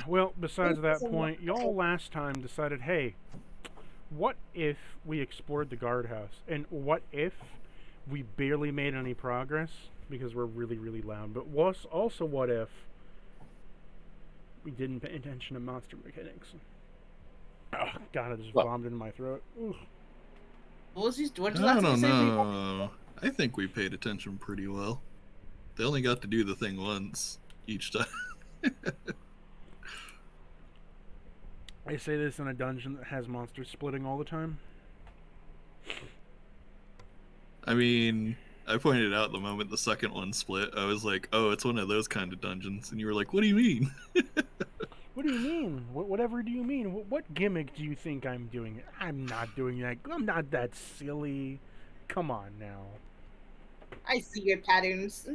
Well, besides that point, y'all last time decided, hey, what if we explored the guardhouse? And what if we barely made any progress because we're really, really loud? But also, what if we didn't pay attention to monster mechanics? Oh, God, I just vomited in my throat. Oof. What was what did I you don't say? know. I think we paid attention pretty well. They only got to do the thing once each time. I say this in a dungeon that has monsters splitting all the time. I mean, I pointed out the moment the second one split, I was like, oh, it's one of those kind of dungeons. And you were like, what do you mean? What do you mean? Whatever do you mean? What gimmick do you think I'm doing? I'm not doing that. I'm not that silly. Come on now. I see your patterns.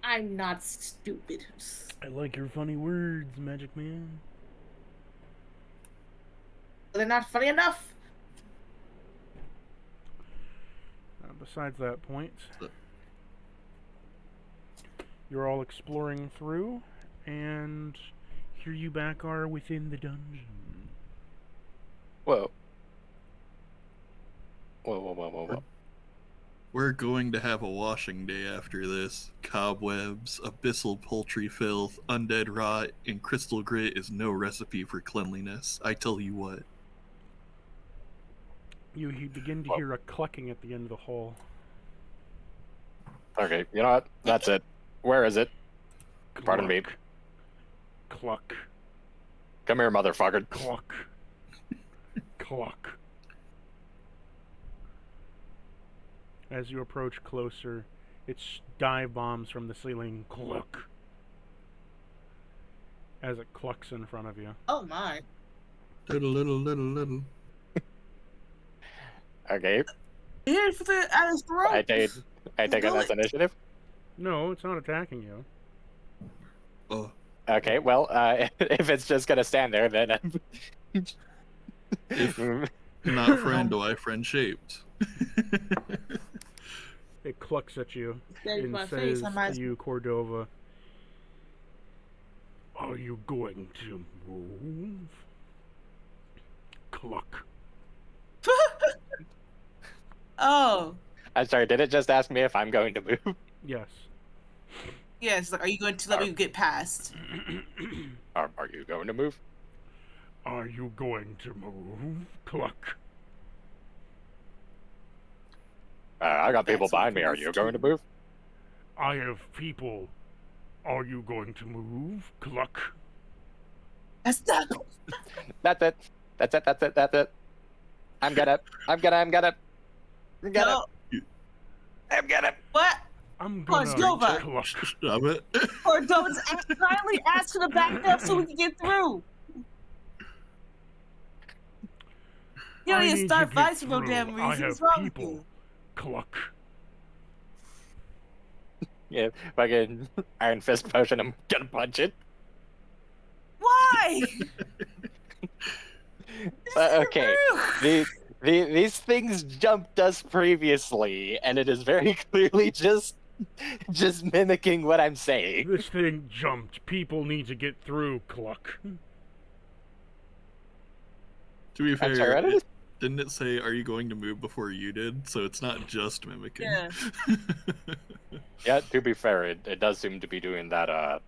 I'm not stupid. I like your funny words, Magic Man. They're not funny enough. Besides that point, you're all exploring through, and here you back are within the dungeon. Whoa. Whoa. We're going to have a washing day after this. Cobwebs, abyssal poultry filth, undead rot, and crystal grit is no recipe for cleanliness. I tell you what. You begin to hear a clucking at the end of the hall. Okay, you know what? That's it. Where is it? Cluck. Pardon me. Cluck. Come here, motherfucker. Cluck. Cluck. As you approach closer, it's dive bombs from the ceiling. Cluck. As it clucks in front of you. Oh my. Little. Okay. Here for the at his throat. I take it as initiative. No, it's not attacking you. Oh. Okay, well, if it's just gonna stand there, then If not friend, do I friend shaped? It clucks at you and my says face, I to you, Cordova, "Are you going to move?" Cluck. Oh. I'm sorry. Did it just ask me if I'm going to move? Yes. Yes. Are you going to let me get past? Are you going to move? Are you going to move? Cluck. I got people behind me. Are you going to move? I have people. Are you going to move? Cluck. That's not. That's it. That's it. I'm gonna. What? I'm gonna Cordova. cluck. Stop it. Cordova's kindly ask her to back up so we can get through. You don't I need to need start to get fights for no through. damn I reason. have What's wrong with people. you? Cluck. Yeah, fucking Iron Fist potion. I'm gonna punch it. Why? Okay. These things jumped us previously, and it is very clearly just mimicking what I'm saying. This thing jumped. People need to get through. Cluck. To be I'm fair, sorry, didn't it say, are you going to move before you did? So it's not just mimicking. Yeah. Yeah, to be fair, it does seem to be doing that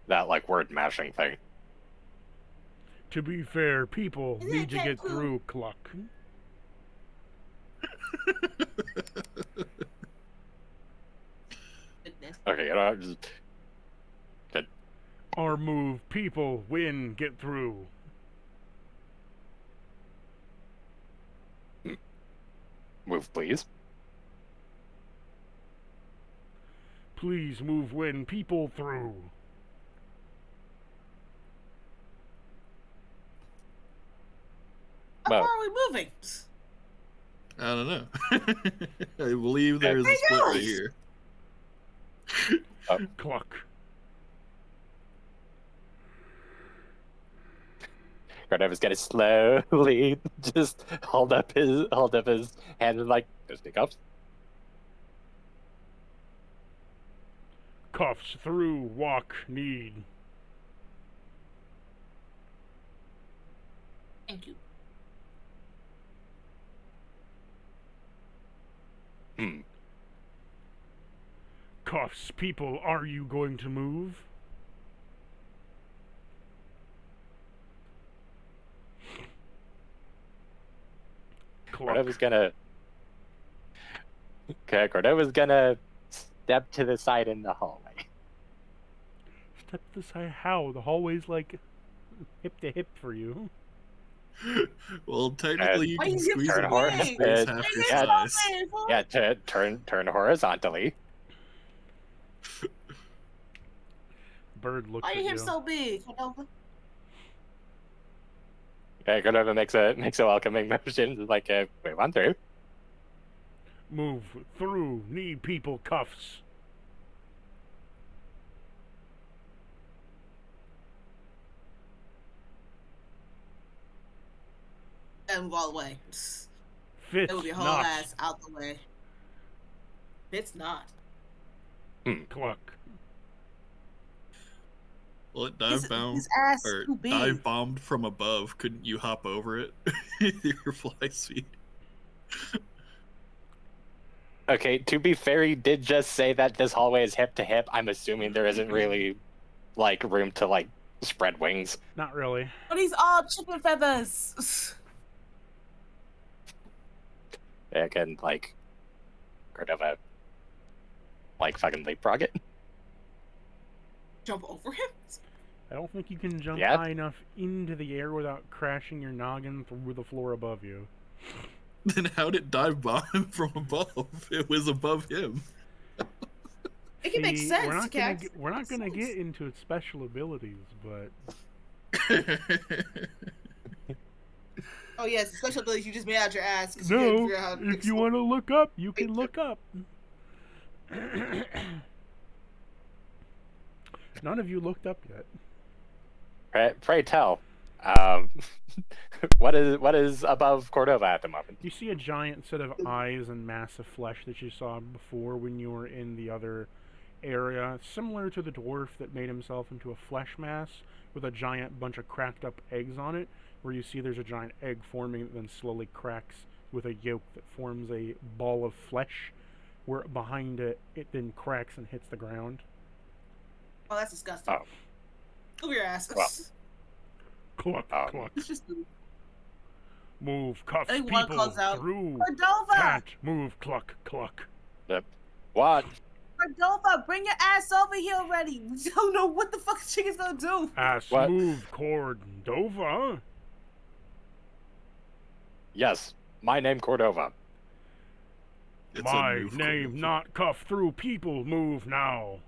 like word mashing thing. To be fair, people Isn't need to that get cool? through. Cluck. Goodness. Okay, you know, just Our move. People win. Get through. move, please. Please move when people through. How Well, far are we moving? I don't know. I believe there is a split right here. Cluck. Cordova's gonna slowly just hold up his hand and like fisticuffs. Cuffs through. Walk. Need. Thank you. Cuffs, people, are you going to move? Cordova's gonna. Okay, Cordova's gonna step to the side in the hallway. Step to the side. How? The hallway's like hip to hip for you. Well, technically, you Why can you squeeze turn it horse? in space half your Yeah. size. Yeah, turn horizontally. Bird looks Why at are your you. hips so big? Cordova? Okay, Cordova makes a welcoming motion. It's like, wait, one through. Move through. Need people. Cuffs. And move all the way. Fits It would be whole not. ass out the way. It's not. Cluck. Well, it His ass or too big. dive bombed from above. Couldn't you hop over it? Your fly speed. Okay, to be fair, he did just say that this hallway is hip to hip. I'm assuming there isn't really, like, room to, like, spread wings. Not really. But he's all chicken feathers. I can, like, Cordova, like, fucking leapfrog it. Jump over him? I don't think you can jump Yep. high enough into the air without crashing your noggin through the floor above you. Then how did dive bomb him from above? It was above him. It can make See, sense, we're not gonna get into its special abilities, but Oh yes, the special abilities you just made out your ass. 'Cause you no. couldn't figure out how to If fix you it. want to look up, you can look up. None of you looked up yet. Pray tell, what is above Cordova at the moment? You see a giant set of eyes and massive flesh that you saw before when you were in the other area, similar to the dwarf that made himself into a flesh mass with a giant bunch of cracked up eggs on it, where you see there's a giant egg forming that then slowly cracks with a yolk that forms a ball of flesh, where behind it, it then cracks and hits the ground. Oh, that's disgusting. Oh. Over your ass. Well. Cluck, cluck. It's just Move, cuffs, I think one people, calls out, through. Cordova! Can't move, cluck, cluck. What? Cordova, bring your ass over here already. We don't know what the fuck the chicken's gonna do. Ass What? move, Cordova. Yes, my name Cordova. It's My a move name, cool. not cuff through people, move now.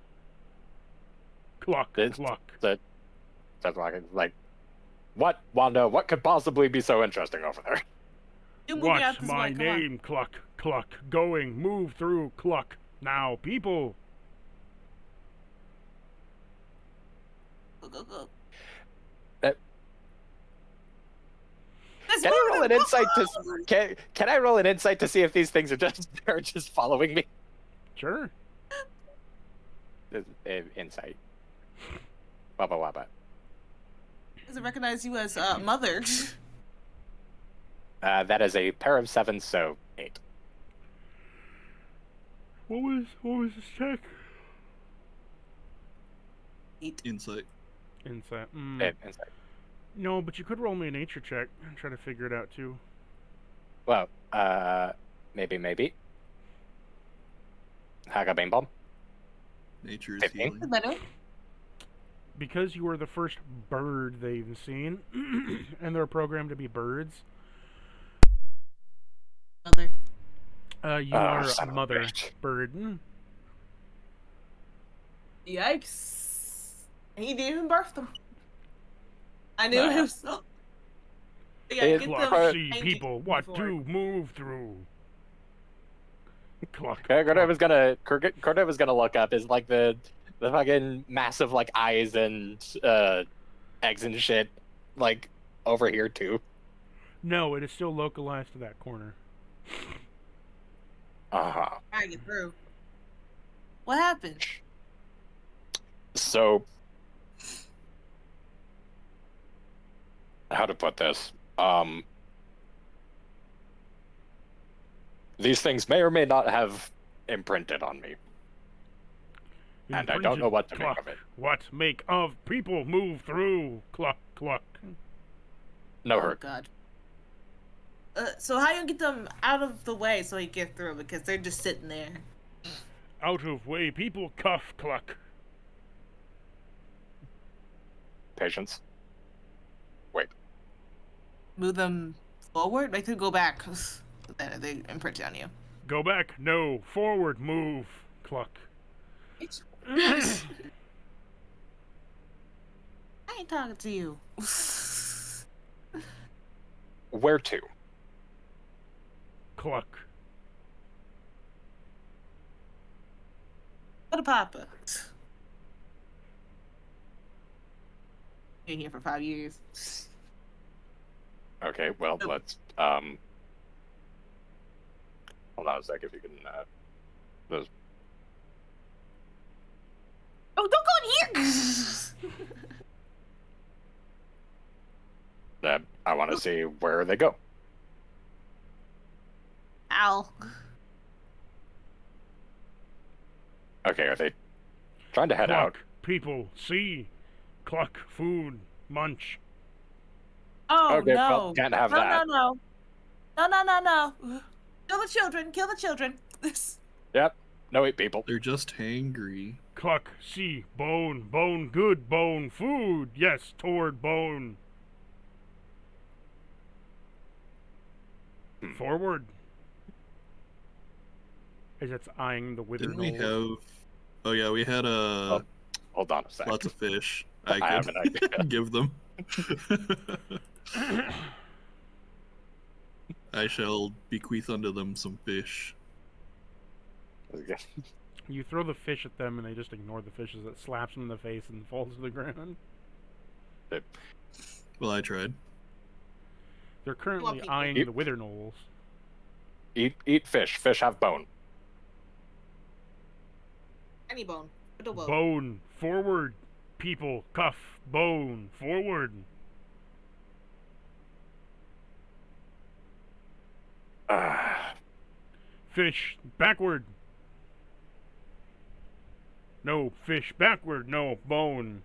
Cluck, It's- cluck. That's like, what, Wanda? What could possibly be so interesting over there? You move your ass What's this my way, come on. name, cluck, cluck. Going, move through, cluck. Now, people. Go, go, go. Uh, Let's Can I roll move an it. insight to can I roll an insight to see if these things are just following me? Sure. Insight. Wabba wabba. Doesn't recognize you as mother. That is a pair of 7, so 8. What was this check? Insight. Insight. Insight. No, but you could roll me a nature check and try to figure it out too. Well, maybe. Haga Bane Bomb. Nature is 15. healing. Better. Because you were the first bird they've seen, and they're programmed to be birds, Mother. you are son a of a mother bitch. bird. Yikes. He didn't even birth them. I knew Nah. him so. Yeah, It's get Cluck, them see angry people, what before. to move through. Cluck. Okay, cluck. Cordova's gonna look up. Is like the fucking massive like eyes and eggs and shit like over here too. No, it is still localized to that corner. Uh-huh. I get through. What happened? So, how to put this? These things may or may not have imprinted on me. And I don't know what to cluck. make of it. What make of people move through? Cluck, cluck. No Oh hurt. god. So how you get them out of the way so you get through? Because they're just sitting there. Out of way, people cuff, cluck. Patience. Wait. Move them forward? They could go back. Then they imprint on you. Go back, no. Forward, move, cluck. I ain't talking to you. Where to? Cluck. What a papa. Been here for 5 years. Okay, well, Nope. let's, hold on a sec, if you can, those... Oh, don't go in here! I want to see where they go. Ow. Okay, are they trying to head Cluck, out? people, see. Cluck, food, munch. Oh, Okay, no. well, can't have no, that. no. No. Kill the children. Kill the children. Yep. No eat people. They're just hangry. Cluck, see, bone, bone, good, bone, food. Yes, toward bone. Forward. As it's eyeing the wither Didn't we knoll. have... Oh yeah, we had Hold on a sec. lots of fish. I have an idea. give them. I shall bequeath unto them some fish. You throw the fish at them and they just ignore the fish as it slaps them in the face and falls to the ground. Well, I tried. They're currently people. eyeing Yep. the wither knolls. Eat fish. Fish have bone. Any bone. Little bone. Bone, forward, people, cuff, bone, forward. Fish, backward. No, fish, backward, no, bone.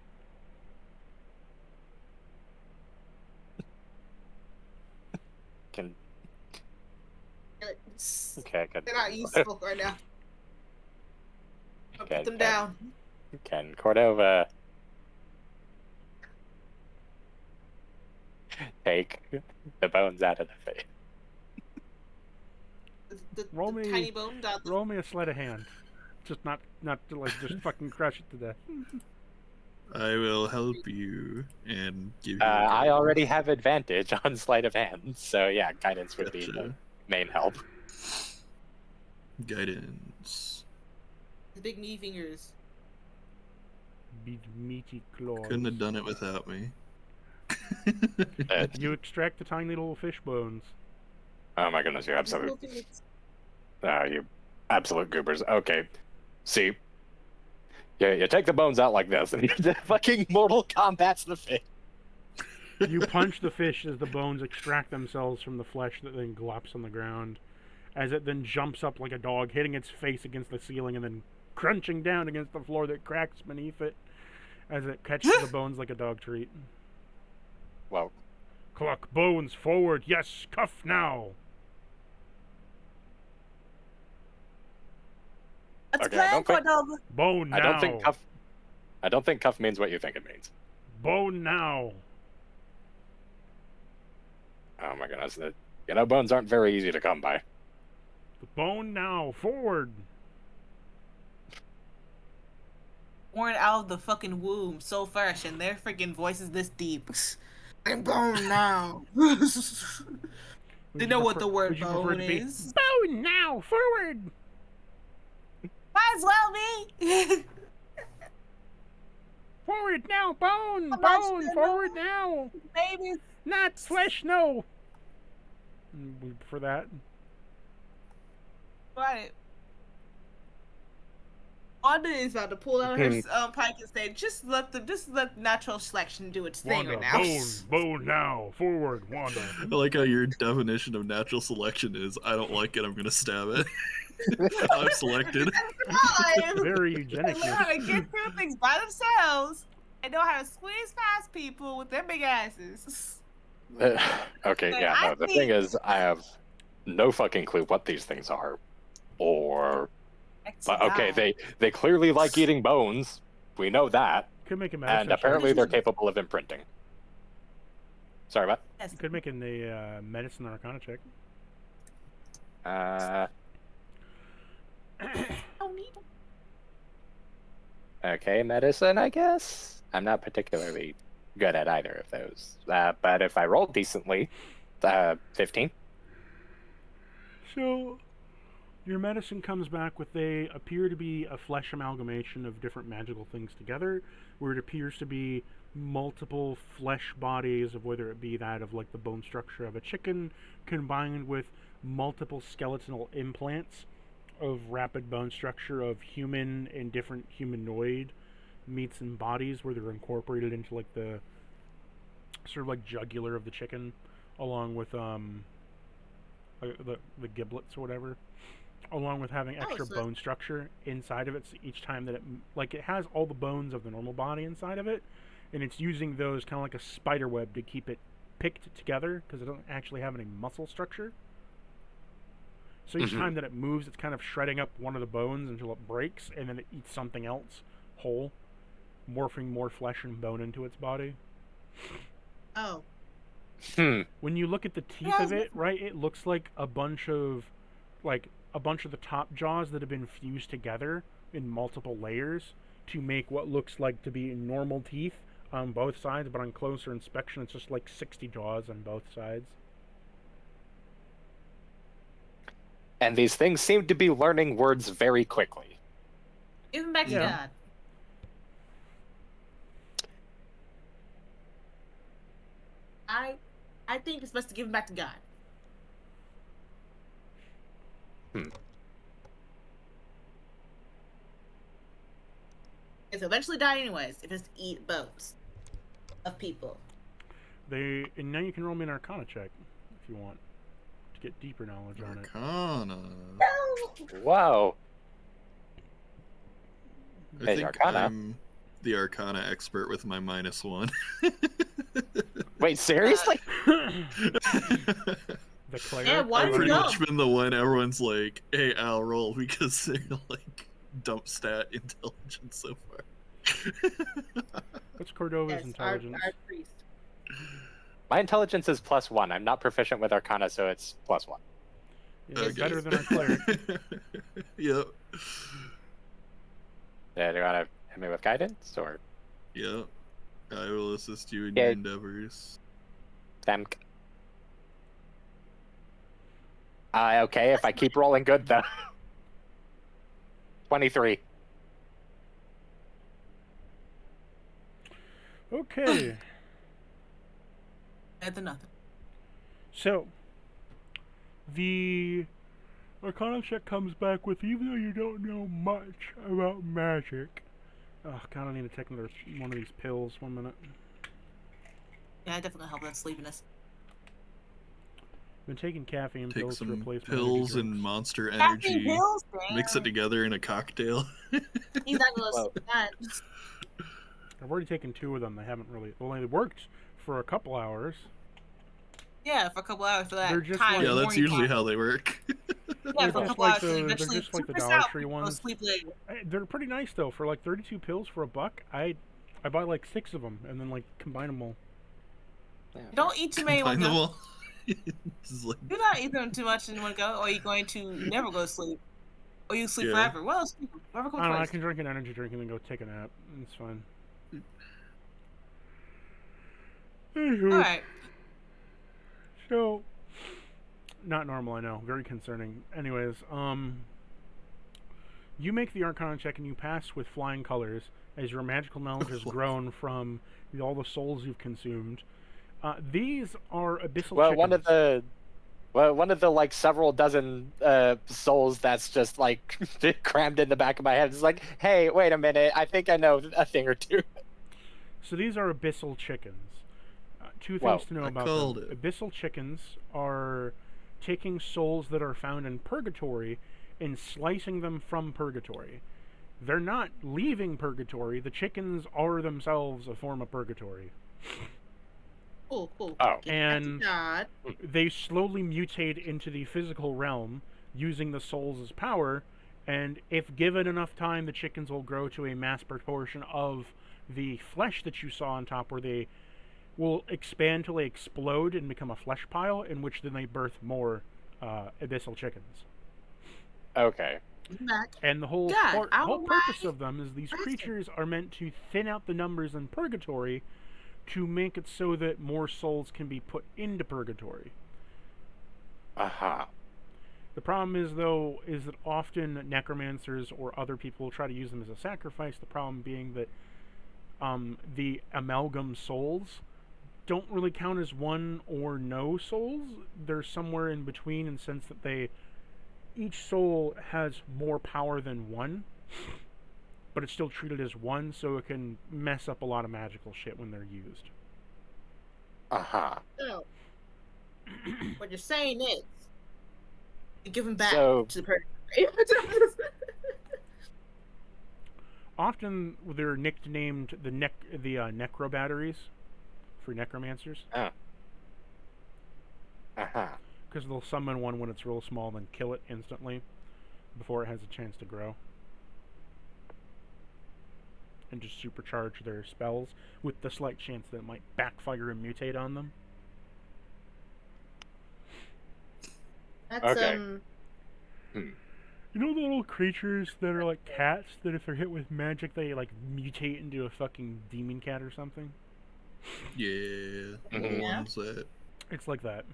Can They're okay, good. not useful right now. I'll Okay, put them okay. down. Can Cordova take the bones out of the face? The Roll me- tiny bone down the... Roll me a sleight of hand. Just not to like just fucking crush it to death. I will help you and give you. I already have advantage on sleight of hand, so yeah, guidance would be the Gotcha. main help. Guidance. The big knee fingers. Big meaty claws. Couldn't have done it without me. You extract the tiny little fish bones. Oh my goodness, you're absolute. You absolute goobers. Okay, see, yeah, you take the bones out like this, and you fucking Mortal Kombat's the fish. You punch the fish as the bones extract themselves from the flesh that then glops on the ground, as it then jumps up like a dog, hitting its face against the ceiling and then crunching down against the floor that cracks beneath it, as it catches the bones like a dog treat. Well, Cluck, bones, forward, yes, cuff now! Let's Okay, I plan, don't think- Cordova. Bone now! I don't think cuff means what you think it means. Bone now! Oh my goodness, bones aren't very easy to come by. Bone now, forward! Born out of the fucking womb, so fresh, and their freaking voices this deep. I'm bone now. They know what the word bone is. Bone now, forward! Might as well be. Forward now, bone! I'm not Bone, sure, forward no. now! Baby. Not flesh, no! For that. Right. Wanda is about to pull out her pike and say, just let natural selection do its thing Wanda, right now. bone now, forward, Wanda. I like how your definition of natural selection is, I don't like it, I'm gonna stab it. I'm selected. Very eugenic. They learn how to get through things by themselves and know how to squeeze past people with their big asses. Okay, yeah, no, the thing is, I have no fucking clue what these things are. Or... But okay, they clearly like eating bones. We know that. Could make a medicine. And apparently they're capable of imprinting. Sorry, what? You could make a medicine arcana check. Okay, medicine, I guess. I'm not particularly good at either of those. But if I roll decently, 15. So, your medicine comes back with they appear to be a flesh amalgamation of different magical things together, where it appears to be multiple flesh bodies of whether it be that of like the bone structure of a chicken combined with multiple skeletal implants of rapid bone structure of human and different humanoid meats and bodies where they're incorporated into like the sort of like jugular of the chicken along with the giblets or whatever, along with having extra bone structure inside of it. So each time that it has all the bones of the normal body inside of it, and it's using those kind of like a spider web to keep it picked together because it doesn't actually have any muscle structure. So each time that it moves, it's kind of shredding up one of the bones until it breaks, and then it eats something else whole, morphing more flesh and bone into its body. Oh. When you look at the teeth of it, right, it looks like a bunch of the top jaws that have been fused together in multiple layers to make what looks like to be normal teeth on both sides, but on closer inspection, it's just like 60 jaws on both sides. And these things seem to be learning words very quickly. Give him back to God. I think it's best to give him back to God. It's eventually die anyways if it's to eat bones of people. And now you can roll me an Arcana check if you want to get deeper knowledge on it. Arcana. Wow. I think Arcana. I'm the Arcana expert with my -1. Wait, seriously? The cleric? Yeah, why I've pretty much been the one everyone's like, hey, Al, roll, because they're like dump stat intelligence so far. What's Cordova's intelligence? Our priest. My intelligence is +1. I'm not proficient with Arcana, so it's +1. Yeah, okay. Better than our cleric. Yep. Yeah, do you want to hit me with guidance, or? Yep. I will assist you in your endeavors. Thank. Okay, if I keep rolling good, though. 23. Okay. Better than nothing. So, the Arcana check comes back with, even though you don't know much about magic. Oh, God, I need to take another one of these pills. 1 minute. Yeah, I definitely help with sleepiness. Been taking caffeine pills to replace pills and Monster Energy. Pills, mix it together in a cocktail. He's not gonna sleep that. I've already taken 2 of them. They haven't really only worked for a couple hours. Yeah, for a couple hours for that. They're just time. Yeah, that's usually how they work. Yeah, for a couple hours. They're just like the Dollar Tree ones. Sleep later. They're pretty nice though. For like 32 pills for $1, I buy like 6 of them and then like combine them all. Yeah. Don't eat too many in one go. Like... Do not eat them too much in one go, or you're going to never go to sleep. Or you sleep forever. Well, sleep. Whatever comes I don't know, I first. can drink an energy drink and then go take a nap. It's fine. Alright. So, not normal, I know. Very concerning. Anyways, you make the Arcana check and you pass with flying colors as your magical knowledge has grown from all the souls you've consumed. These are abyssal chickens. One of the Well, one of the like several dozen souls that's just like crammed in the back of my head is like, hey, wait a minute, I think I know a thing or two. So these are abyssal chickens. Two Well, things to know I about called them. it. Abyssal chickens are taking souls that are found in purgatory and slicing them from purgatory. They're not leaving purgatory. The chickens are themselves a form of purgatory. Cool. Oh. And God. they slowly mutate into the physical realm using the souls as power, and if given enough time, the chickens will grow to a mass proportion of the flesh that you saw on top, where they will expand till they explode and become a flesh pile, in which then they birth more abyssal chickens. Okay. And the whole God, whole purpose of them is these creatures are meant to thin out the numbers in purgatory to make it so that more souls can be put into purgatory. Uh-huh. The problem is, though, is that often necromancers or other people try to use them as a sacrifice. The problem being that the amalgam souls don't really count as one or no souls. They're somewhere in between, in the sense that each soul has more power than one, but it's still treated as one, so it can mess up a lot of magical shit when they're used. So, what you're saying is, you give them back So- to the purgatory. Often they're nicknamed the necro batteries for necromancers, Uh-huh. because they'll summon one when it's real small, then kill it instantly before it has a chance to grow, and just supercharge their spells with the slight chance that it might backfire and mutate on them. That's Okay. You know the little creatures that are like cats that if they're hit with magic they like mutate into a fucking demon cat or something? Yeah, the Mhm. ones that. It's like that.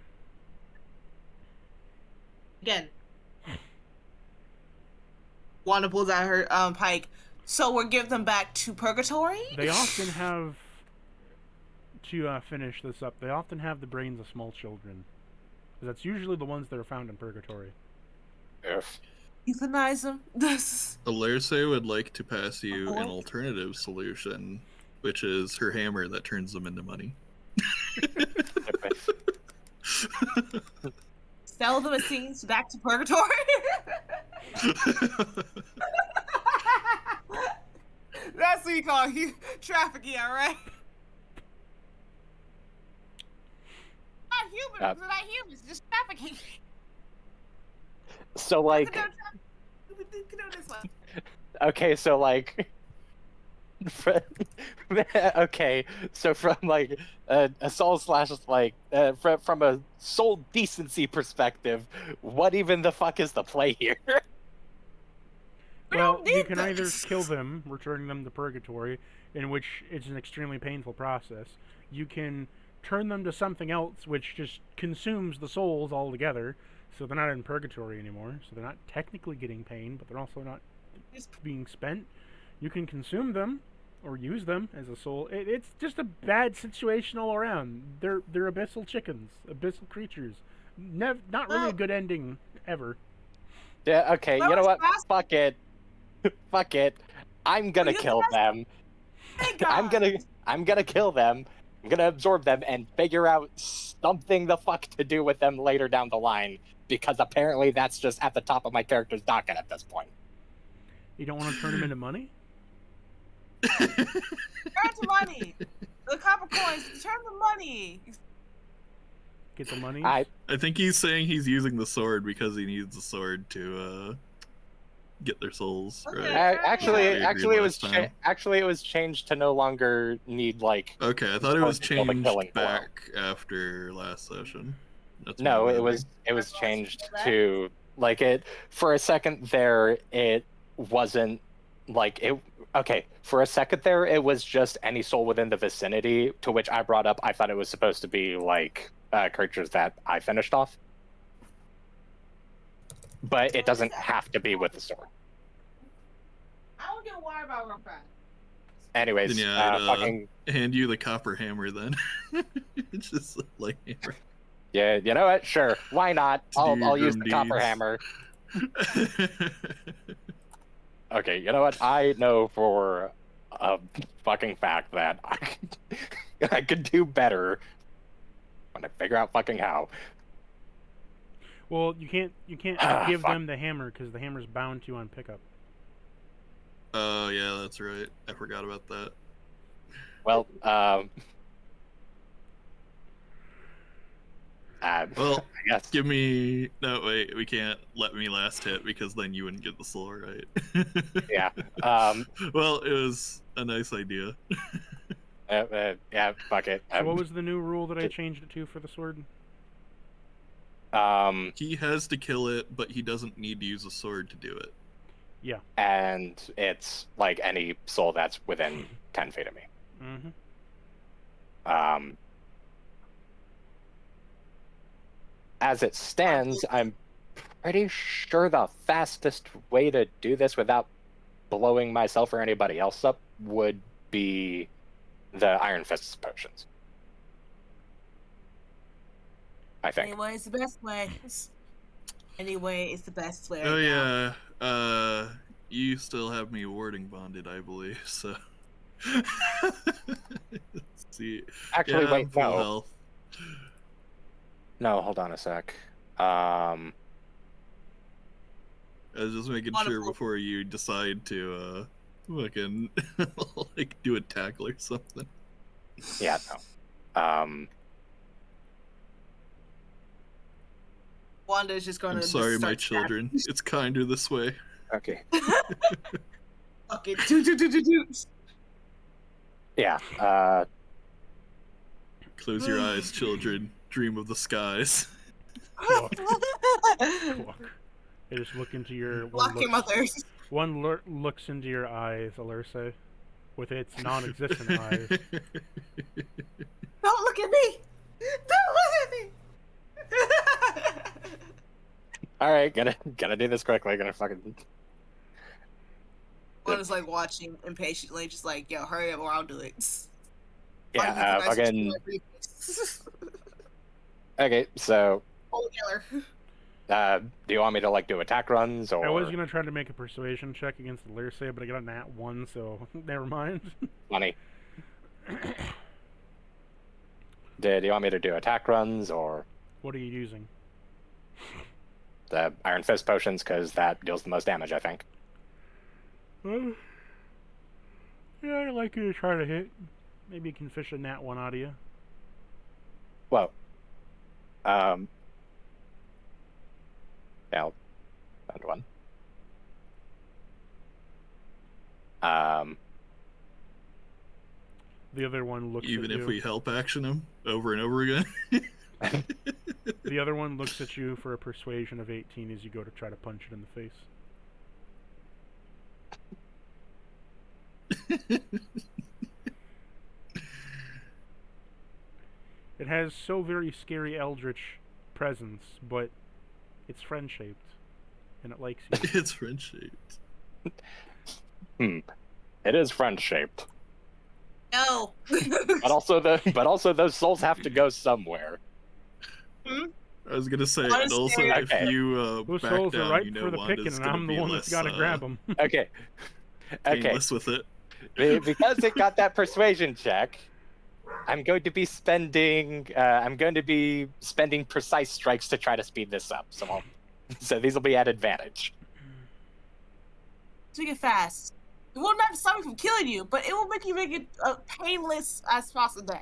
Again. Wanda pulls out her pike. So we'll give them back to purgatory? They often have, to finish this up, they often have the brains of small children. 'Cause that's usually the ones that are found in purgatory. If. Euthanize them? Alerce would like to pass you What? an alternative solution, which is her hammer that turns them into money. Sell them as things back to purgatory? That's what you call trafficking, alright? Not humans, they're not humans, just trafficking. So like, okay, so like, okay, so from like a soul slash like from a soul decency perspective, what even the fuck is the play here? Well, you can either kill them, returning them to purgatory, in which it's an extremely painful process. You can turn them to something else, which just consumes the souls altogether, so they're not in purgatory anymore. So they're not technically getting pain, but they're also not being spent. You can consume them, or use them as a soul. It's just a bad situation all around. They're abyssal chickens, abyssal creatures. Not really a good ending ever. Yeah, okay, you know what? Fuck it. Fuck it. I'm gonna kill them. I'm gonna kill them. I'm gonna absorb them and figure out something the fuck to do with them later down the line, because apparently that's just at the top of my character's docket at this point. You don't want to turn them into money? Turn to money! The copper coins, turn to money! Get the money? I think he's saying he's using the sword because he needs the sword to get their souls. Okay. Right? Actually, it was last time. actually it was changed to no longer need like. Okay, I thought it was Kill the killing changed back after last session. That's No, my it bad. was changed to like it for a second there. It wasn't like it. Okay, for a second there, it was just any soul within the vicinity. To which I brought up, I thought it was supposed to be like creatures that I finished off, but it doesn't have to be with the sword. I don't get why about real fast. Anyways, Then yeah, I'd, fucking hand you the copper hammer then. It's just like hammer. Yeah, you know what? Sure, why not? I'll use grim the copper deeds. hammer. Okay, you know what? I know for a fucking fact that I could do better when I figure out fucking how. Well, you can't give Fuck. them the hammer because the hammer's bound to you on pickup. Oh, yeah, that's right. I forgot about that. Well, Well, I guess. give me... No, wait, we can't let me last hit because then you wouldn't get the soul, right? Yeah. Well, it was a nice idea. Yeah, fuck it. So what was the new rule that I changed it to for the sword? He has to kill it, but he doesn't need to use a sword to do it. Yeah. And it's like any soul that's within 10 feet of me. Mm-hmm. As it stands, I'm pretty sure the fastest way to do this without blowing myself or anybody else up would be the Iron Fists potions. I think. Anyway, it's the best way. Anyway, it's the best way. Oh, right now. yeah. You still have me warding bonded, I believe, so... Let's see. Actually, yeah, wait, I'm full no. health. No, hold on a sec. I was just making sure Wonderful. before you decide to fucking like do a tackle or something. Yeah, no. Wanda's just gonna. I'm sorry, just my start children. It's kinder this way. Okay. Okay, do. Yeah. Close your eyes, children. Dream of the skies. Look. They just look into your Block your mothers. One looks into your eyes, Alerse, with its non-existent eyes. Don't look at me. Don't look at me. All right, gotta do this quickly. Gonna fucking. Wanda's like watching impatiently, just like, yo, hurry up or I'll do it. Yeah, fucking. Okay, so. Oh, killer. Do you want me to like do attack runs or? I was gonna try to make a persuasion check against the Alerse, but I got a nat 1, so never mind. Funny. Do you want me to do attack runs or What are you using? the Iron Fist potions? Because that deals the most damage, I think. Well, yeah, I'd like you to try to hit. Maybe you can fish a nat 1 out of you. Well, yeah, found one. The other one looks Even at you. if we help action him over and over again. The other one looks at you for a persuasion of 18 as you go to try to punch it in the face. It has so very scary eldritch presence, but it's friend-shaped, and it likes you. It's friend-shaped. It is friend-shaped. No. But also those souls have to go somewhere. I was gonna say, and also Okay. if you Those back souls down, are ripe you know for the Wanda's picking, and gonna I'm the be one that's less, got to grab them. Okay. Okay. painless with it. Because it got that persuasion check, I'm going to be spending precise strikes to try to speed this up. So these will be at advantage. Make it fast. It will not stop me from killing you, but it will make it painless as possible.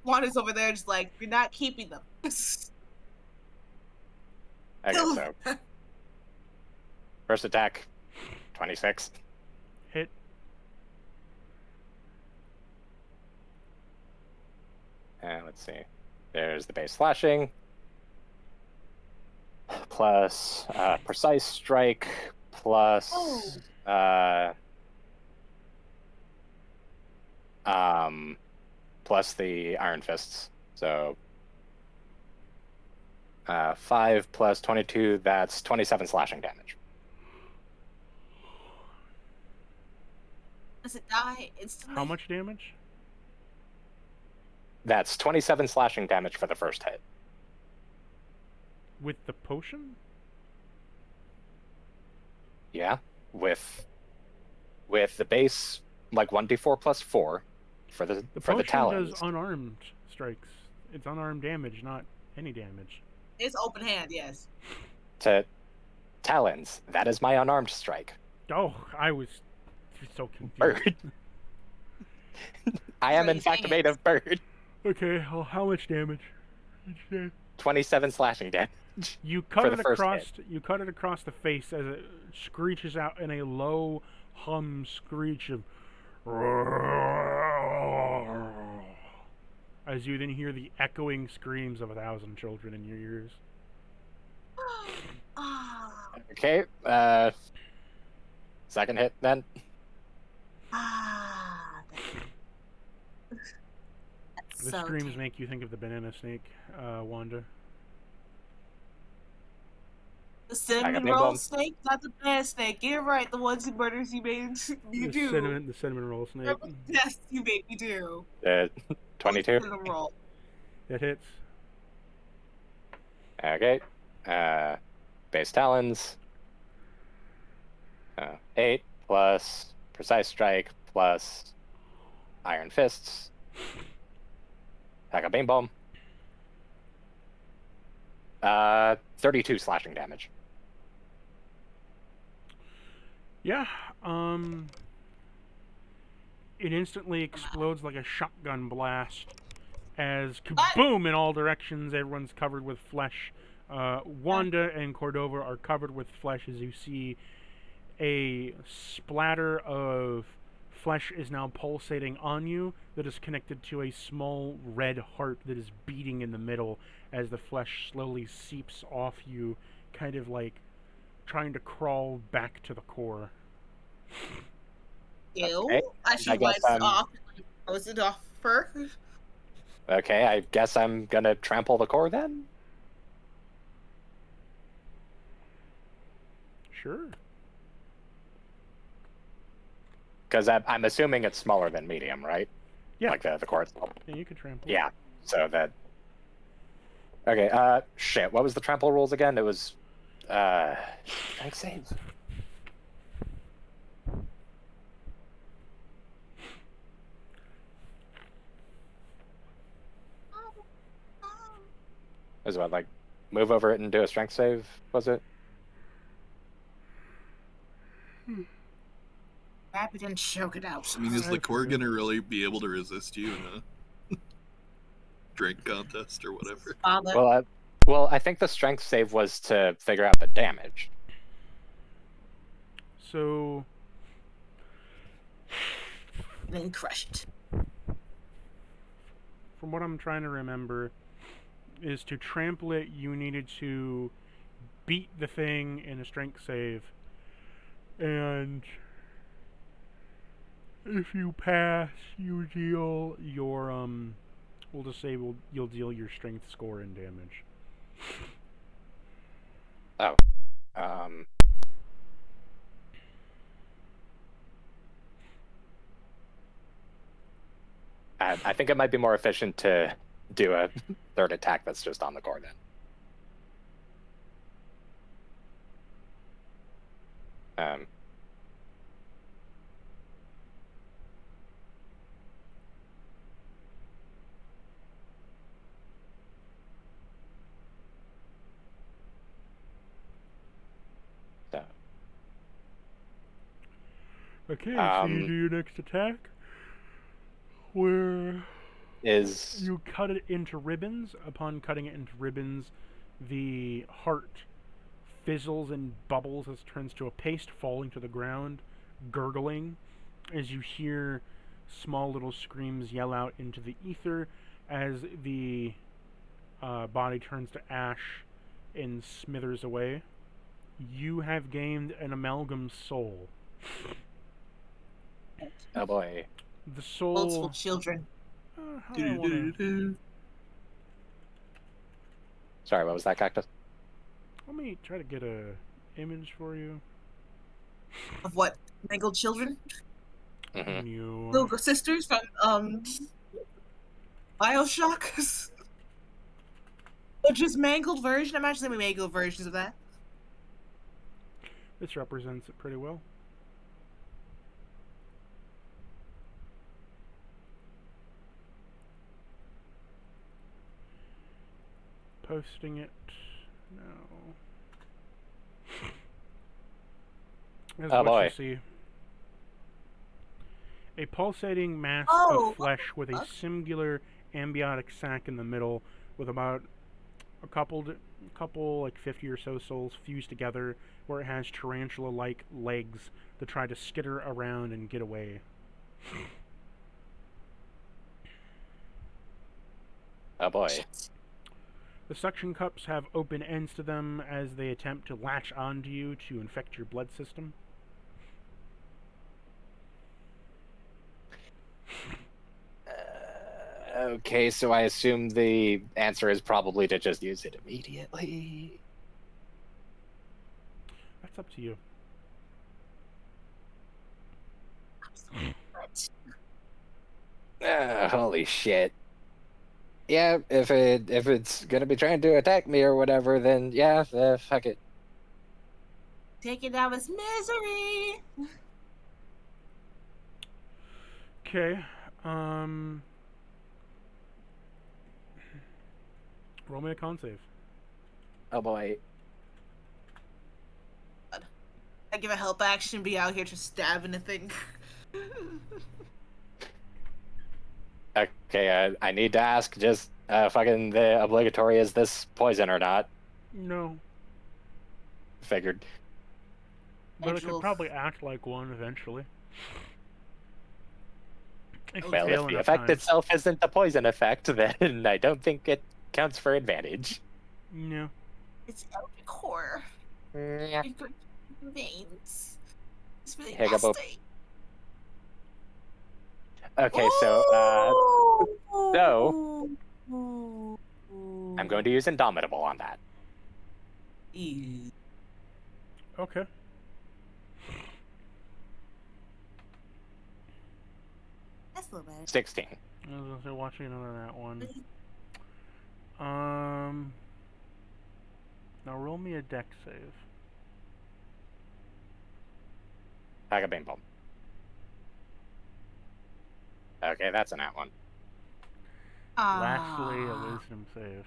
Wanda's over there just like, you're not keeping them. I guess so. First attack, 26. Hit. And let's see. There's the base slashing. Plus precise strike. Plus plus the Iron Fists. So 5 plus 22, that's 27 slashing damage. Does it die instantly? How much damage? That's 27 slashing damage for the first hit. With the potion? Yeah, with the base, like 1d4 plus 4 for the potion talons. Does unarmed strikes. It's unarmed damage, not any damage. It's open hand, yes. To talons, that is my unarmed strike. Oh, I was so confused. Bird. I am in fact made of bird. Okay, well, how much damage? 27 slashing damage. You cut for it the first across. hit. You cut it across the face as it screeches out in a low hum screech of, as you then hear the echoing screams of 1,000 children in your ears. Okay. Second hit then. The so screams make you think of the banana snake, Wanda. The cinnamon big roll bomb. snake, not the banana snake. Get it right. The ones who murders you made you do. The cinnamon roll snake. Yes, you made me do. 22. Cinnamon roll. It hits. Okay. Base talons. 8 plus precise strike plus iron fists. Pack a beam bomb. 32 slashing damage. Yeah. It instantly explodes like a shotgun blast as kaboom in all directions. Everyone's covered with flesh. Wanda and Cordova are covered with flesh as you see a splatter of flesh is now pulsating on you that is connected to a small red heart that is beating in the middle as the flesh slowly seeps off you, kind of like trying to crawl back to the core. Ew. Okay. She I guess, wipes it off and throws it off her. Okay, I guess I'm gonna trample the core then? Sure. Because I'm assuming it's smaller than medium, right? Yeah. Like the core itself. Yeah, you can trample. Yeah, so that... Okay, shit, what was the trample rules again? It was, strength save. Was what, like, move over it and do a strength save, was it? Grab it and choke it out. I mean, is the core gonna really be able to resist you in a drink contest or whatever? Well, I think the strength save was to figure out the damage. So... Then crush it. From what I'm trying to remember, is to trample it, you needed to beat the thing in a strength save, and if you pass, you deal your we'll just say you'll deal your strength score in damage. Oh, I think it might be more efficient to do a third attack that's just on the core then. So. Okay, so you do your next attack, where you cut it into ribbons. Upon cutting it into ribbons, the heart fizzles and bubbles as it turns to a paste, falling to the ground, gurgling, as you hear small little screams yell out into the ether as the body turns to ash and smithers away. You have gained an amalgam soul. Oh boy. The soul... Multiple children. Sorry, what was that, Cactus? Let me try to get a image for you. Of what? Mangled children? Mm-hmm. You... Little sisters from, Bioshock? Or just mangled version? I'm actually mangled versions of that. This represents it pretty well. Posting it. No. As Oh, what boy. you see. A pulsating mass Oh, of flesh with a fuck? singular ambiotic sac in the middle, with about a couple like 50 or so souls fused together, where it has tarantula-like legs that try to skitter around and get away. Oh boy. Shit. The suction cups have open ends to them as they attempt to latch onto you to infect your blood system. Okay, so I assume the answer is probably to just use it immediately. That's up to you. Holy shit. Yeah, if it's gonna be trying to attack me or whatever, then yeah, fuck it. Taking out his misery. Okay. Roll me a con save. Oh boy. I give a help action, be out here just stabbing a thing. Okay, I need to ask, just fucking the obligatory, is this poison or not? No. Figured. But it Angel. could probably act like one eventually. If you Well, fail if the enough effect times. itself isn't the poison effect, then I don't think it counts for advantage. No. It's epic horror. Yeah. You've got veins. It's really Here you go, nasty. Okay, so Ooh. I'm going to use Indomitable on that. Ew. Okay. That's a little better. 16. I was gonna say watching another that one. Now roll me a deck save. I got bing bong. Okay, that's an at one. Lastly, a wisdom save.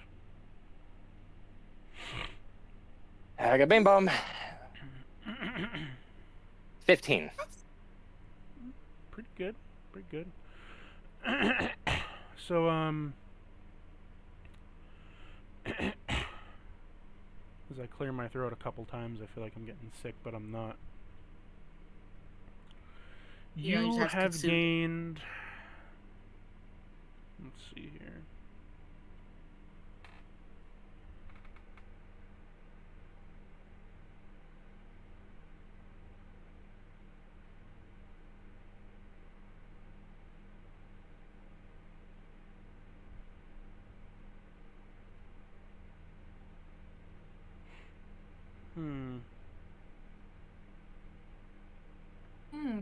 I got bing bong. 15. Pretty good. Pretty good. So, as I clear my throat a couple times, I feel like I'm getting sick, but I'm not. Yeah, you You just have to have consume. gained. Let's see here.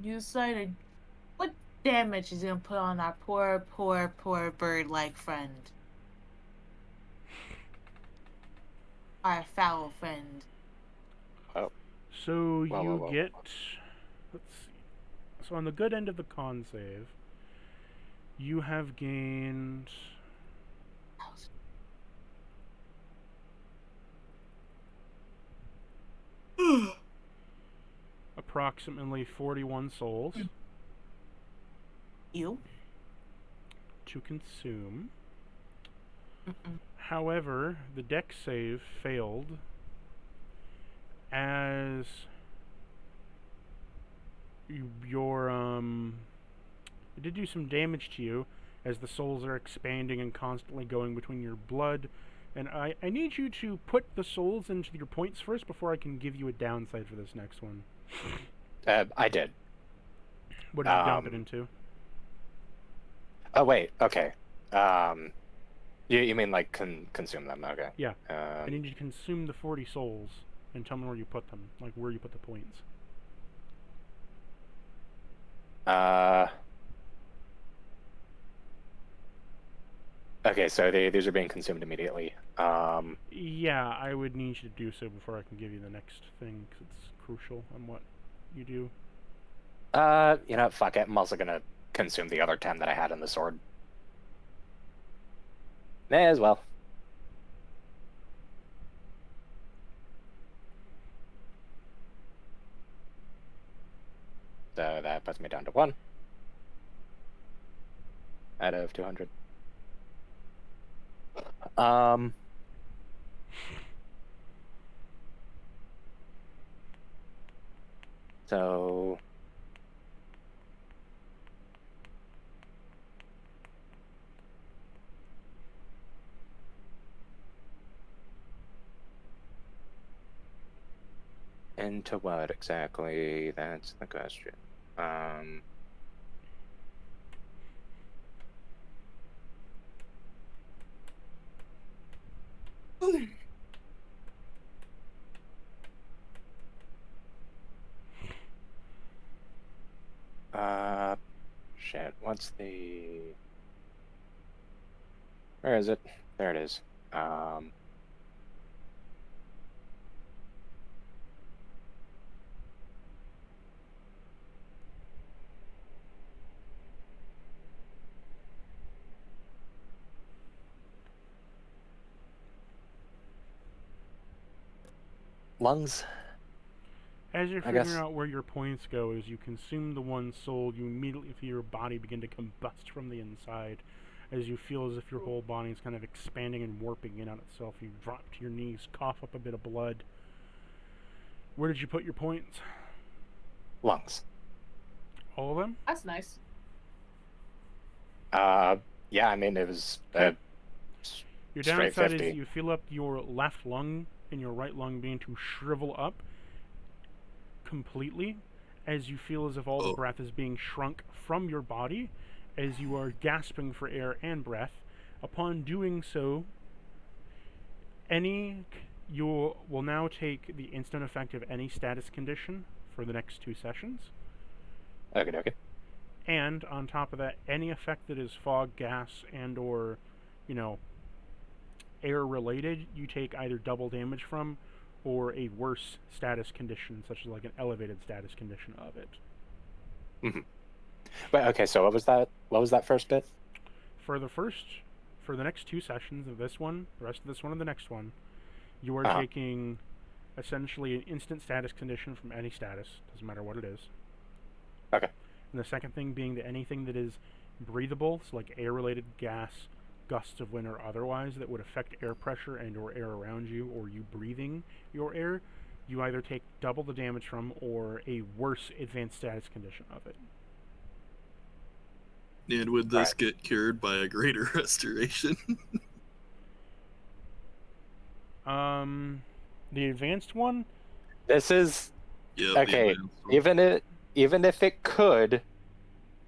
You decided what damage is gonna put on our poor bird-like friend. Our foul friend. Oh. So Whoa, you whoa, whoa. get. Let's see. So on the good end of the con save, you have gained. Approximately 41 souls You? to consume. However, the deck save failed as it did do some damage to you as the souls are expanding and constantly going between your blood. And I need you to put the souls into your points first before I can give you a downside for this next one. I did. What did you dump it into? Oh, wait. Okay. You mean like consume them? Okay. Yeah. I need you to consume the 40 souls and tell me where you put them, like where you put the points. Okay, so these are being consumed immediately. Yeah, I would need you to do so before I can give you the next thing, because it's crucial on what you do. You know, fuck it. I'm also gonna consume the other 10 that I had in the sword. May as well. So that puts me down to 1 out of 200. So into what exactly? That's the question. Shit. What's the? Where is it? There it is. Lungs. As you're I figuring guess. out where your points go, as you consume the one soul, you immediately feel your body begin to combust from the inside. As you feel as if your whole body is kind of expanding and warping in on itself, you drop to your knees, cough up a bit of blood. Where did you put your points? Lungs. All of them? That's nice. Yeah, I mean, it was Your straight downside 50. is you feel up your left lung and your right lung beginning to shrivel up completely as you feel as if all the breath is being shrunk from your body as you are gasping for air and breath. Upon doing so, you will now take the instant effect of any status condition for the next 2 sessions. Okay. And on top of that, any effect that is fog, gas, and or, air related, you take either double damage from or a worse status condition, such as like an elevated status condition of it. Mm-hmm. But okay, so what was that? What was that first bit? For the next 2 sessions of this one, the rest of this one and the next one, you are taking essentially an instant status condition from any status, doesn't matter what it is. Okay. And the second thing being that anything that is breathable, so like air-related gas, gusts of wind or otherwise, that would affect air pressure and or air around you, or you breathing your air, you either take double the damage from or a worse advanced status condition of it. And would this get cured by a greater restoration? The advanced one? This is... Yeah. Okay, even if it could,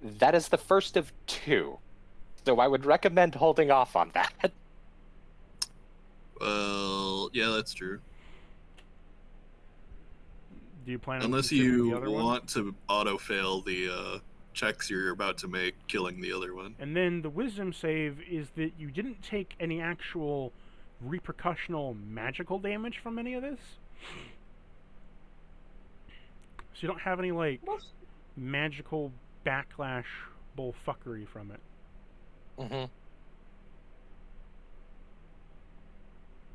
that is the first of 2. So I would recommend holding off on that. Well, yeah, that's true. Do you plan on Unless consuming you the other want to auto-fail the checks you're about to make, killing the other one. And then the wisdom save is that you didn't take any actual repercussional magical damage from any of this. So you don't have any, like, magical backlash bullfuckery from it. Mm-hmm.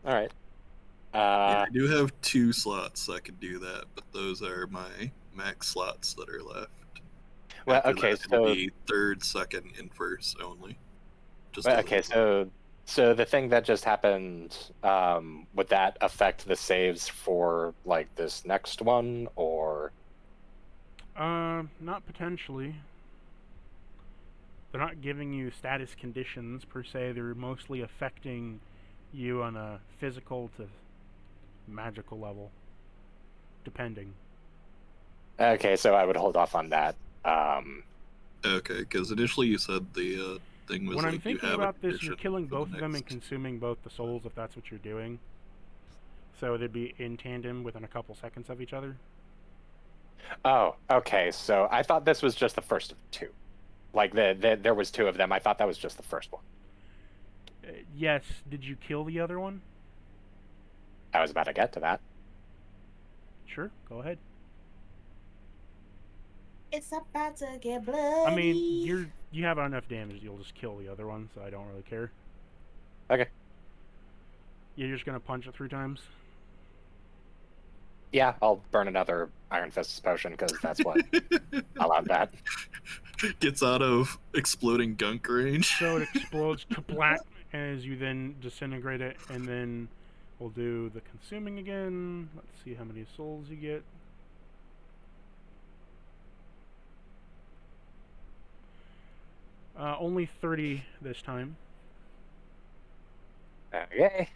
Alright. Yeah, I do have 2 slots that can do that, but those are my max slots that are left. Well, After okay, that, so... it'll be 3rd, 2nd, and 1st only. Well, okay, so the thing that just happened, would that affect the saves for, like, this next one, or...? Not potentially. They're not giving you status conditions, per se. They're mostly affecting you on a physical to magical level, depending. Okay, so I would hold off on that. Okay, because initially you said the thing was when like I'm thinking you have about a this, you're condition killing for both the of them and next- consuming both the souls, if that's what you're doing. So they'd be in tandem within a couple seconds of each other. Oh, okay, so I thought this was just the first of 2. Like, there was 2 of them. I thought that was just the first one. Yes. Did you kill the other one? I was about to get to that. Sure. Go ahead. It's about to get bloody. I mean, you have enough damage. You'll just kill the other one, so I don't really care. Okay. You're just gonna punch it 3 times. Yeah, I'll burn another Iron Fist's potion because that's what allowed that. Gets out of exploding gunk range. So it explodes kaplat as you then disintegrate it, and then we'll do the consuming again. Let's see how many souls you get. Only 30 this time. Okay.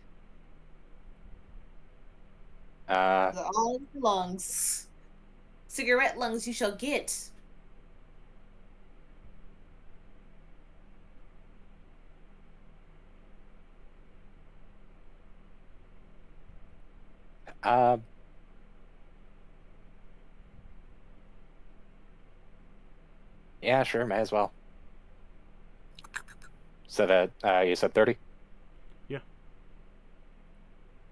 The all lungs. Cigarette lungs you shall get. Yeah, sure, may as well. So that, you said 30? Yeah.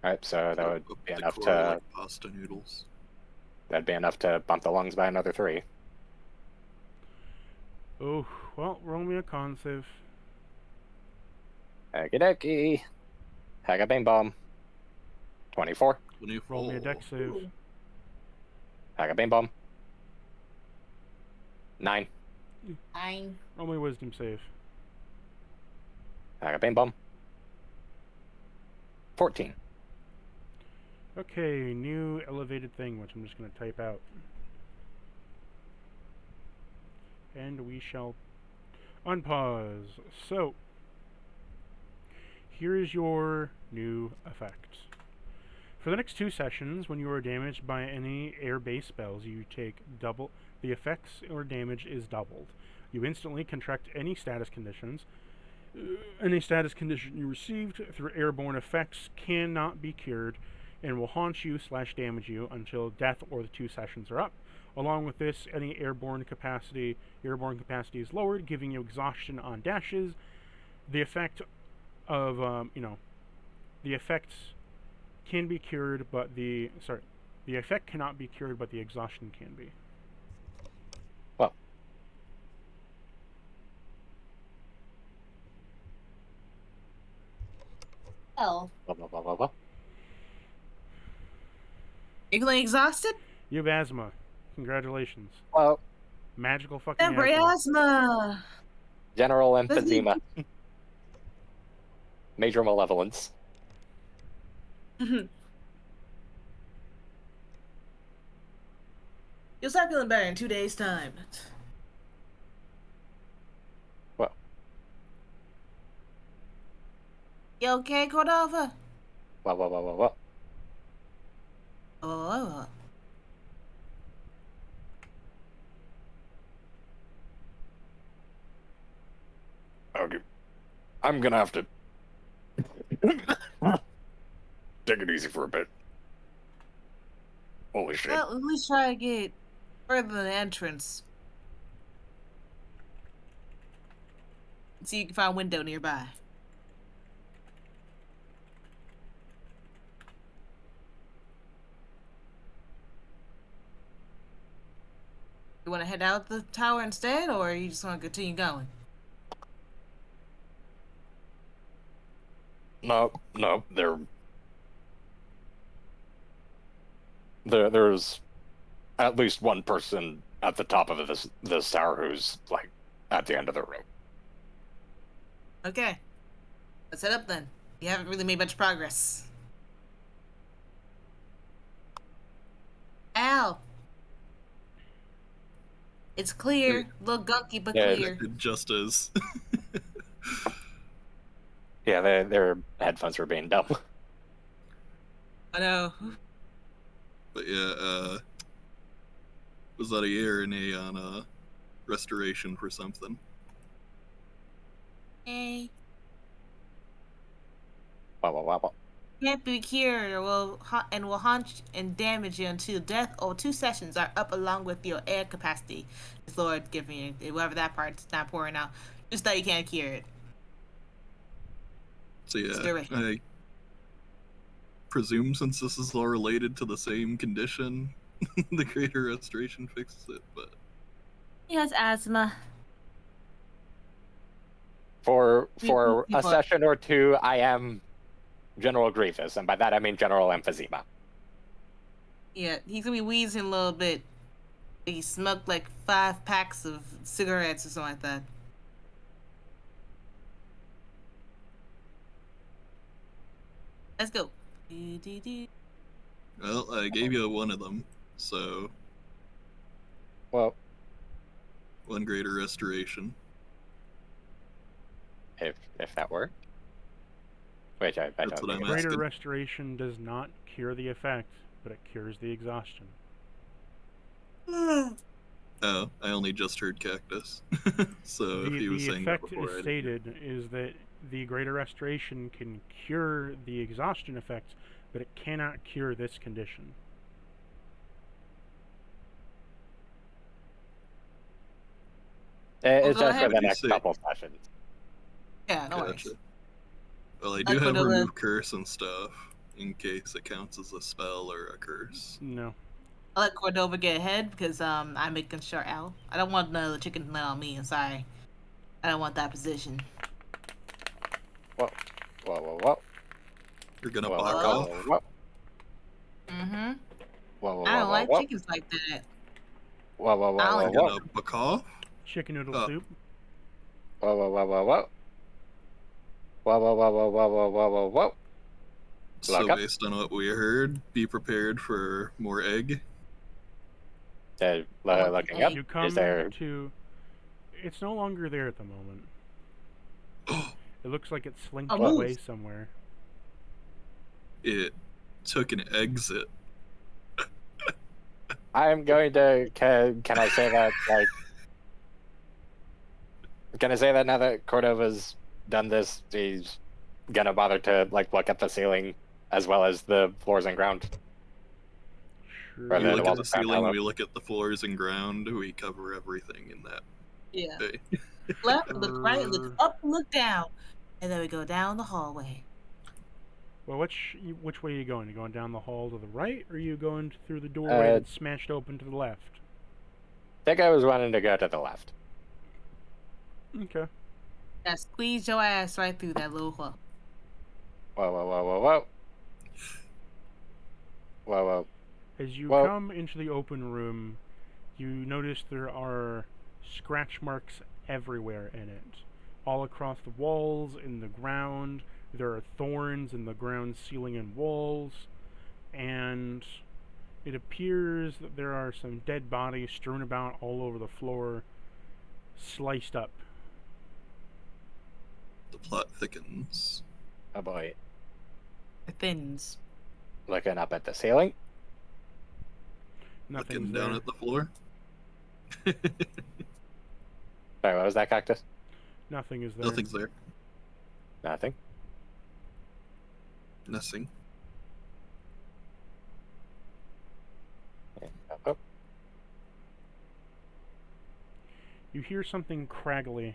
Alright, so that would be enough Decor to... like pasta noodles. That'd be enough to bump the lungs by another 3. Oh, well, roll me a con save. Okie dokie. Haga bing bomb. 24. 24. Roll me a dex save. Haga bing bomb. 9. 9. Roll me a wisdom save. Haga bing bomb. 14. Okay, new elevated thing, which I'm just going to type out. And we shall unpause. So, here is your new effect. For the next 2 sessions, when you are damaged by any air-based spells, you take double. The effects or damage is doubled. You instantly contract any status conditions. Any status condition you received through airborne effects cannot be cured and will haunt you / damage you until death or the 2 sessions are up. Along with this, any airborne capacity is lowered, giving you exhaustion on dashes. The effect of the effects can be cured, but the effect cannot be cured, but the exhaustion can be. Well. Oh. Blah, blah, blah, blah, blah. You feeling exhausted? You have asthma. Congratulations. Well, Magical fucking Temporary asthma. asthma. general emphysema. Major malevolence. You'll start feeling better in 2 days' time. Well. You okay, Cordova? Well, well, well, well, well. Oh. Okay. I'm gonna have to take it easy for a bit. Holy shit. Well, at least try to get further than the entrance. See if you can find a window nearby. You want to head out the tower instead, or you just want to continue going? No, there's at least one person at the top of this tower who's like at the end of the room. Okay. Let's head up then. You haven't really made much progress. Al! It's clear. A little gunky, but Yeah, clear. It just is. Yeah, their headphones were being dumb. I know. But yeah, was that a year and a on restoration for something? Hey. Wow, wow, wow, wow. Can't be cured or will haunt and damage you until death or 2 sessions are up along with your air capacity. The Lord giving you whoever that part's not pouring out. Just that you can't cure it. So yeah, Spirit. I presume since this is all related to the same condition, the greater restoration fixes it, but He has asthma. For we a fuck. session or two, I am General Grievous, and by that I mean General Emphysema. Yeah, he's gonna be wheezing a little bit. He smoked like 5 packs of cigarettes or something like that. Let's go. well, I gave you one of them, so Well, 1 greater restoration. if that worked. Which I That's don't what think I'm it Greater asking. restoration does not cure the effect, but it cures the exhaustion. Oh, I only just heard cactus. So if he was The saying that effect before, I is didn't hear. stated is that the greater restoration can cure the exhaustion effect, but it cannot cure this condition. It's go just for ahead. the next Say- couple sessions. Yeah, no Gotcha. worries. Well, I Like do have Cordova. remove curse and stuff in case it counts as a spell or a curse. No. I let Cordova get ahead because I'm making sure Al. I don't want the chicken to land on me. I'm sorry. I don't want that position. Whoa, whoa, whoa, whoa. You're gonna Whoa, back whoa, off. whoa, whoa, Mm-hmm. whoa, whoa, I don't whoa, like whoa, chickens like that. whoa, whoa, whoa, I whoa, don't You're whoa, gonna back off. Chicken noodle Oh. soup. whoa, whoa, whoa, whoa, whoa. Whoa, whoa, whoa, whoa, whoa, whoa, whoa, whoa, whoa. So Lock up. based on what we heard, be prepared for more egg. Looking up, You come is there... to. It's no longer there at the moment. It looks like it slinked Oh, away move. somewhere. It took an exit. I'm going to... Can I say that, like... Can I say that now that Cordova's done this, he's gonna bother to, like, look at the ceiling as well as the floors and ground? Sure. Rather We than look the at the walls and ground, ceiling, hello. we look at the floors and ground, we cover everything in that Yeah. way. Left, look right, look up, look down. And then we go down the hallway. Well, which way are you going? Are you going down the hall to the right, or are you going through the doorway that's smashed open to the left? I think I was wanting to go to the left. Okay. Now squeeze your ass right through that little hole. Whoa, whoa, whoa, whoa, whoa. Whoa, whoa. As you Well- come into the open room, you notice there are scratch marks everywhere in it. All across the walls, in the ground. There are thorns in the ground, ceiling, and walls. And it appears that there are some dead bodies strewn about all over the floor, sliced up. The plot thickens. Oh boy. The thins. Looking up at the ceiling. Nothing's Looking there. down at the floor. Sorry, what was that, Cactus? Nothing is there. Nothing's there. Nothing. Nothing. Oh, You hear something craggly,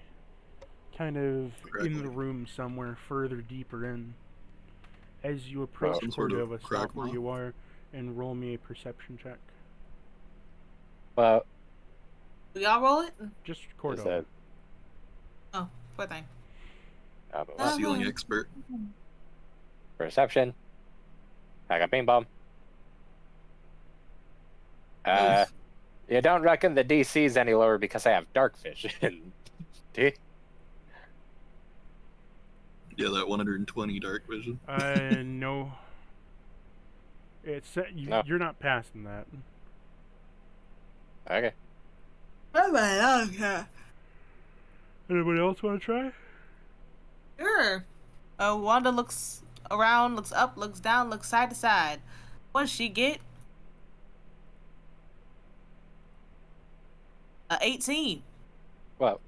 kind of in Craggly. the room somewhere further deeper in. As you approach Some sort of Cordova, stop where cragmaw. you are and roll me a perception check. well, Do y'all roll it? Just is Cordova. that... Oh, poor thing. Ceiling expert. Perception. I got beam bomb. You don't reckon the DC's any lower because I have dark vision. Do you? Yeah, that 120 dark vision. No. It's No. you're not passing that. Okay. Okay. Anybody else want to try? Sure. Wanda looks around, looks up, looks down, looks side to side. What does she get? 18. Whoa.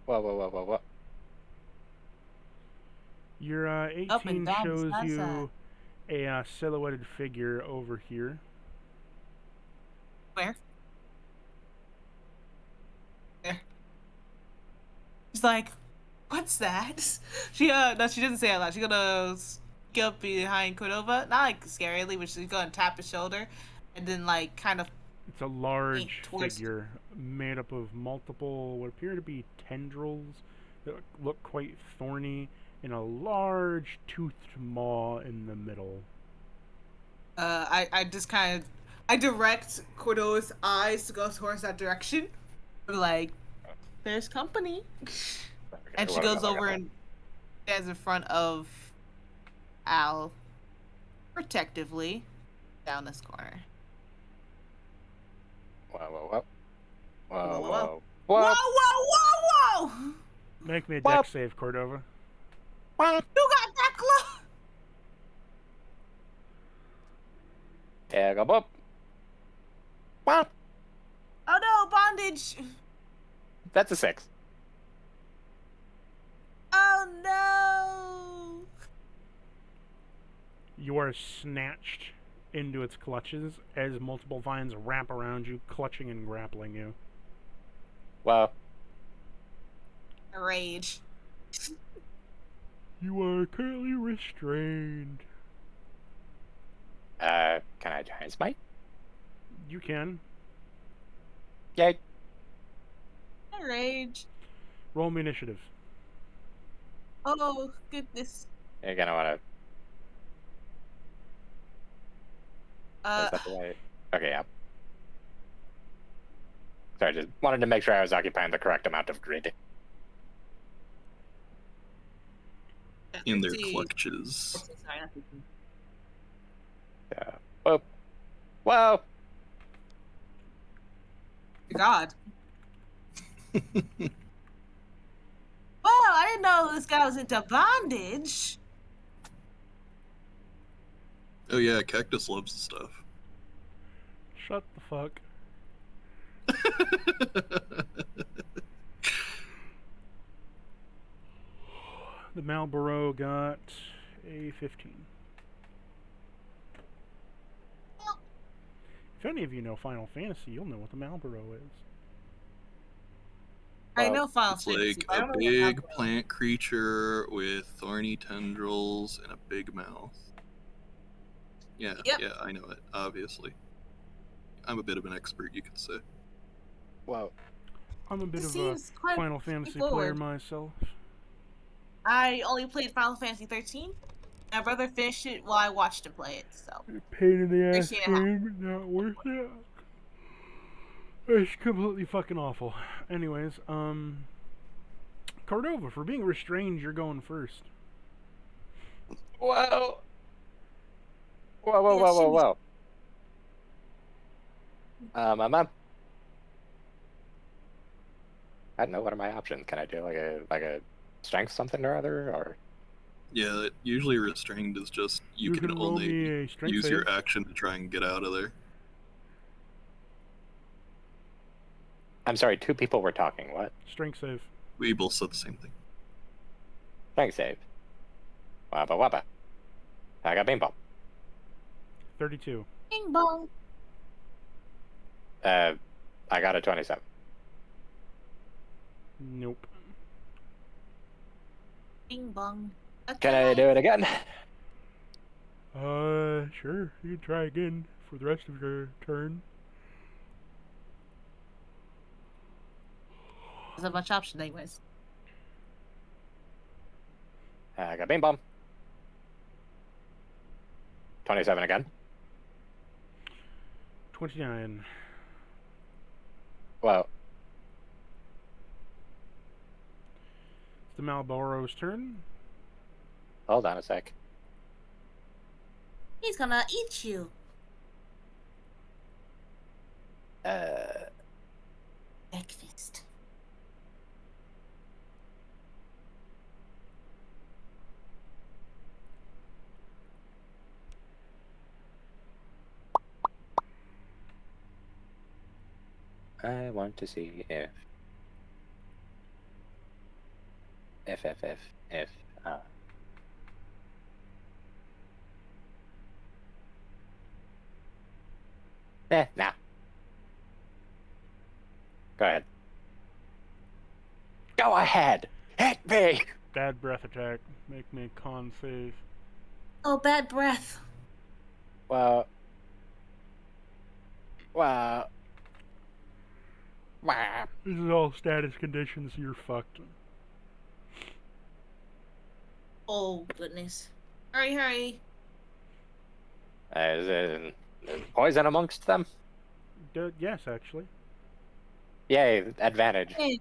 Whoa, whoa, whoa, whoa, whoa. Your Up and 18 down, shows side to you side. a silhouetted figure over here. Where? Where? He's like, What's that? She no, she didn't say it out loud. She's gonna get behind Cordova, not like scarily, but she's gonna tap his shoulder, and then like kind of. It's a large towards- figure made up of multiple, what appear to be tendrils that look quite thorny, and a large toothed maw in the middle. I just kind of, I direct Cordova's eyes to go towards that direction. Like, there's company. And she goes over and stands in front of Al, protectively, down this corner. Whoa. Whoa, Whoa, whoa. whoa, whoa, whoa! Make me a What? dex save, Cordova. You got that close? Tag 'em up. What? Oh no, bondage! That's a 6. Oh no! You are snatched into its clutches as multiple vines wrap around you, clutching and grappling you. Well, Rage. You are currently restrained. can I giant smite? You can. Yay. Rage. Roll me initiative. Oh, goodness. You're gonna wanna. Is that the way? Okay, yeah. Sorry, just wanted to make sure I was occupying the correct amount of grid. In their 15. clutches. Yeah. Whoa. Whoa. God. Well, I didn't know this guy was into bondage. Oh yeah, Cactus loves the stuff. Shut the fuck. The Marlboro got a 15. If any of you know Final Fantasy, you'll know what the Marlboro is. I know Final It's Fantasy, like but I a don't know what big happened. plant creature with thorny tendrils and a big mouth. Yeah, Yep. yeah, I know it, obviously. I'm a bit of an expert, you could say. Whoa. I'm a bit This of a seems quite Final Fantasy straightforward. player myself. I only played Final Fantasy 13. My brother finished it while I watched him play it, so. Pain in the ass Yeah. game, not worth it. It's completely fucking awful. Anyways, Cordova, for being restrained, you're going first. Whoa. Whoa. I don't know. What are my options? Can I do like a strength something or other, or? Yeah, usually restrained is just you can roll only me a strength use save. your action to try and get out of there. I'm sorry, 2 people were talking. What? Strength save. We both said the same thing. Strength save. Wabba. I got beanball. 32. Bing bong. I got a 27. Nope. Bing bong. Can I do it again? Sure. You can try again for the rest of your turn. There's a bunch of options anyways. I got bean bomb. 27 again. 29. Well, It's the Marlboro's turn. hold on a sec. He's gonna eat you. Breakfast. I want to see if nah. Go ahead. Go ahead. Hit me. Bad breath attack. Make me a con save. Oh, bad breath. Wow. This is all status conditions. You're fucked. Oh, goodness. Hurry, hurry. Is poison amongst them? Yes, actually. Yay, advantage. Hey.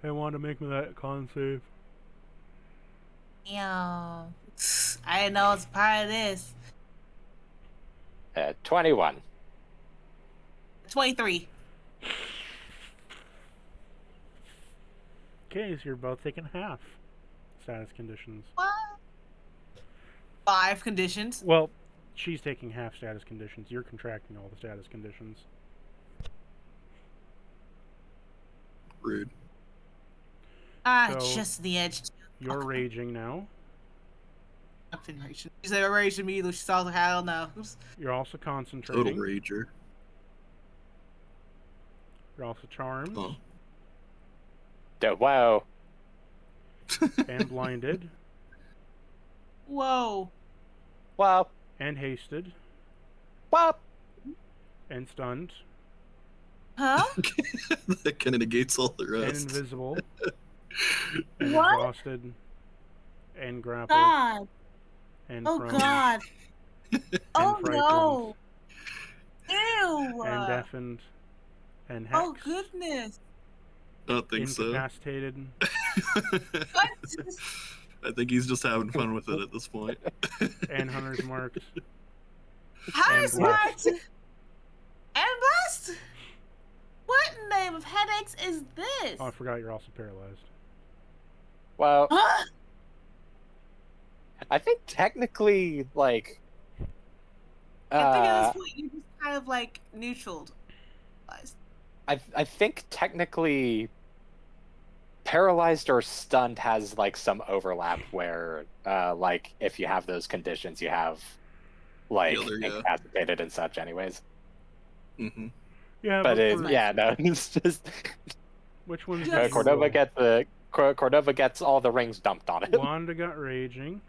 They want to make me that con save. Yeah. I didn't know it's part of this. 21. 23. Okay, so you're both taking half status conditions. What? 5 conditions. Well, she's taking half status conditions. You're contracting all the status conditions. Rude. Ah, So- just the edge. You're raging now. I've been raging. She said rage immediately. She saw the hell no. You're also concentrating. Total rager. You're also charmed Oh. Wow. and blinded Whoa. Wow. and hasted Wow. and stunned Huh? That kind of negates all the and rest. invisible and What? exhausted and grappled God. and Oh, prone God. Oh, frightened. no. Ew. and deafened and hexed, Oh goodness. I don't think so. incapacitated What? I think he's just having fun with it at this point. and hunter's marked. How And is blessed. that? And blessed? What in the name of headaches is this? Oh, I forgot you're also paralyzed. Well, Huh? I think technically, like, I think at this point you just kind of like neutralized. I think technically, paralyzed or stunned has like some overlap where, like, if you have those conditions, you have like The other, yeah. incapacitated and such, anyways. Hmm. Yeah, But for- yeah, no, it's just which one's Yes. Cordova gets all the rings dumped on it. Wanda got raging,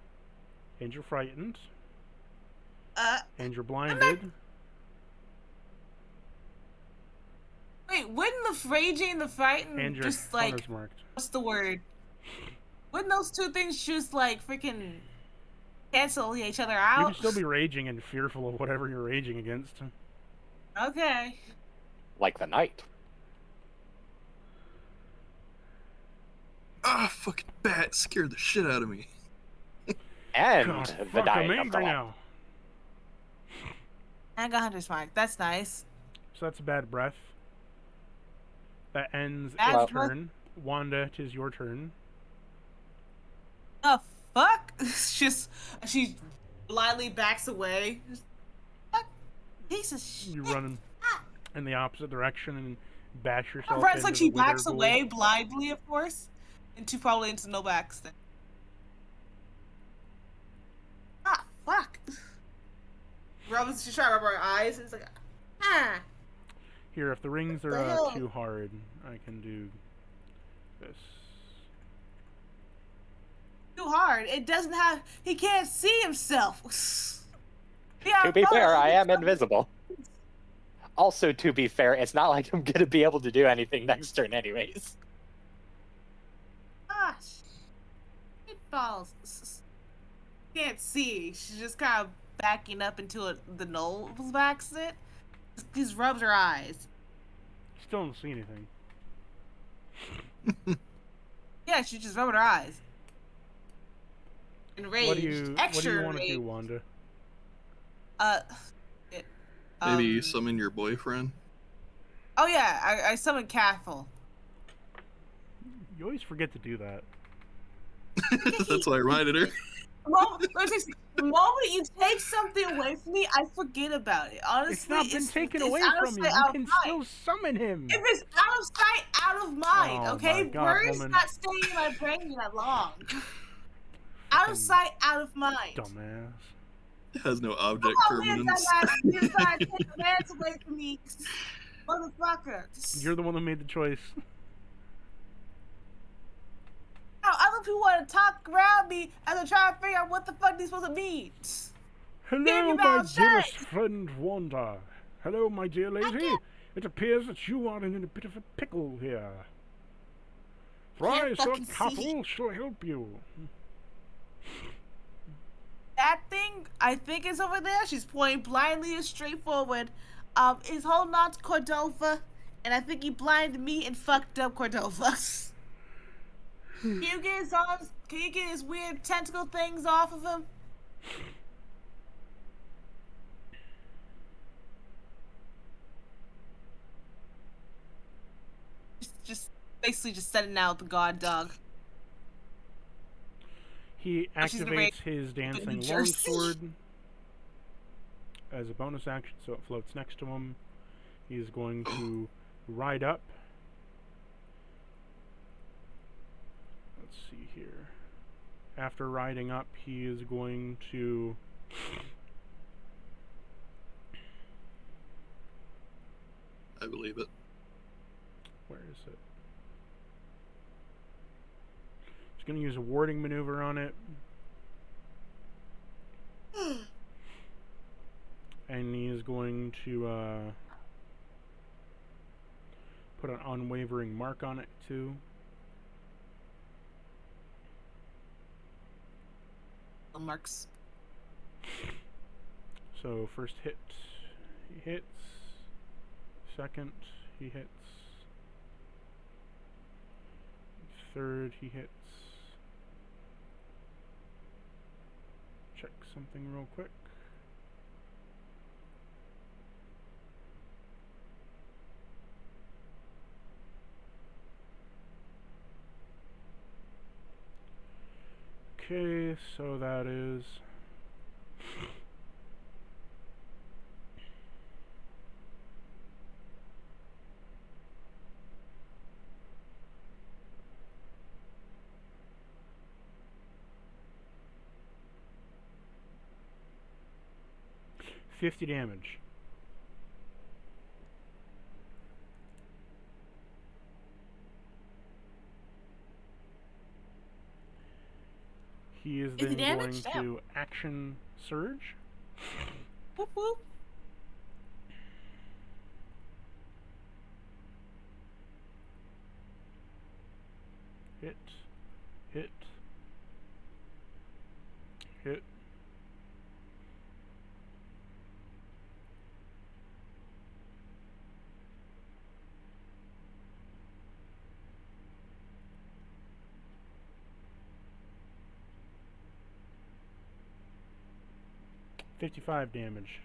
and you're frightened, and you're blinded. Wait, wouldn't the raging and the frightened And you're just like hunter's marked. what's the word? Wouldn't those two things just like freaking cancel each other You out? can still be raging and fearful of whatever you're raging against. Okay. Like the knight. Ah, fucking bat scared the shit out of me. And God, the fuck, I'm dying of the angry law. now. I got Hunter's Mark. That's nice. So that's a bad breath. That ends Bad its breath? turn. Wanda, 'tis your turn. The fuck? She blindly backs away. Fuck. Piece of shit. You run in the opposite direction and bash yourself. Right, it's into like she the wither backs ghoul. away blindly, of course, probably into no accident. Ah, fuck. She's trying to rub her eyes. And it's like, ah. Here, if the rings the are hell? too hard, I can do this. Too hard. It doesn't have. He can't see himself. Yeah, To be no, fair, I am it's- invisible. Also, to be fair, it's not like I'm gonna be able to do anything next turn, anyways. Gosh. It falls. Can't see. She's just kind of backing up into the Knoll's exit. Just rubs her eyes. Still don't see anything. Yeah, she's just rubbing her eyes. Enraged. What do you Extra want to do, enraged. Wanda? Maybe you Um, summon your boyfriend. Oh yeah, I summoned Cathal. You always forget to do that. That's why I reminded her. The moment you take something away from me, I forget about it. Honestly, It's not been taken away out of from you. sight, You out of can mind. still summon him. If it's out of sight, out of mind, Oh okay? my God, Words woman. not staying in my brain that long. Out of Fucking sight, out of mind. Dumbass. It has no object Oh, weird permanence. dumbass. You're trying to take the man's away from me. Motherfucker. You're the one that made the choice. Other people want to talk around me as I try to figure out what the fuck these supposed to mean. Hello, your my mouth dearest shut. friend Wanda. Hello, my dear lady. can't- It appears that you are in a bit of a pickle here. Can't Thrice a fucking see. couple shall help you. That thing, I think, is over there. She's pointing blindly and straight forward. Is holding on to Cordova, and I think he blinded me and fucked up Cordova. Can you get his arms? Can you get his weird tentacle things off of him? Just basically just sending out the guard dog. He she's gonna raise activates his dancing New Jersey. longsword as a bonus action, so it floats next to him. He's going to ride up. Let's see here. After riding up, he is going to I believe it. where is it? He's going to use a warding maneuver on it. And he is going to put an unwavering mark on it too. Marks. So first hit, he hits. Second, he hits. Third, he hits. Check something real quick. Okay, so that is $50 damage. He is then going to action surge. Whoop whoop. Hit. Hit. Hit. $55 damage.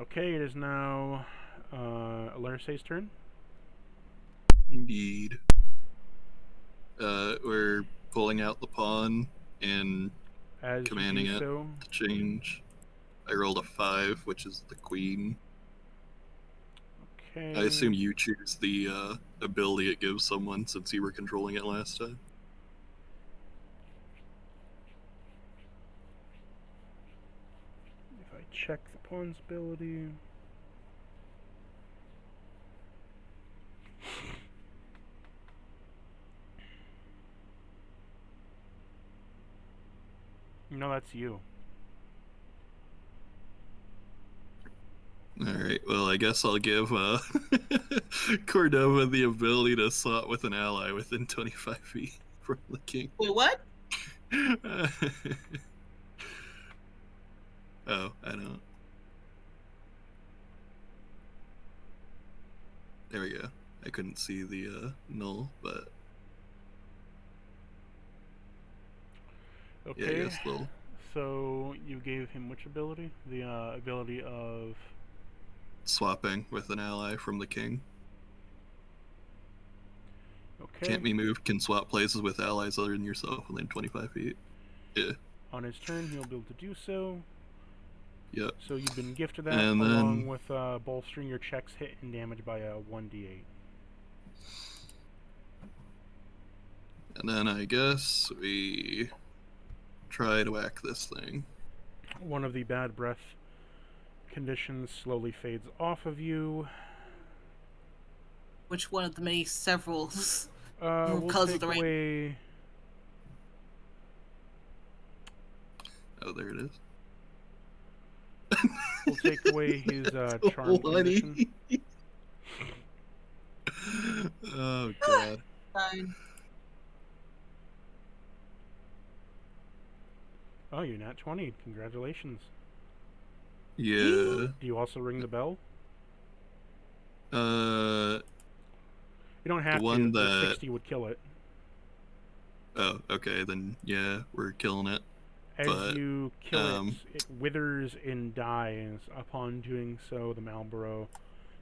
Okay, it is now Alerce's turn. Indeed. We're pulling out the pawn and As commanding you do it so, to change. I rolled a 5, which is the queen. okay. I assume you choose the ability it gives someone since you were controlling it last time. If I check the pawn's ability. No, that's you. Alright, well, I guess I'll give Cordova the ability to swap with an ally within 25 feet from the king. Wait, what? Oh, I don't. There we go. I couldn't see the null, but yeah, I Okay. guess they'll. So you gave him which ability? The ability of Swapping with an ally from the king. okay. Can't be moved, can swap places with allies other than yourself within 25 feet. Yeah, On his turn, he'll be able to do so. yep. So you've been gifted that And along then- with bolstering your checks hit and damage by a 1d8. And then I guess we try to whack this thing. One of the bad breath conditions slowly fades off of you. Which one of the many several We'll colors take of the rainbow? away. Oh, there it is. We'll take away his charm condition. Oh god. Fine. Oh, you're not 20. Congratulations. Yeah. Do you also ring the bell? You don't have one to. The that- 60 would kill it. Oh, okay, then yeah, we're killing it. As But, you kill it withers and dies. Upon doing so, the Marlboro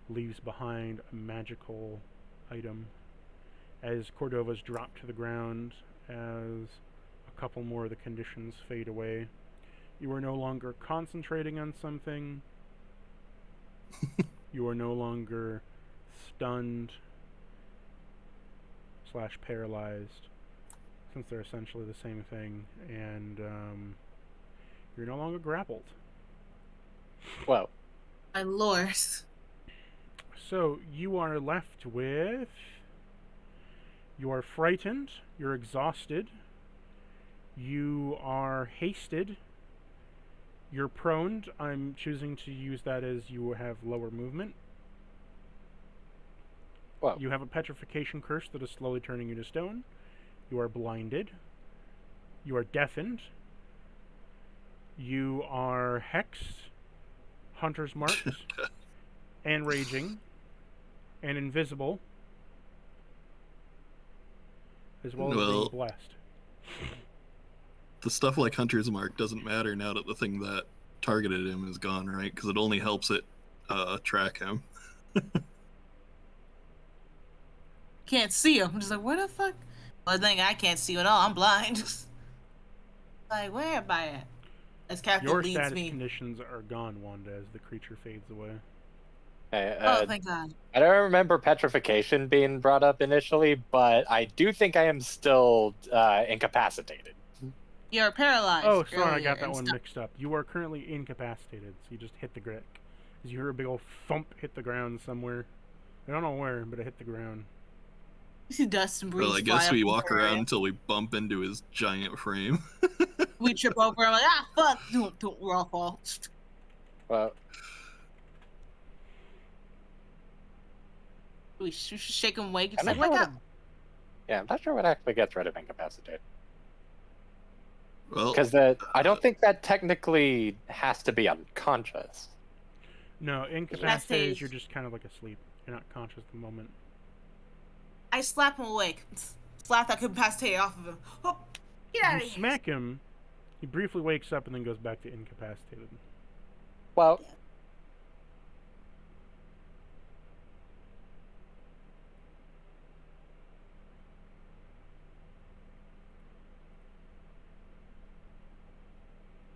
leaves behind a magical item. As Cordova's drop to the ground, as a couple more of the conditions fade away, you are no longer concentrating on something. You are no longer stunned / paralyzed, since they're essentially the same thing, and you're no longer grappled. Whoa. My lord. So you are left with... You are frightened, you're exhausted, you are hasted, you're prone. I'm choosing to use that as you have lower movement. Whoa. You have a petrification curse that is slowly turning you to stone. You are blinded. You are deafened. You are hexed, hunter's marked, and raging, and invisible, as well as being blessed. The stuff like Hunter's Mark doesn't matter now that the thing that targeted him is gone, right? Because it only helps it track him. Can't see him. I'm just like, where the fuck? Well, I think I can't see you at all. I'm blind. Like, where am I at? As Captain Your leads status me. conditions are gone, Wanda, as the creature fades away. Oh, thank God. I don't remember petrification being brought up initially, but I do think I am still incapacitated. You're paralyzed. Oh, sorry, I got earlier that and one stuff. mixed up. You are currently incapacitated, so you just hit the brick. As you hear a big old thump hit the ground somewhere. I don't know where, but it hit the ground. You see dust and breeze. Well, I fly guess up we in the walk area. around until we bump into his giant frame. We trip over. I'm like, ah, fuck. Don't we're all fall. Well, We should shake him, wake. It's I'm like, not wake sure up. yeah, I'm not sure what actually gets rid of incapacitate. Well, Because I don't think that technically has to be unconscious. No, incapacitated is you're just kind of like asleep. You're not conscious at the moment. I slap him awake. Slap that capacity off of him. Oh, get out You of here. smack him, he briefly wakes up and then goes back to incapacitated. Well,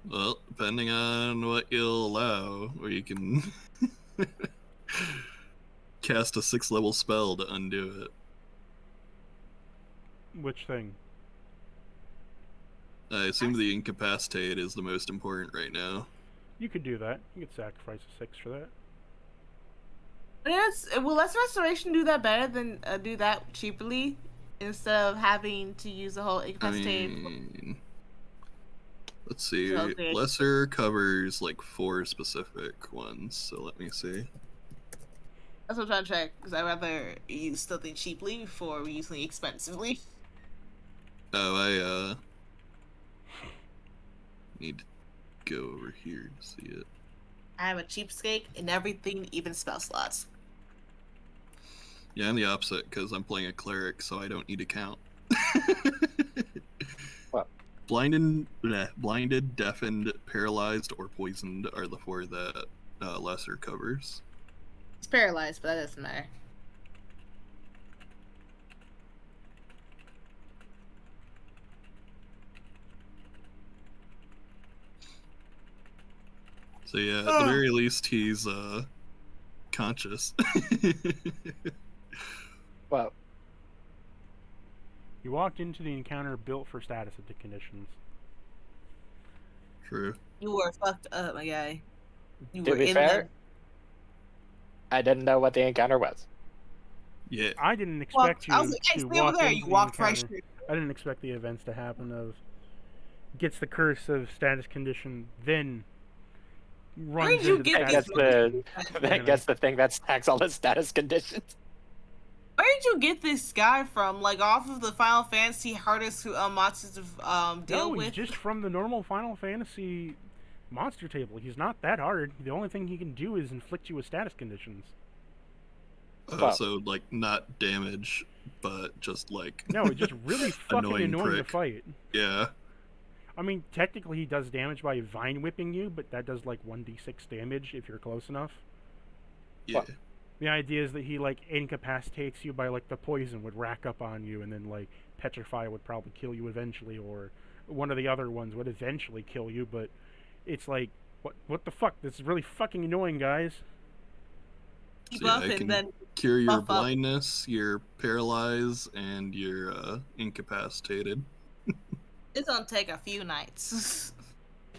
well, depending on what you'll allow, or you can cast a 6th-level spell to undo it. Which thing? I assume the incapacitate is the most important right now. You could do that. You could sacrifice a 6 for that. Yes, will Lesser Restoration do that better than do that cheaply instead of having to use the whole I incapacitated? mean, let's see. Okay. Lesser covers like 4 specific ones, so let me see. That's what I'm trying to check, because I'd rather use something cheaply before using expensively. Oh, I need to go over here to see it. I have a cheapskate in everything, even spell slots. Yeah, I'm the opposite because I'm playing a cleric, so I don't need to count. What? Blinded, deafened, paralyzed, or poisoned are the 4 that lesser covers. It's paralyzed, but that doesn't matter. So yeah, at the very least, he's conscious. well, You walked into the encounter built for status of the conditions. True. You were fucked up, my guy. You To were be in fair, I didn't know what the encounter was. Yeah. I didn't the. expect I was you like, hey, to stay over walk there. into You the walked right encounter. straight. I didn't expect the events to happen of gets the curse of status condition, then Where runs did you into the get status this? condition. That gets the thing that stacks all the status conditions. Where did you get this guy from? Like off of the Final Fantasy hardest monsters to deal No, he's with? just from the normal Final Fantasy monster table. He's not that hard. The only thing he can do is inflict you with status conditions. Wow. So, like, not damage, but just, like... No, it's just really fucking annoying to prick. fight. Yeah. I mean, technically he does damage by vine whipping you, but that does like 1d6 damage if you're close enough. Yeah. What? The idea is that he like incapacitates you by like the poison would rack up on you, and then like petrify would probably kill you eventually, or one of the other ones would eventually kill you. But it's like, what the fuck? This is really fucking annoying, guys. Keep So, yeah, up I and can then cure your buff up. blindness, your paralyze, and your incapacitated. It's gonna take a few nights.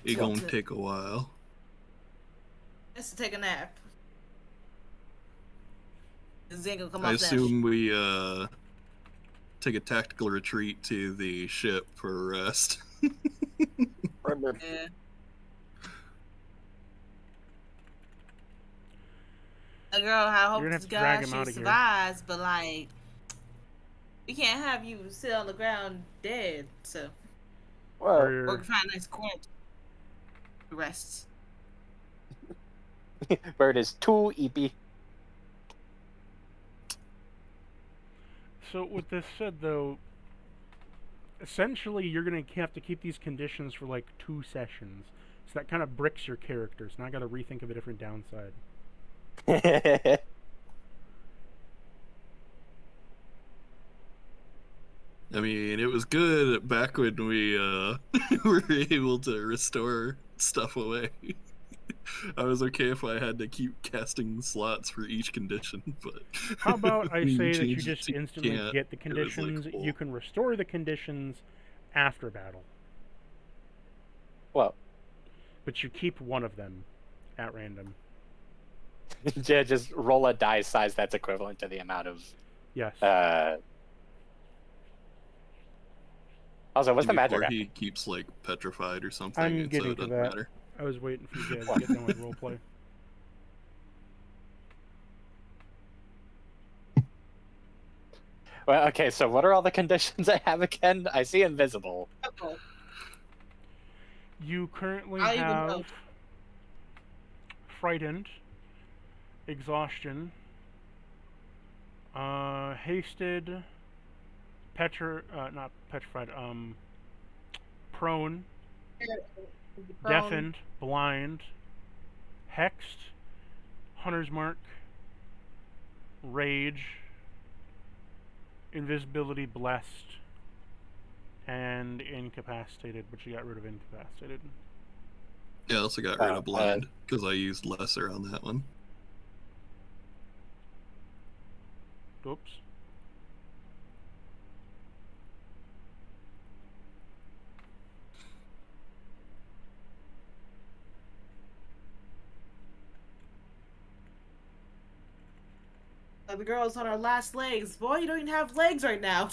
It's gonna take a while. Just to take a nap. This ain't gonna come I off that. assume we take a tactical retreat to the ship for rest. Remember, Yeah. Girl, I hope You're gonna this have to drag guy him she out of here. survives, but like, we can't have you sit on the ground dead. So, well, or Or find a nice corner to rest. where it is too eepy. so with this said though, essentially you're gonna have to keep these conditions for like 2 sessions. So that kind of bricks your characters. Now I got to rethink of a different downside. I mean, it was good back when we were able to restore stuff away. I was okay if I had to keep casting slots for each condition, but How about I when say that you changed it just to instantly can't, get the it was, like, conditions? cool. You can restore the conditions after battle, Well, but you keep one of them at random. yeah, just roll a die size that's equivalent to the amount of. Yes. Also, what's the Before magic? he keeps like petrified or something, I'm and so getting it to doesn't that. matter. I was waiting for you guys to get done with roleplay. Well, okay, so what are all the conditions I have again? I see invisible. Okay. You currently I even know. have frightened, exhaustion, hasted, not petrified, prone, deafened, blind, hexed, hunter's mark, rage, invisibility, blessed, and incapacitated, but you got rid of incapacitated. Yeah, I also got rid Oh, of blind because I used lesser on that one. Oops. The girl's on her last legs. Boy, you don't even have legs right now.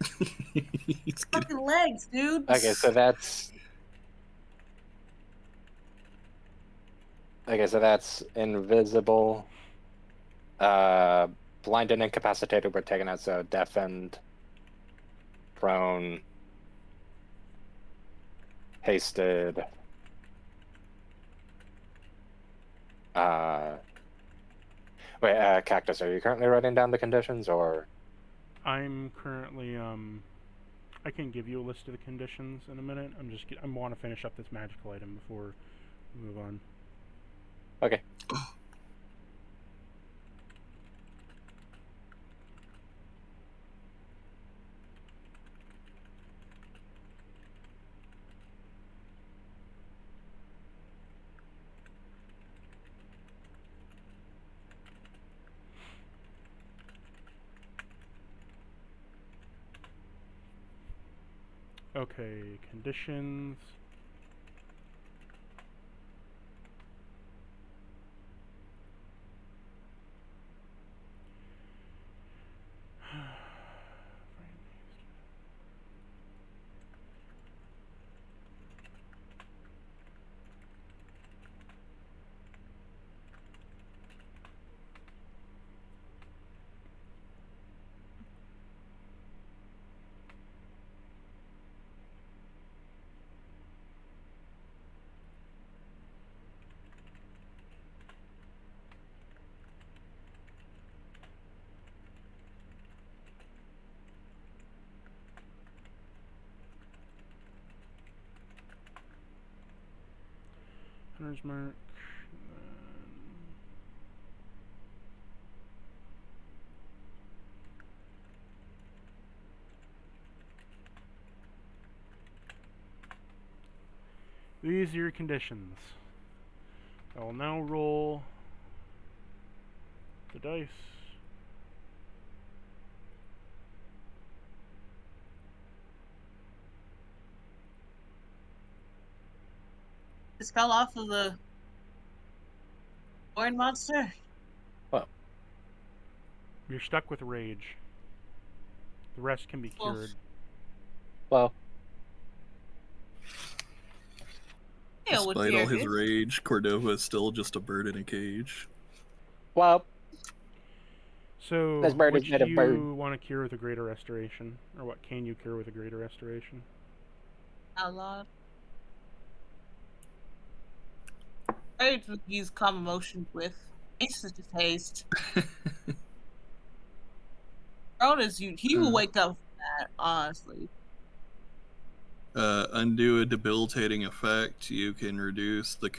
He's getting, Fucking legs, dude. Okay, so that's. Okay, so that's invisible. Blind and incapacitated were taken out, so deafened, prone, hasted. Wait, Cactus, are you currently writing down the conditions, or? I'm currently I can give you a list of the conditions in a minute. I want to finish up this magical item before we move on. Okay. Okay, conditions. Hunter's mark. These are your conditions. I will now roll the dice. Just fell off of the Scorn monster. You're stuck with rage. The rest can be cured. Well, Yeah, with Despite all his characters. rage, Cordova is still just a bird in a cage. well, So, This bird is which made do of bird. you want to cure with a greater restoration? Or what can you cure with a greater restoration? Outlawed. Rage would use calm emotions with. Haste is just haste. Cronus, he will wake up from that, honestly. Undo a debilitating effect. You can reduce the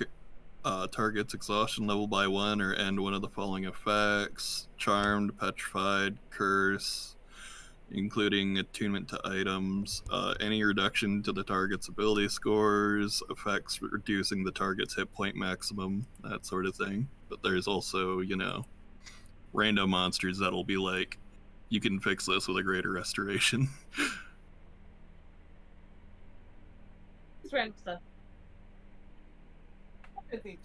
target's exhaustion level by 1 or end one of the following effects: Charmed, Petrified, Curse, including attunement to items, any reduction to the target's ability scores, effects reducing the target's hit point maximum, that sort of thing. But there's also, random monsters that'll be like, you can fix this with a greater restoration. It's random stuff. Okay.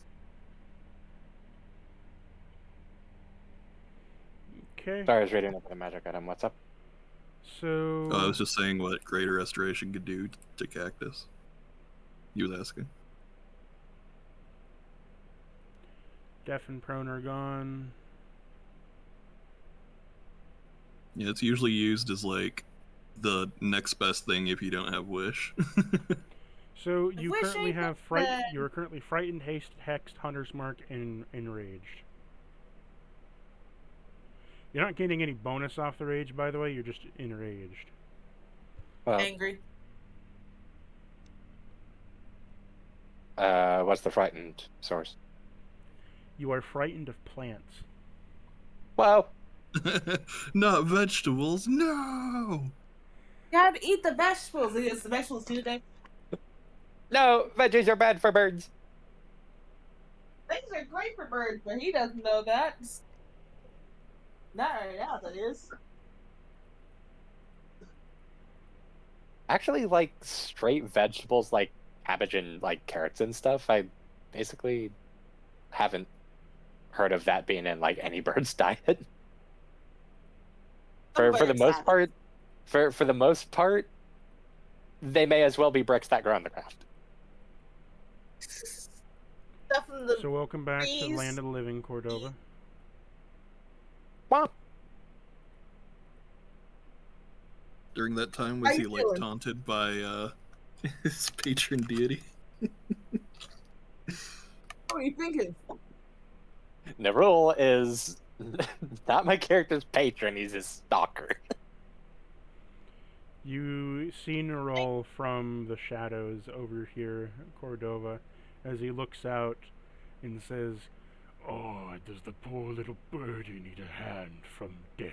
sorry, I was reading up the magic item. What's up? So, I was just saying what greater restoration could do to Cactus. You was asking. deaf and prone are gone. Yeah, it's usually used as like the next best thing if you don't have wish. So you Wish currently ain't have bad. you are currently frightened, haste, hexed, hunter's mark, and enraged. You're not getting any bonus off the rage, by the way. You're just enraged. Well, Angry. what's the frightened source? You are frightened of plants. Well, Not vegetables, no! You gotta eat the vegetables. It's the vegetables Tuesday. no, veggies are bad for birds. Things are great for birds, but he doesn't know that. Not right now, that is. Actually, like straight vegetables, like cabbage and like carrots and stuff. I basically haven't heard of that being in like any bird's diet. For the birds most have it. part, for the most part, they may as well be bricks that grow on the ground. Stuff in the So welcome back to trees. Land of the Living, Cordova. Wow. During that time, How was he you like feeling? taunted by his patron deity? What are you thinking? The rule is not my character's patron; he's his stalker. You see Nerol from the shadows over here, Cordova, as he looks out and says, "Oh, does the poor little birdie need a hand from death?"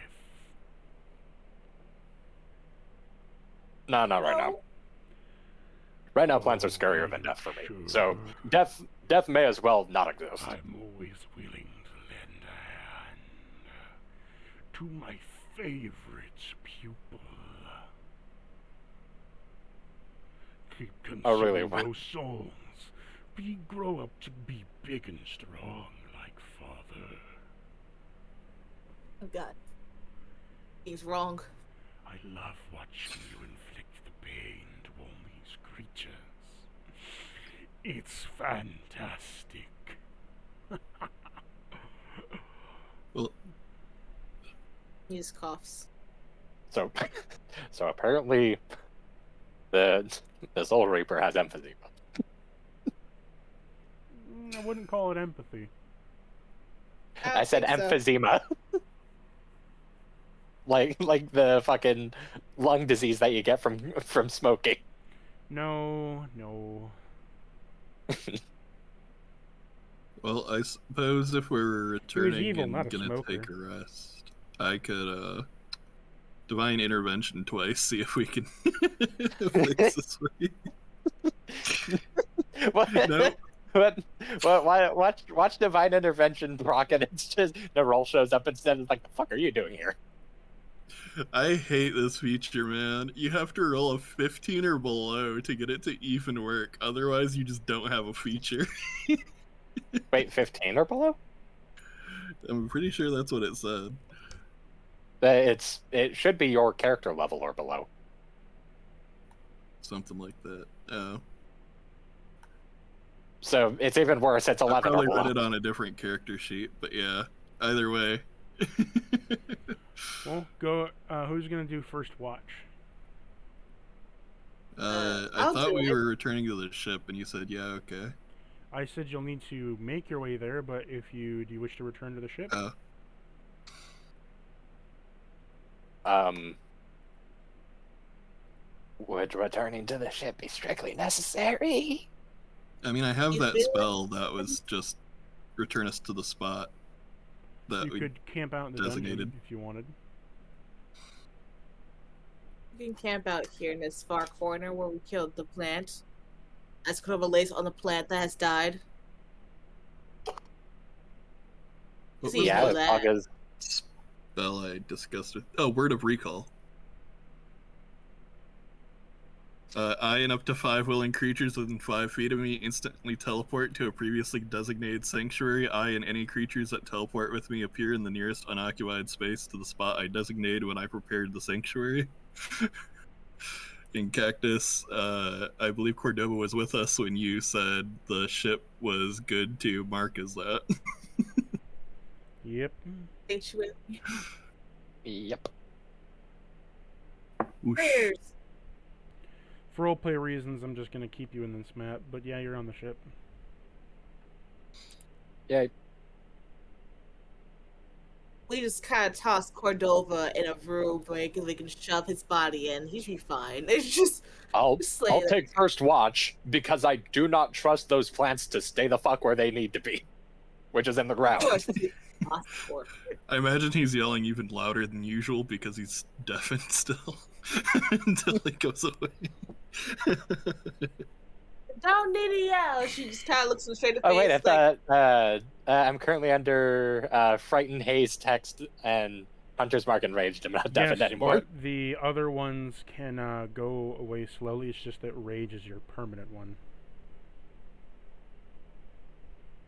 No, not right now. Right now, plants are scarier than death for me. So death may as well not exist. I'm always willing to lend a hand to my favorite pupil. Keep Oh, really? consuming those souls. We grow up to be big and strong like father. Oh God. He's wrong. I love watching you inflict the pain to all these creatures. It's fantastic. Well, He just coughs. So, so apparently, the Soul Reaper has emphysema. I wouldn't call it empathy. I said think so. emphysema. like the fucking lung disease that you get from smoking. No. well, I suppose if we're returning evil, and not a gonna smoker. take a rest, I could divine intervention twice, see if we can fix this week. What? Nope. What? Watch divine intervention proc, and it's just the roll shows up instead. It's like, the fuck are you doing here? I hate this feature, man. You have to roll a 15 or below to get it to even work. Otherwise, you just don't have a feature. Wait, 15 or below? I'm pretty sure that's what it said. It should be your character level or below. Something like that. Oh. So it's even worse. It's 11 I or probably below. read it on a different character sheet, but yeah. Either way. Well, go. Who's gonna do first watch? I I'll thought do we it. were returning to the ship, and you said, yeah, okay. I said you'll need to make your way there, but do you wish to return to the ship? Would returning to the ship be strictly necessary? I mean, I have You that feel spell that was just return us to the spot that You we could camp out in the designated. dungeon if you wanted. You can camp out here in this far corner where we killed the plant. As kind of a lace on the plant that has died. What See, was Yeah, know the that. fog is. spell I discussed with? Oh, Word of Recall. I and up to 5 willing creatures within 5 feet of me instantly teleport to a previously designated sanctuary. I and any creatures that teleport with me appear in the nearest unoccupied space to the spot I designated when I prepared the sanctuary. In Cactus, I believe Cordova was with us when you said the ship was good to mark as that. Yep. Yep. Whoosh. Prayers. For roleplay reasons, I'm just gonna keep you in this map. But yeah, you're on the ship. Yeah. We just kind of toss Cordova in a room where they can shove his body in. He should be fine. It's just I'll slay them. take first watch because I do not trust those plants to stay the fuck where they need to be, which is in the ground. I imagine he's yelling even louder than usual because he's deafened still until he goes away. Don't need to yell. She just kind of looks him straight in the Oh wait, I face. Like, thought I'm currently under frightened haze text and hunter's mark enraged. I'm not deafened anymore. But the other ones can go away slowly. It's just that rage is your permanent one.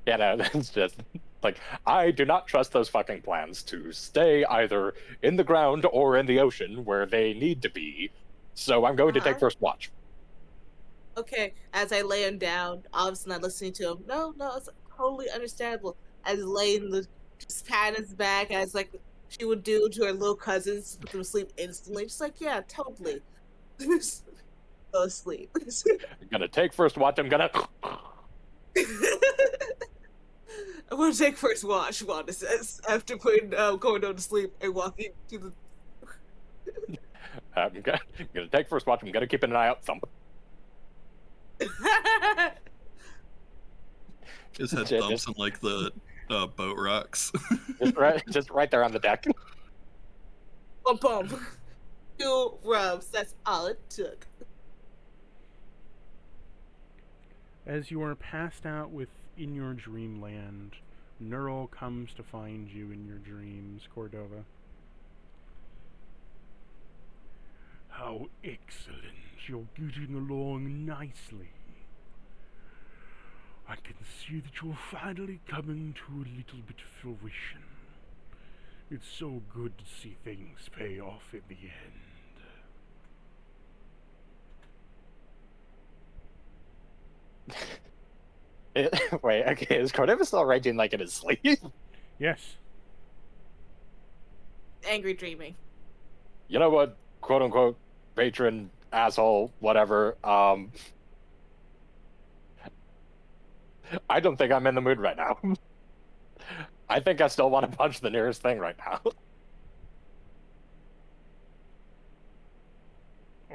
Yeah, no, it's just like I do not trust those fucking plants to stay either in the ground or in the ocean where they need to be. So I'm going to take first watch. okay, as I lay him down, obviously not listening to him. No, it's totally understandable. As laying just patting his back as like she would do to her little cousins, put them to sleep instantly. Just like, yeah, totally. Go asleep. I'm gonna take first watch. I'm gonna. I'm gonna take first watch, Wanda says, after putting going down to sleep and walking to the I'm gonna take first watch. I'm gonna keep an eye out. Thump. His head Shit, thumps on like the boat rocks. just right there on the deck. bump bump. 2 rubs, that's all it took. As you are passed out within your dreamland, Neural comes to find you in your dreams, Cordova. How excellent. You're getting along nicely. I can see that you're finally coming to a little bit of fruition. It's so good to see things pay off in the end. Wait, okay, is Cordevis still raging like in his sleep? Yes. Angry dreaming. You know what, quote unquote, patron, asshole, whatever, I don't think I'm in the mood right now. I think I still want to punch the nearest thing right now.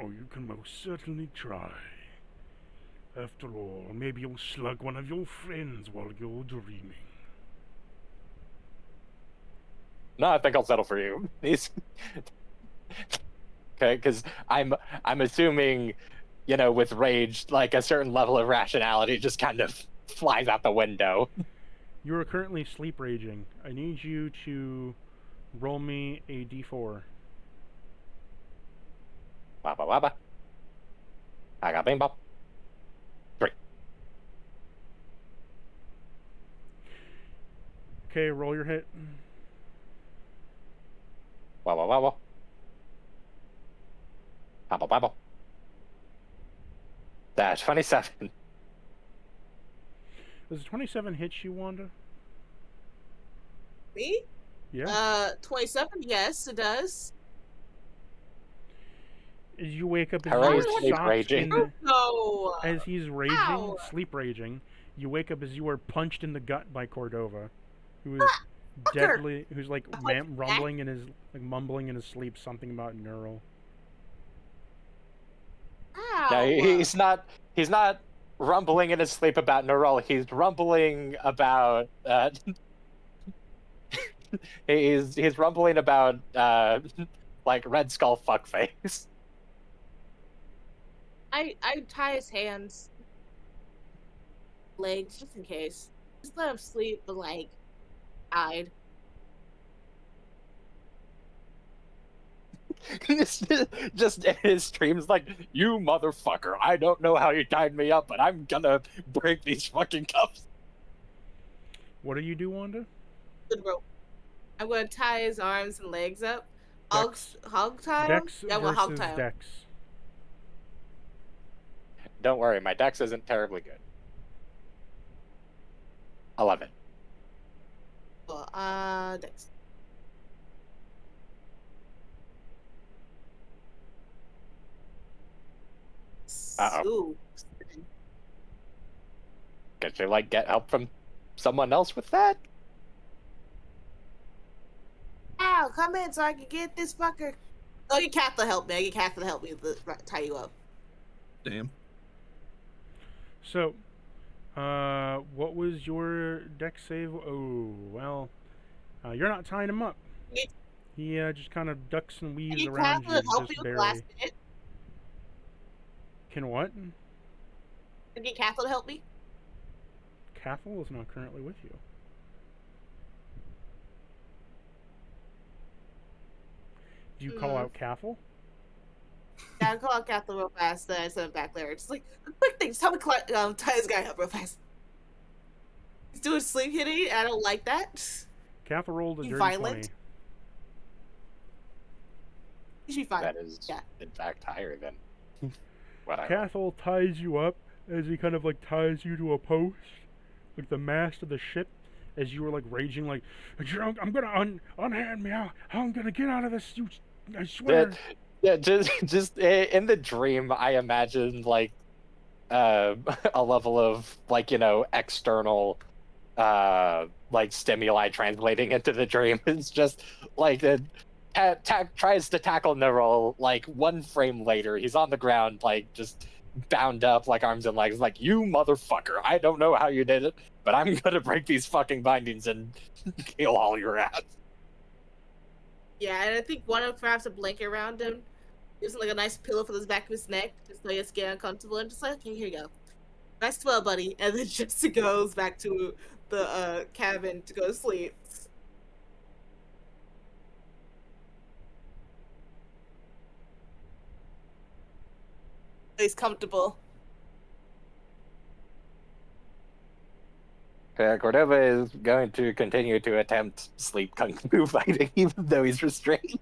Oh, you can most certainly try. After all, maybe you'll slug one of your friends while you're dreaming. No, I think I'll settle for you. He's... Okay, because I'm assuming, you know, with rage, like a certain level of rationality just kind of flies out the window. You are currently sleep raging. I need you to roll me a d4. Wabba wabba. I got bing bop. 3. Okay, roll your hit. Wabba wabba. Wabba wabba. That's 27. Does 27 hit you, Wanda? Me? Yeah. 27. Yes, it does. As you wake up, as Hooray, you sleep are shocked raging. No. as he's raging, Ow. sleep raging, you wake up as you are punched in the gut by Cordova, who is fucker. deadly, who's like like rumbling in his, like mumbling in his sleep something about neural. Ow. No, he's not rumbling in his sleep about neural. He's rumbling about he's rumbling about like Red Skull fuckface. I tie his hands, legs, just in case. Just let him sleep, but like, hide. just in his streams, like, you motherfucker, I don't know how you tied me up, but I'm gonna break these fucking cuffs. What do you do, Wanda? Good rope. I'm gonna tie his arms and legs up. Dex. Hog tie him? Dex Yeah, well, hog versus tie him. Dex. Don't worry, my dex isn't terribly good. 11. Well, Dex. Uh-oh. Ooh. Could you, like, get help from someone else with that? Ow, come in so I can get this fucker. Oh, get Kath to help me. I get Kath to help me tie you up. Damn. So, what was your Dex save? Oh, well, you're not tying him up. Yeah. He just kind of ducks and I weaves get around Kath to you, help just you with the barely. last minute. Can what? I get Kath to help me. Cathal is not currently with you. Do you call out Cathal? Yeah, I call out Kath real fast. Then I send him back there. Just like, quick things. Tell me, tie this guy up real fast. He's doing sleep hitting. I don't like that. Cathal rolled a You dirty violent? 20. He should be fine. That is, Yeah. in fact, higher than what I... Cathal ties you up as he kind of like ties you to a post, like the mast of the ship, as you were like raging, like, I'm gonna unhand me. I'm gonna get out of this. I swear. Yeah, just in the dream, I imagine like a level of like, you know, external like stimuli translating into the dream. It's just like tries to tackle Neural, like one frame later, he's on the ground, like just bound up, like arms and legs, like, you motherfucker, I don't know how you did it, but I'm gonna break these fucking bindings and kill all your ass. Yeah, and I think one of them wraps a blanket around him, gives him like a nice pillow for the back of his neck, just so he doesn't get uncomfortable, and just like, okay, here you go. Nice to well, buddy. And then just goes back to the cabin to go to sleep. He's comfortable. Cordova is going to continue to attempt sleep kung fu fighting, even though he's restrained.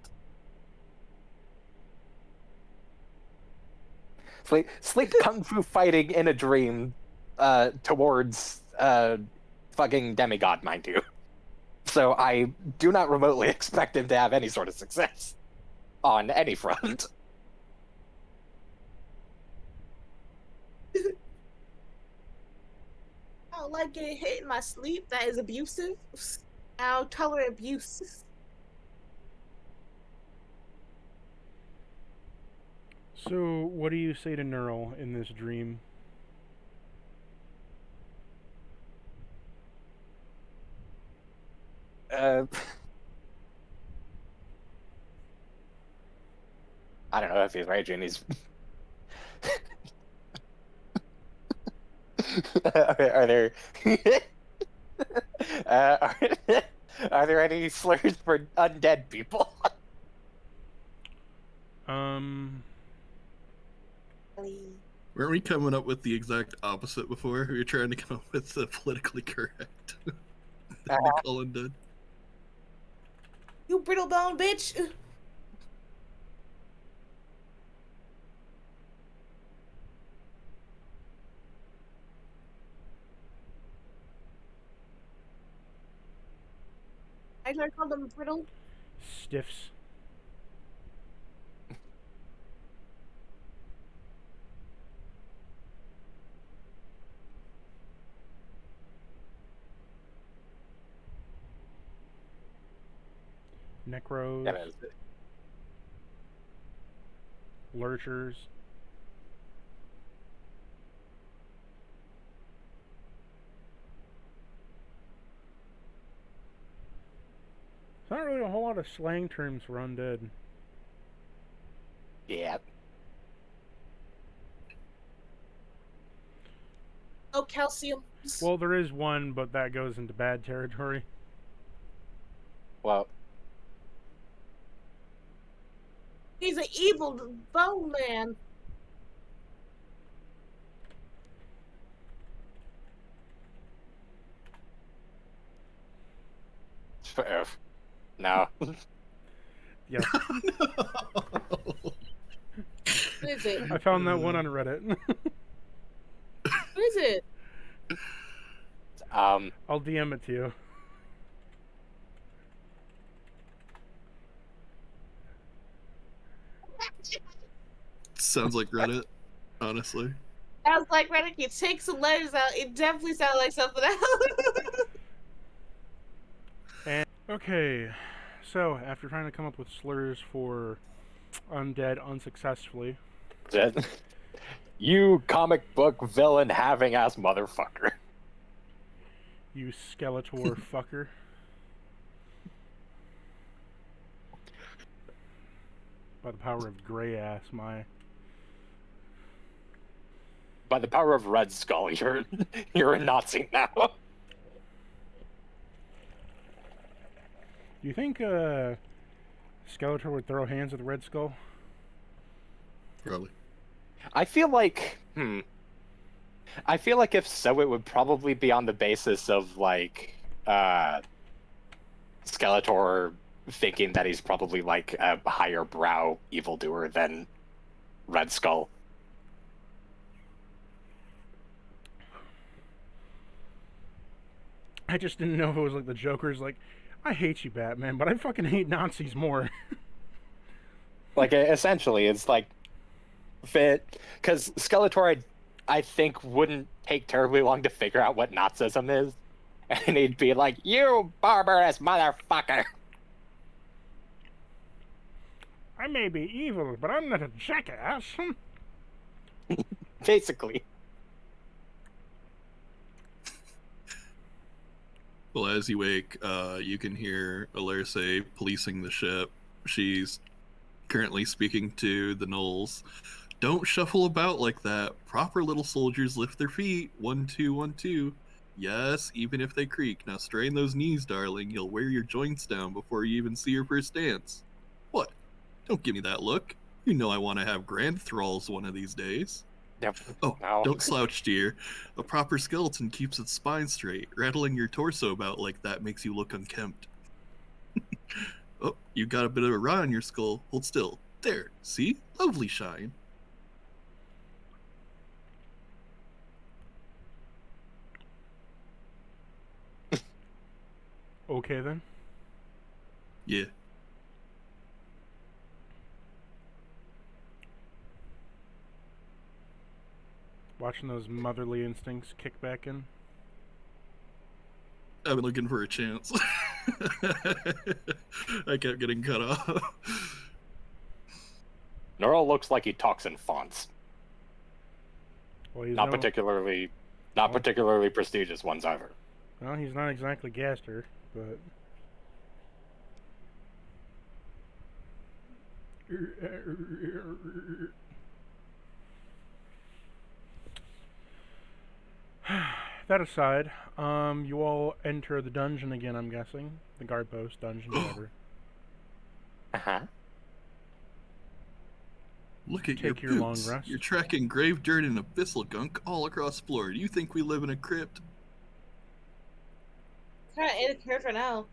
Sleep kung fu fighting in a dream towards fucking demigod, mind you. So I do not remotely expect him to have any sort of success on any front. I don't like getting hit in my sleep. That is abusive. I don't tolerate abuse. So, what do you say to Neural in this dream? I don't know if he's raging. He's. Are there are there any slurs for undead people? Weren't we coming up with the exact opposite before? We were trying to come up with the politically correct. Call undead. You brittle bone bitch. I try to call them brittle. Stiffs. Necros. Yeah, Lurchers. There's not really a whole lot of slang terms for undead. yeah. No calcium. Well, there is one, but that goes into bad territory. Well, He's an evil bone man. no. Yeah. What is it? I found that one on Reddit. What is it? I'll DM it to you. Sounds like Reddit, honestly. I was like, Reddit, you take some letters out. It definitely sounds like something else. And okay, so after trying to come up with slurs for undead unsuccessfully, You comic book villain having ass motherfucker. you Skeletor fucker. By the power of gray ass, my. By the power of Red Skull, you're a Nazi now. Do you think Skeletor would throw hands with Red Skull? Probably. I feel like if so, it would probably be on the basis of like Skeletor thinking that he's probably like a higher brow evildoer than Red Skull. I just didn't know if it was like the Joker's like, I hate you, Batman, but I fucking hate Nazis more. Like essentially, it's like fit because Skeletor, I think, wouldn't take terribly long to figure out what Nazism is, and he'd be like, "You barbarous motherfucker." I may be evil, but I'm not a jackass. Basically. Well, as you wake, you can hear Alerce policing the ship. She's currently speaking to the gnolls. Don't shuffle about like that. Proper little soldiers lift their feet. 1, 2, 1, 2. Yes, even if they creak. Now strain those knees, darling. You'll wear your joints down before you even see your first dance. What? Don't give me that look. You know I want to have grand thralls one of these days. Yep. Oh, No. don't slouch, dear. A proper skeleton keeps its spine straight. Rattling your torso about like that makes you look unkempt. Oh, you got a bit of a rye on your skull. Hold still. There. See? Lovely shine. Okay then. Yeah. Watching those motherly instincts kick back in. I've been looking for a chance. I kept getting cut off. Neural looks like he talks in fonts. Well, he's Not no, particularly prestigious ones either. Well, he's not exactly Gaster, but. That aside, you all enter the dungeon again, I'm guessing. The guard post, dungeon, whatever. Uh-huh. Look at Take your your long boots. rest. You're tracking grave dirt and abyssal gunk all across Florida. Do you think we live in a crypt? Kind of in a character now.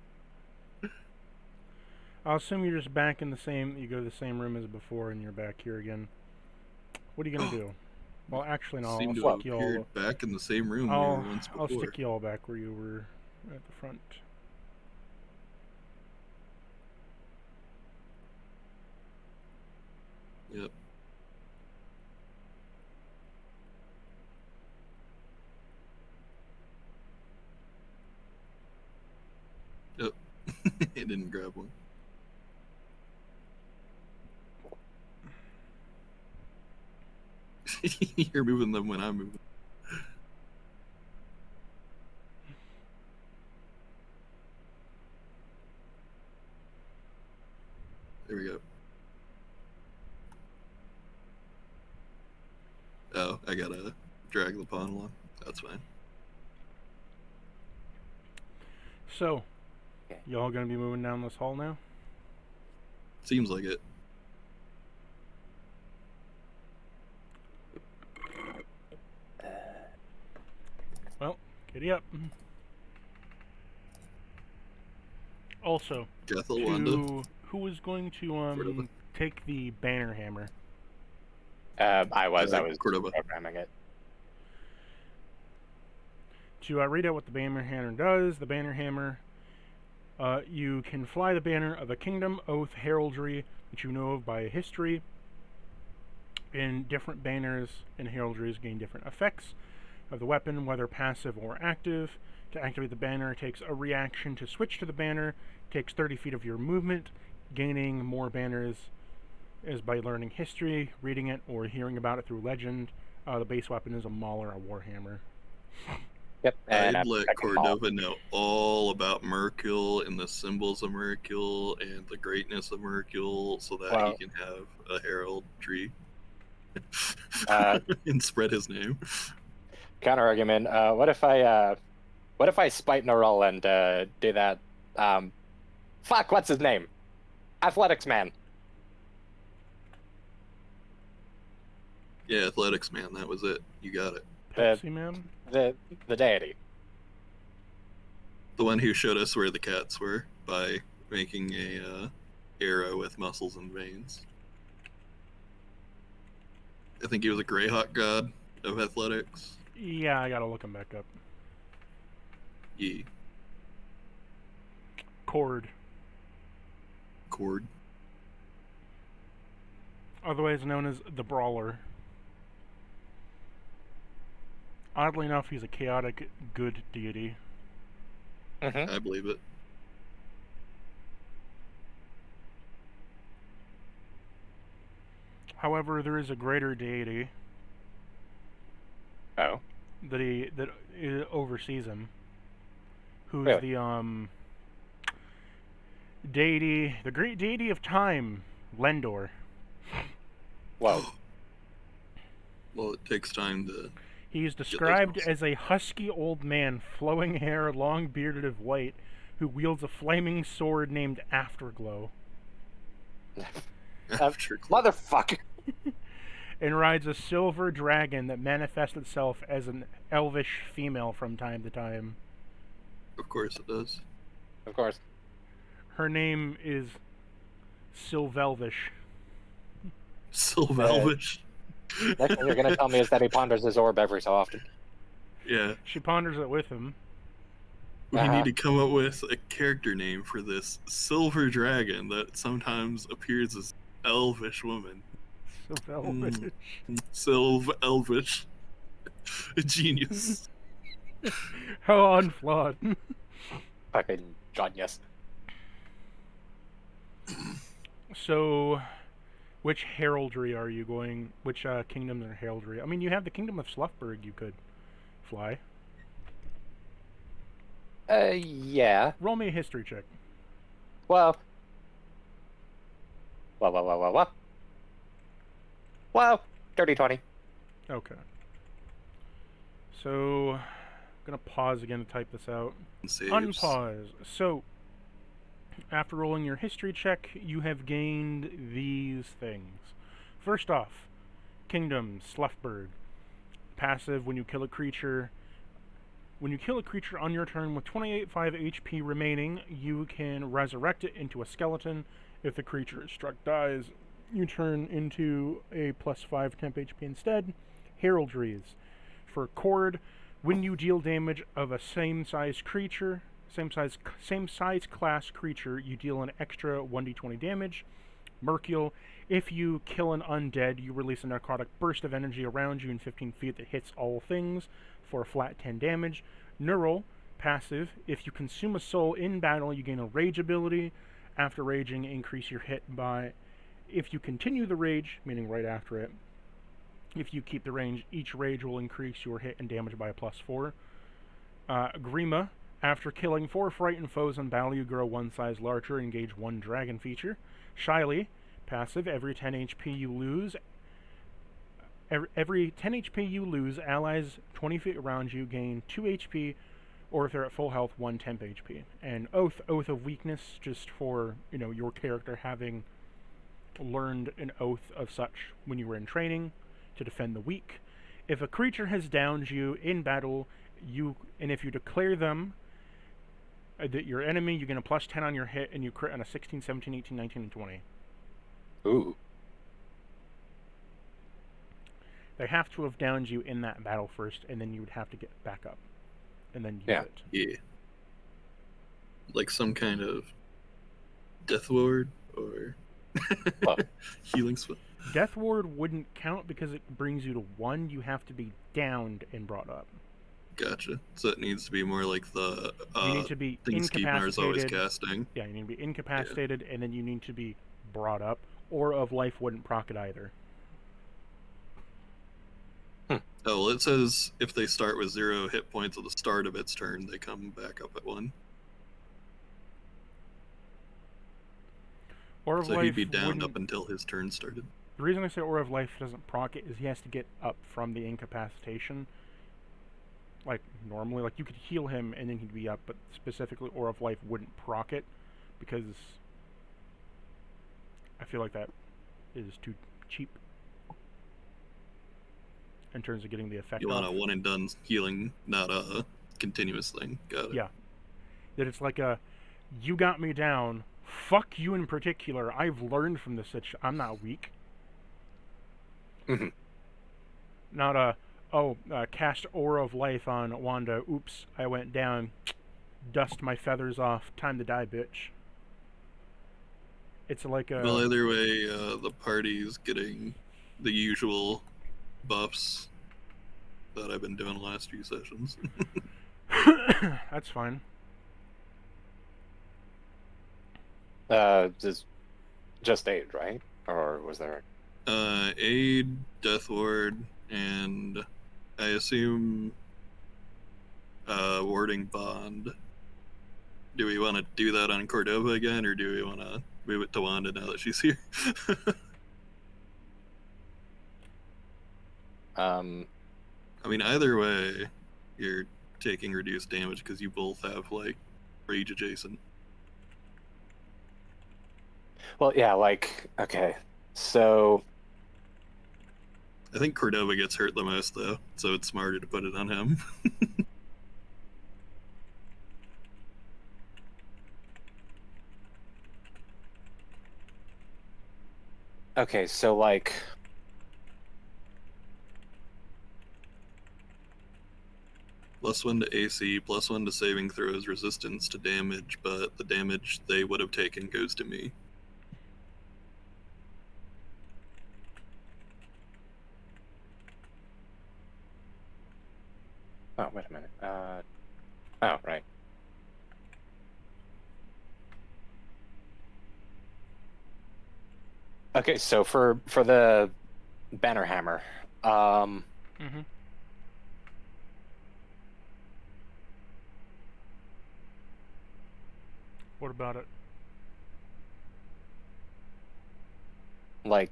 I'll assume you're just back in the same. You go to the same room as before, and you're back here again. What are you gonna do? Well, actually, no. Seem I'll to stick have you appeared all. back in the same room we were once before. I'll stick you all back where you were at the front. Yep. Yep. It didn't grab one. You're moving them when I'm moving. There we go. Oh, I gotta drag the pawn along. That's fine. So, y'all gonna be moving down this hall now? Seems like it. Well, giddy up. Also, Jethel, Wanda. who is going to take the banner hammer? I was Cordova. programming it. To read out what the banner hammer does, the banner hammer, you can fly the banner of a kingdom, oath, heraldry that you know of by history, and different banners and heraldries gain different effects of the weapon, whether passive or active. To activate the banner, it takes a reaction to switch to the banner, takes 30 feet of your movement. Gaining more banners is by learning history, reading it, or hearing about it through legend. The base weapon is a maul or a warhammer. Yep. And I'd let Cordova know all about Mercule and the symbols of Mercule and the greatness of Mercule so that he can have a heraldry and spread his name. Counter argument. What if I spite Neural and do that? Fuck, what's his name? Athletics man. Yeah, athletics man. That was it. You got it. Pepsi Man? The deity. The one who showed us where the cats were by making a arrow with muscles and veins. I think he was a Greyhawk god of athletics. Yeah, I gotta look him back up. Yeah. Cord. Otherwise known as the Brawler. Oddly enough, he's a chaotic good deity. Mm-hmm. I believe it. However, there is a greater deity Oh. that oversees him, who's Really? the deity, the great deity of time, Lendor. Whoa. Well, it takes time to... He is described as a husky old man, flowing hair, long bearded of white, who wields a flaming sword named Afterglow. After Motherfucker. and rides a silver dragon that manifests itself as an elvish female from time to time. Of course it does. Of course. Her name is Sylvelvish. Sylvelvish. Next thing you're gonna tell me is that he ponders his orb every so often. Yeah. She ponders it with him. We Uh-huh. need to come up with a character name for this silver dragon that sometimes appears as elvish woman. Sylvelvish. Sylvelvish. A genius. How unflawed. Fucking genius. So, which heraldry are you going? Which kingdoms are heraldry? I mean, you have the kingdom of Sluffberg you could fly. Yeah. Roll me a history check. Well. Well, dirty 20. Okay. So, I'm gonna pause again to type this out. Saves. Unpause. So, after rolling your history check, you have gained these things. First off, Kingdom, Sluffberg. Passive, when you kill a creature. When you kill a creature on your turn with 28.5 HP remaining, you can resurrect it into a skeleton. If the creature is struck dies, you turn into a +5 temp HP instead. Heraldries. For Cord, when you deal damage of a same size class creature, you deal an extra 1d20 damage. Mercule, if you kill an undead, you release a necrotic burst of energy around you in 15 feet that hits all things for a flat 10 damage. Neural, passive, if you consume a soul in battle, you gain a rage ability. After raging, increase your hit by... If you continue the rage, meaning right after it, if you keep the range, each rage will increase your hit and damage by a +4. Grima, after killing 4 frightened foes in battle, you grow 1 size larger and engage 1 dragon feature. Shyly, passive, every 10 HP you lose, allies 20 feet around you gain 2 HP, or if they're at full health, 1 temp HP. And Oath of Weakness, just for, your character having learned an oath of such when you were in training to defend the weak. If a creature has downed you in battle, and if you declare them that your enemy, you get a +10 on your hit, and you crit on a 16, 17, 18, 19, and 20. Ooh. They have to have downed you in that battle first, and then you would have to get back up, and then use it. Yeah. Like some kind of death ward or healing spell. Death ward wouldn't count because it brings you to 1. You have to be downed and brought up. Gotcha. So it needs to be more like the You need to be thing Skeepnar is always incapacitated. casting. Yeah, you need to be incapacitated, and then you need to be brought up. Or of life wouldn't proc it either. Oh, well, it says if they start with 0 hit points at the start of its turn, they come back up at 1. Or of So life he'd be downed wouldn't... up until his turn started. The reason I say Aura of Life doesn't proc it is he has to get up from the incapacitation. Like, normally, like, you could heal him and then he'd be up, but specifically Aura of Life wouldn't proc it because I feel like that is too cheap in terms of getting the effect You want off. a one and done healing, not a continuous thing. Got it. Yeah. That it's like a, you got me down, fuck you in particular, I've learned from this, I'm not weak. Mhm. Not a, cast Aura of Life on Wanda, oops, I went down, dust my feathers off, time to die, bitch. It's like a... Well, either way, the party's getting the usual buffs that I've been doing the last few sessions. That's fine. Just aid, right? Or was there... Aid, Death Ward, and I assume Warding Bond. Do we want to do that on Cordova again, or do we want to move it to Wanda now that she's here? I mean, either way, you're taking reduced damage because you both have, like, rage adjacent. Well, yeah, like, okay. So, I think Cordova gets hurt the most, though, so it's smarter to put it on him. okay, so like, +1 to AC, +1 to saving throws, resistance to damage, but the damage they would have taken goes to me. oh, wait a minute. Oh, right. Okay, so for the banner hammer, Mm-hmm. What about it? like,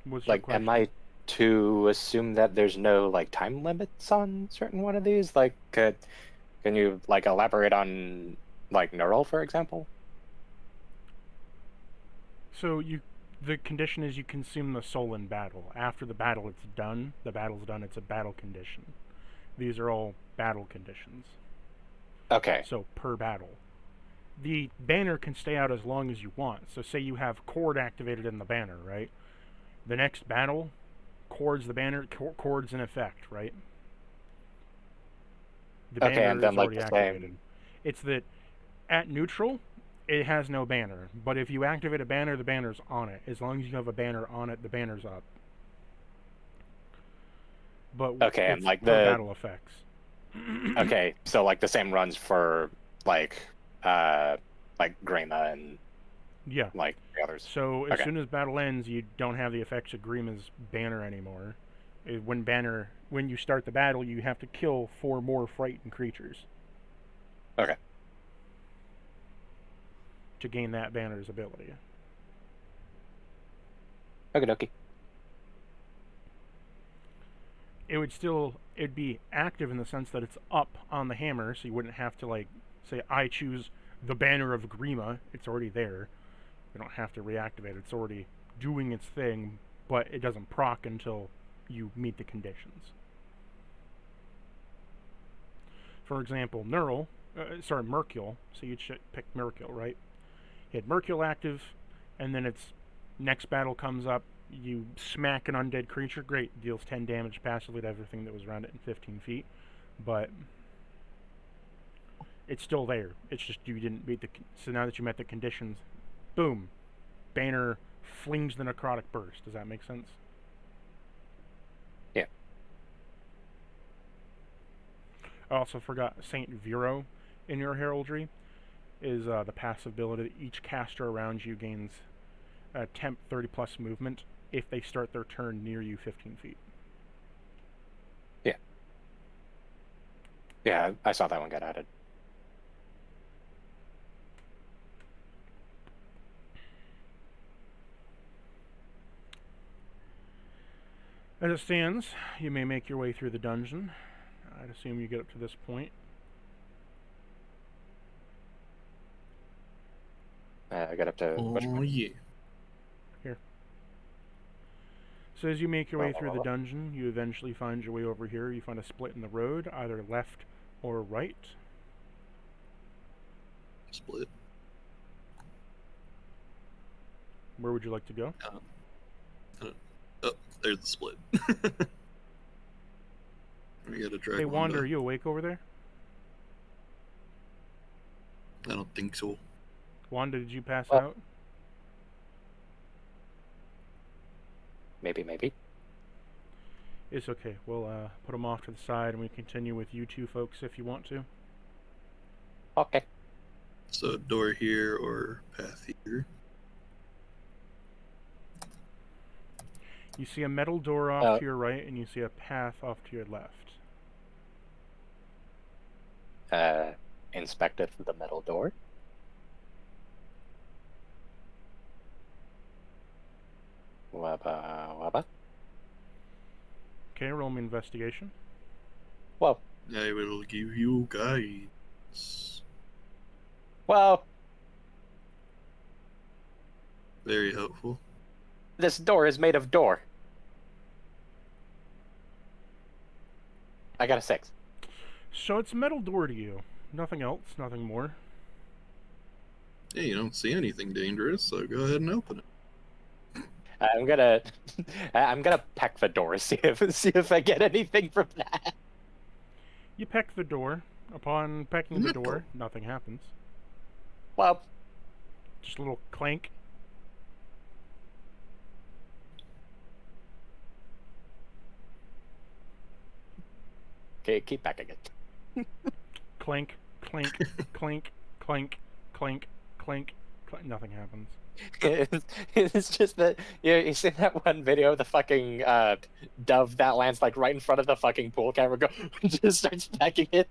What's your like, question? am I to assume that there's no like time limits on certain one of these? Like, can you like elaborate on like neural, for example? So the condition is you consume the soul in battle. After the battle, it's done. The battle's done. It's a battle condition. These are all battle conditions. Okay. So per battle, the banner can stay out as long as you want. So say you have Cord activated in the banner, right? The next battle, Cord's the banner. Cord's in effect, right? The Okay, banner and then is like already the activated. same. It's that at neutral, it has no banner. But if you activate a banner, the banner's on it. As long as you have a banner on it, the banner's up. But Okay, it's and like per the battle effects. okay, so like the same runs for like Grima and Yeah. like the others. So as Okay. soon as battle ends, you don't have the effects of Grima's banner anymore. When you start the battle, you have to kill 4 more frightened creatures. Okay. To gain that banner's ability. Okie dokie. It'd be active in the sense that it's up on the hammer, so you wouldn't have to like say I choose the banner of Grima. It's already there. You don't have to reactivate it. It's already doing its thing, but it doesn't proc until you meet the conditions. For example, Mercule. So you'd pick Mercule, right? You had Mercule active, and then its next battle comes up. You smack an undead creature. Great, deals 10 damage passively to everything that was around it in 15 feet. But it's still there. It's just you didn't beat the. So now that you met the conditions, boom, banner flings the necrotic burst. Does that make sense? Yeah. I also forgot Saint Vero in your heraldry is the passive ability that each caster around you gains temp 30 plus movement if they start their turn near you 15 feet. Yeah. Yeah, I saw that one get added. As it stands, you may make your way through the dungeon. I'd assume you get up to this point. I got up to which Oh, point? yeah. So as you make your way through the dungeon, you eventually find your way over here. You find a split in the road, either left or right. Split. Where would you like to go? Oh, there's the split. We gotta drag Hey, one Wanda, down. are you awake over there? I don't think so. Wanda, did you pass Well- out? Maybe. It's okay. We'll put them off to the side and we continue with you two folks if you want to. Okay. So door here or path here. You see a metal door off to your right and you see a path off to your left. Inspected the metal door. Wabba. Okay, roll me investigation. Well, I will give you guidance. well, Very helpful. this door is made of door. I got a 6. So it's a metal door to you. Nothing else, nothing more. Hey, you don't see anything dangerous, so go ahead and open it. I'm gonna peck the door, see if I get anything from that. You peck the door. Upon pecking the door, nothing happens. Well, Just a little clank. okay, keep pecking it. Clank, clank, clank, clank, clank, clank, clank. Nothing happens. It's just that you see that one video of the fucking dove that lands like right in front of the fucking pool camera, go just starts pecking it.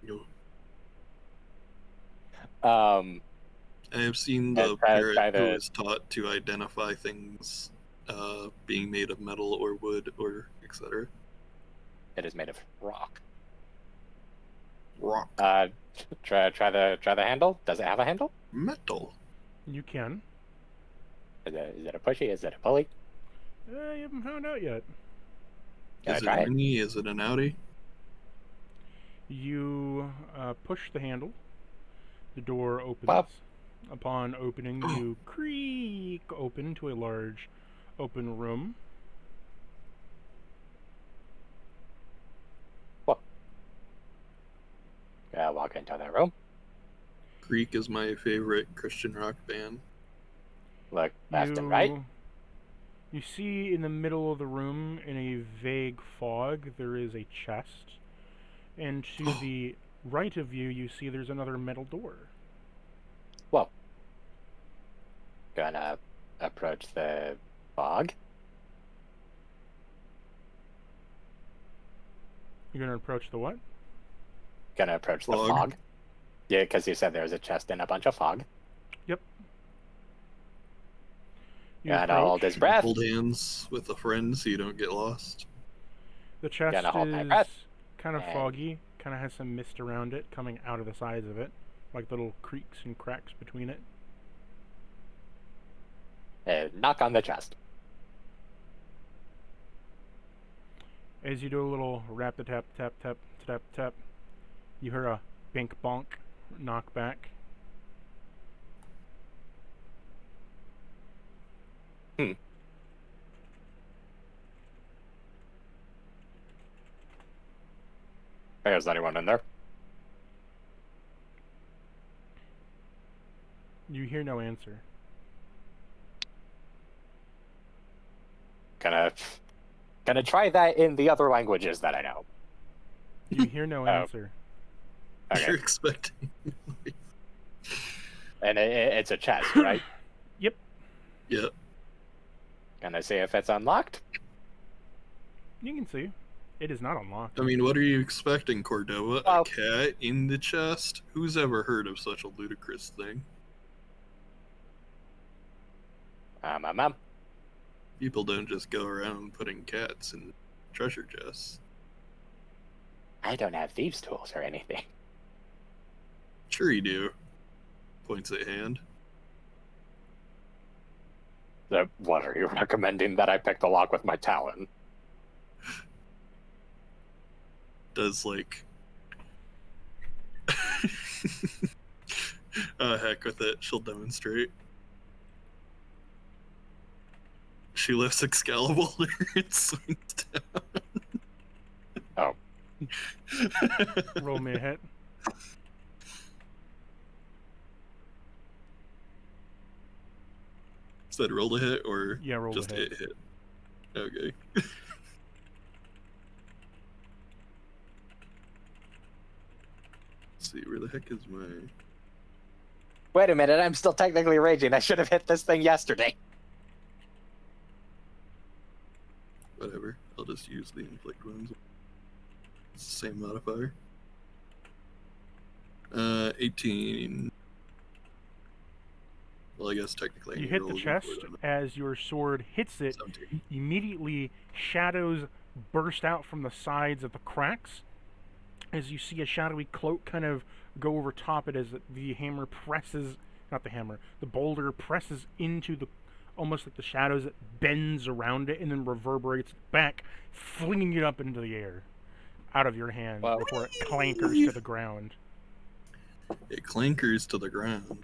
Yo. Um, I have seen Yeah, the try parrot who to- is taught to identify things being made of metal or wood or etc. it is made of rock. Rock. Try the handle. Does it have a handle? Metal. You can. Is it a pushy? Is it a pulley? You haven't found out yet. Can I Is it try a it? mini? Is it an Audi? You push the handle. The door opens. Wow. Upon opening, you creak open to a large open room. Walk into that room. Greek is my favorite Christian rock band. Look left and right. You see in the middle of the room, in a vague fog, there is a chest. And to the right of you, you see there's another metal door. Well, gonna approach the fog. You're going to approach the what? Gonna approach the Fog. fog. Yeah, because you said there's a chest and a bunch of fog. Yep. You Gotta hold approach. his breath. Hold hands with a friend so you don't get lost. The chest Gotta hold my is breath. kind of And- foggy, kind of has some mist around it coming out of the sides of it, like little creaks and cracks between it. Knock on the chest. As you do a little rap the tap tap tap tap tap, you hear a bink bonk knock back. Hey, is anyone in there? You hear no answer. Gonna try that in the other languages that I know. You hear no answer. Okay. You're expecting. And it's a chest, right? Yep. Yeah. Gonna see if it's unlocked. You can see. It is not unlocked. I mean, what are you expecting, Cordova? Well- A cat in the chest? Who's ever heard of such a ludicrous thing? Ma'am. People don't just go around putting cats in treasure chests. I don't have thieves' tools or anything. Sure you do. Points at hand. What are you recommending that I pick the lock with my talon? Does like heck with it, she'll demonstrate. She lifts Excalibur and swings Oh. down. Roll me a hit. Said roll to hit or Yeah, roll just a hit. hit? Okay. Let's see, where the heck is my... Wait a minute, I'm still technically raging. I should have hit this thing yesterday. Whatever. I'll just use the inflict wounds. It's the same modifier. 18. Well, I guess technically I You need hit to the roll chest. again for it, As your sword hits it, 17. immediately shadows burst out from the sides of the cracks. As you see a shadowy cloak kind of go over top it as the hammer presses, not the hammer, the boulder presses into the, almost like the shadows, it bends around it and then reverberates back, flinging it up into the air, out of your hand, Wow. before it clankers to the ground. It clankers to the ground.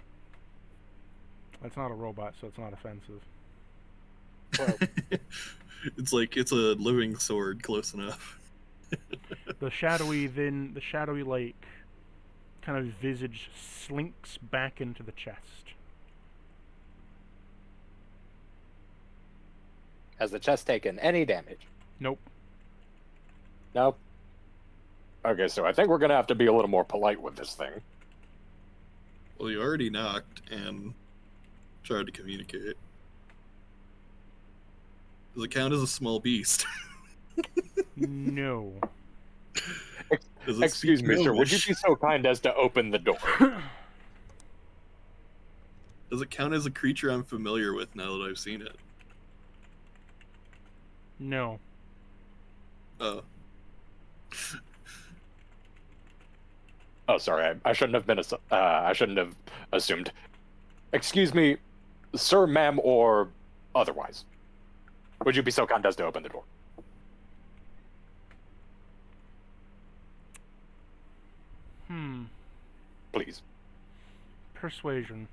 That's not a robot, so it's not offensive. Well, It's like it's a living sword, close enough. The shadowy like kind of visage slinks back into the chest. has the chest taken any damage? Nope. No. Okay, so I think we're gonna have to be a little more polite with this thing. Well, you already knocked and tried to communicate. Does it count as a small beast? No. Does it Excuse speak me, sir. Would you Gnomish? be so kind as to open the door? Does it count as a creature I'm familiar with now that I've seen it? No. Oh. Oh, sorry. I shouldn't have been. I shouldn't have assumed. Excuse me, sir, ma'am, or otherwise. Would you be so kind as to open the door? Please. Persuasion.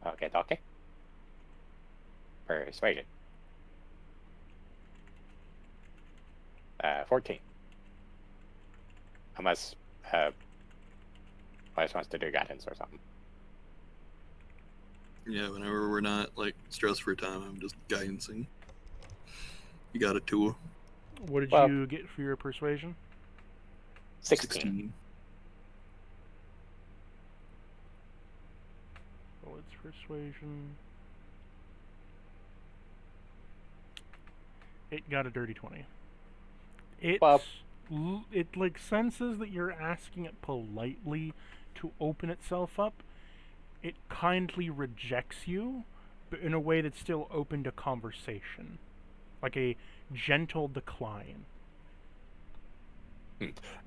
Okay. Persuasion. 14. Unless, Vice wants to do guidance or something. Yeah, whenever we're not like stressed for time, I'm just guidancing. You got a 2. What did Well- you get for your persuasion? 16. Well, it's persuasion. It got a dirty 20. Well- It like senses that you're asking it politely to open itself up. It kindly rejects you, but in a way that's still open to conversation. Like a gentle decline.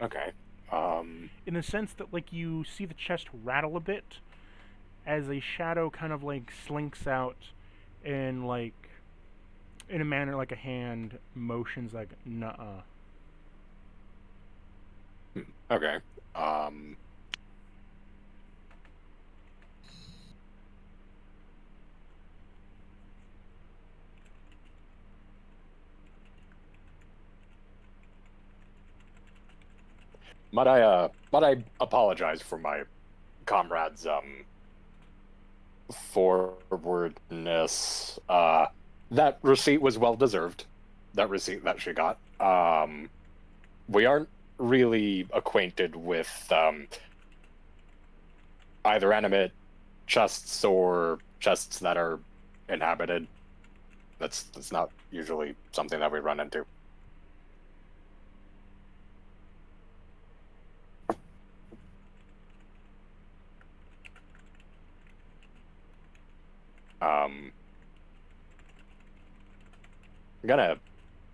Okay. In the sense that like you see the chest rattle a bit as a shadow kind of like slinks out and like in a manner like a hand motions like nuh-uh. Okay. Might I apologize for my comrades' forwardness. That receipt was well deserved. That receipt that she got. We aren't really acquainted with either animate chests or chests that are inhabited. That's not usually something that we run into. I'm gonna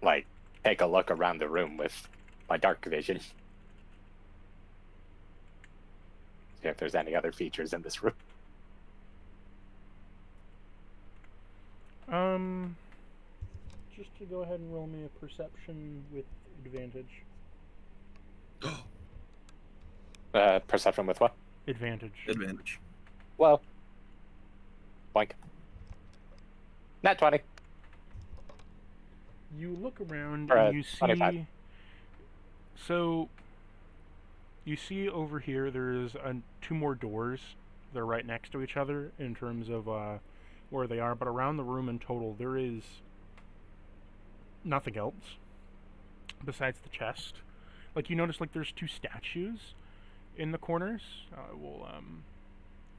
like take a look around the room with my dark vision. See if there's any other features in this room. Just to go ahead and roll me a perception with advantage. Perception with what? Advantage. Advantage. Well, blank. Nat 20. You look around Or, and you 25. see. So, you see over here there's 2 more doors. They're right next to each other in terms of where they are, but around the room in total there is nothing else besides the chest. Like you notice, like there's 2 statues in the corners. I will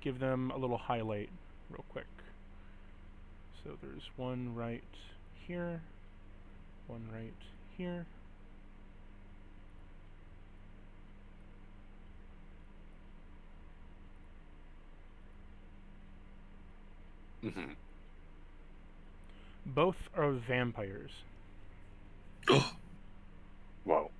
give them a little highlight real quick. So there's one right here, one right here. Mm-hmm. Both are vampires. Oh, Whoa.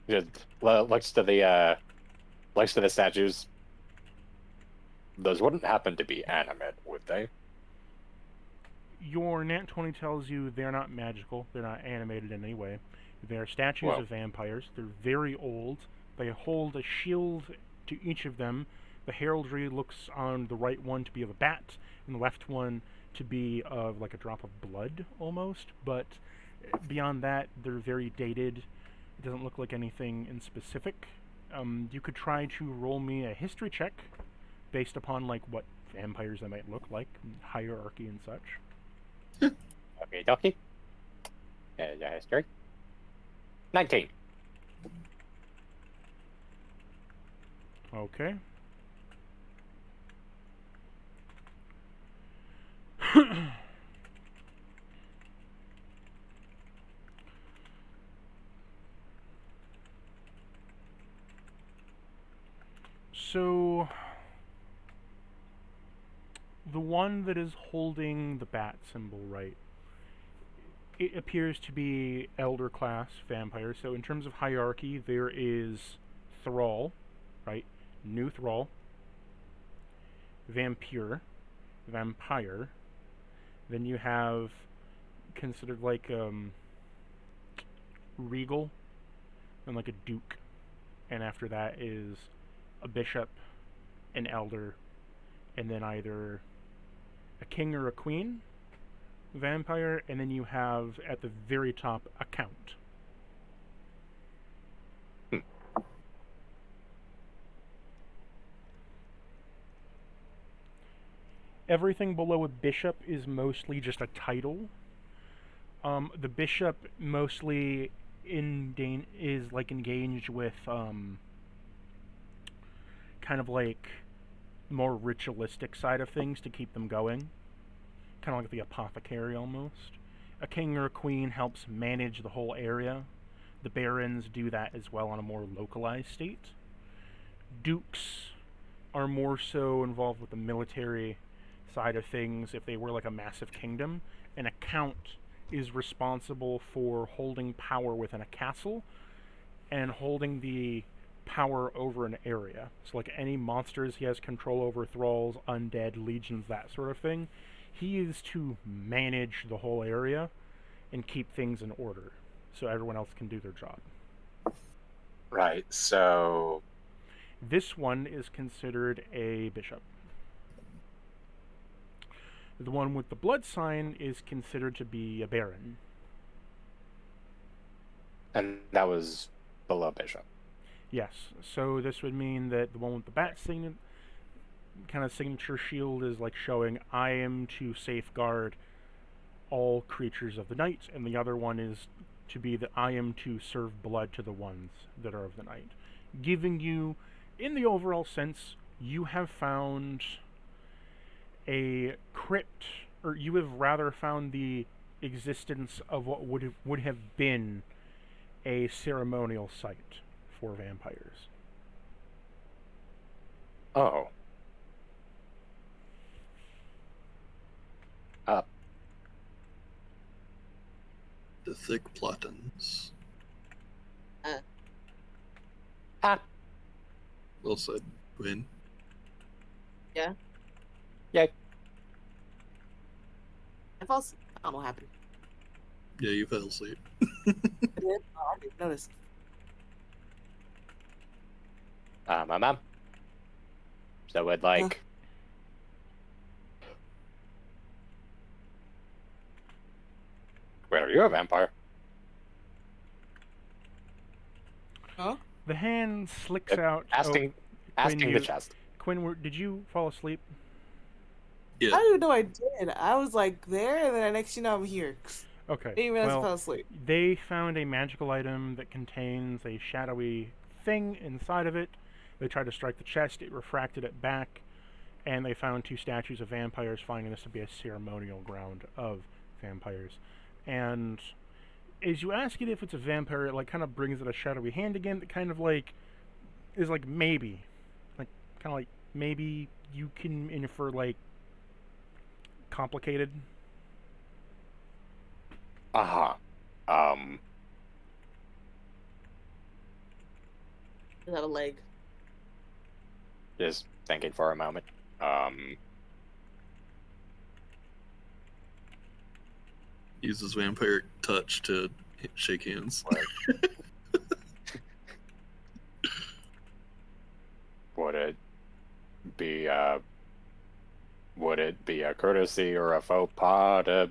Just looks to the statues. Those wouldn't happen to be animate, would they? Your Nat 20 tells you they're not magical, they're not animated in any way. They're statues Whoa. of vampires. They're very old. They hold a shield to each of them. The heraldry looks on the right one to be of a bat, and the left one to be of like a drop of blood almost. But beyond that, they're very dated. It doesn't look like anything in specific. You could try to roll me a history check based upon like what vampires they might look like, hierarchy and such. Okay, dokie. History. 19. Okay. So, the one that is holding the bat symbol, right? It appears to be elder class vampire. So in terms of hierarchy, there is thrall, right? New thrall, vampire, vampire. Then you have considered like regal, and like a duke, and after that is a bishop, an elder, and then either a king or a queen vampire, and then you have at the very top a count. Everything below a bishop is mostly just a title. The bishop mostly is like engaged with kind of like more ritualistic side of things to keep them going. Kind of like the apothecary almost. A king or a queen helps manage the whole area. The barons do that as well on a more localized state. Dukes are more so involved with the military side of things if they were like a massive kingdom. And a count is responsible for holding power within a castle and holding the power over an area. So like any monsters he has control over, thralls, undead, legions, that sort of thing. He is to manage the whole area and keep things in order so everyone else can do their job. Right, so... This one is considered a bishop. The one with the blood sign is considered to be a baron. And that was below bishop. Yes, so this would mean that the one with the bat kind of signature shield is like showing I am to safeguard all creatures of the night, and the other one is to be that I am to serve blood to the ones that are of the night. Giving you, in the overall sense, you have found a crypt, or you have rather found the existence of what would have been a ceremonial site for vampires. Oh. the thick platons. Well said, Quinn. Yeah. Yay. I fell asleep. I don't know what happened. Yeah, you fell asleep. I did? Oh, I didn't notice. My mom. So would like... Wait, are you a vampire? Huh? The hand slicks out. Asking Quinn, the chest. Quinn, did you fall asleep? Yeah. I didn't even know I did. I was like there, and then the next thing you know, I'm here. Okay. Didn't even realize I well, fell asleep. they found a magical item that contains a shadowy thing inside of it. They tried to strike the chest, it refracted it back, and they found two statues of vampires, finding this to be a ceremonial ground of vampires. And as you ask it if it's a vampire, it like kind of brings it a shadowy hand again that kind of like is like maybe. Like kind of like maybe you can infer like complicated. Uh-huh. Does it have a leg? Just thinking for a moment. Uses vampiric touch to shake hands. Would it be a courtesy or a faux pas to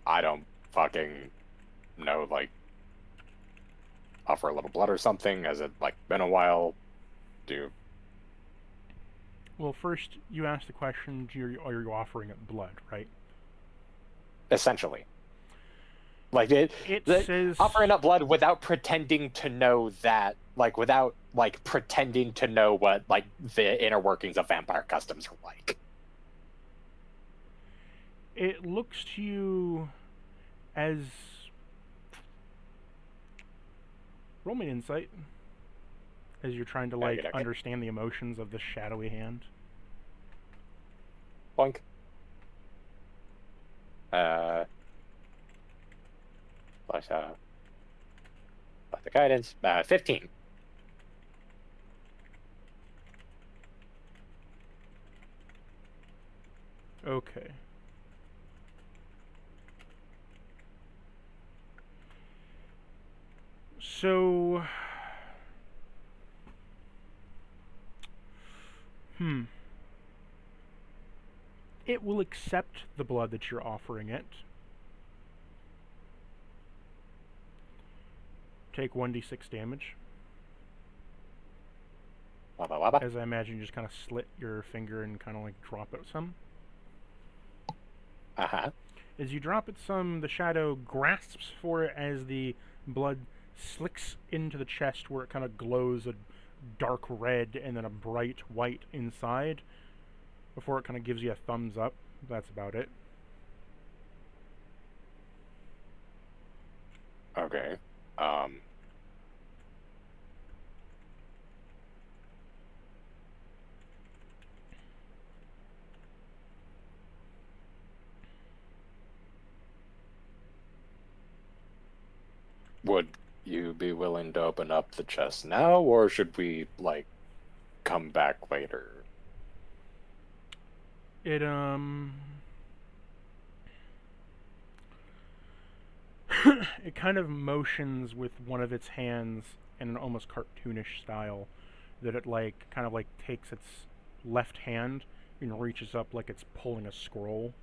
I don't fucking know, like offer a little blood or something? Has it like been a while? Well, first you ask the question: are you offering it blood, right? Essentially, like It says offering up blood without pretending to know that, like without like pretending to know what like the inner workings of vampire customs are like. it looks to you as roll me an insight as you're trying to like Okay. understand the emotions of this shadowy hand. Boink. Plus the guidance. 15. Okay. So, it will accept the blood that you're offering it. Take 1d6 damage. As I imagine, you just kind of slit your finger and kind of like drop it some. Uh-huh. As you drop it some, the shadow grasps for it as the blood slicks into the chest where it kind of glows a dark red and then a bright white inside before it kind of gives you a thumbs up. That's about it. Okay. Would you be willing to open up the chest now, or should we, like, come back later? It it kind of motions with one of its hands in an almost cartoonish style that it like kind of like takes its left hand and reaches up like it's pulling a scroll,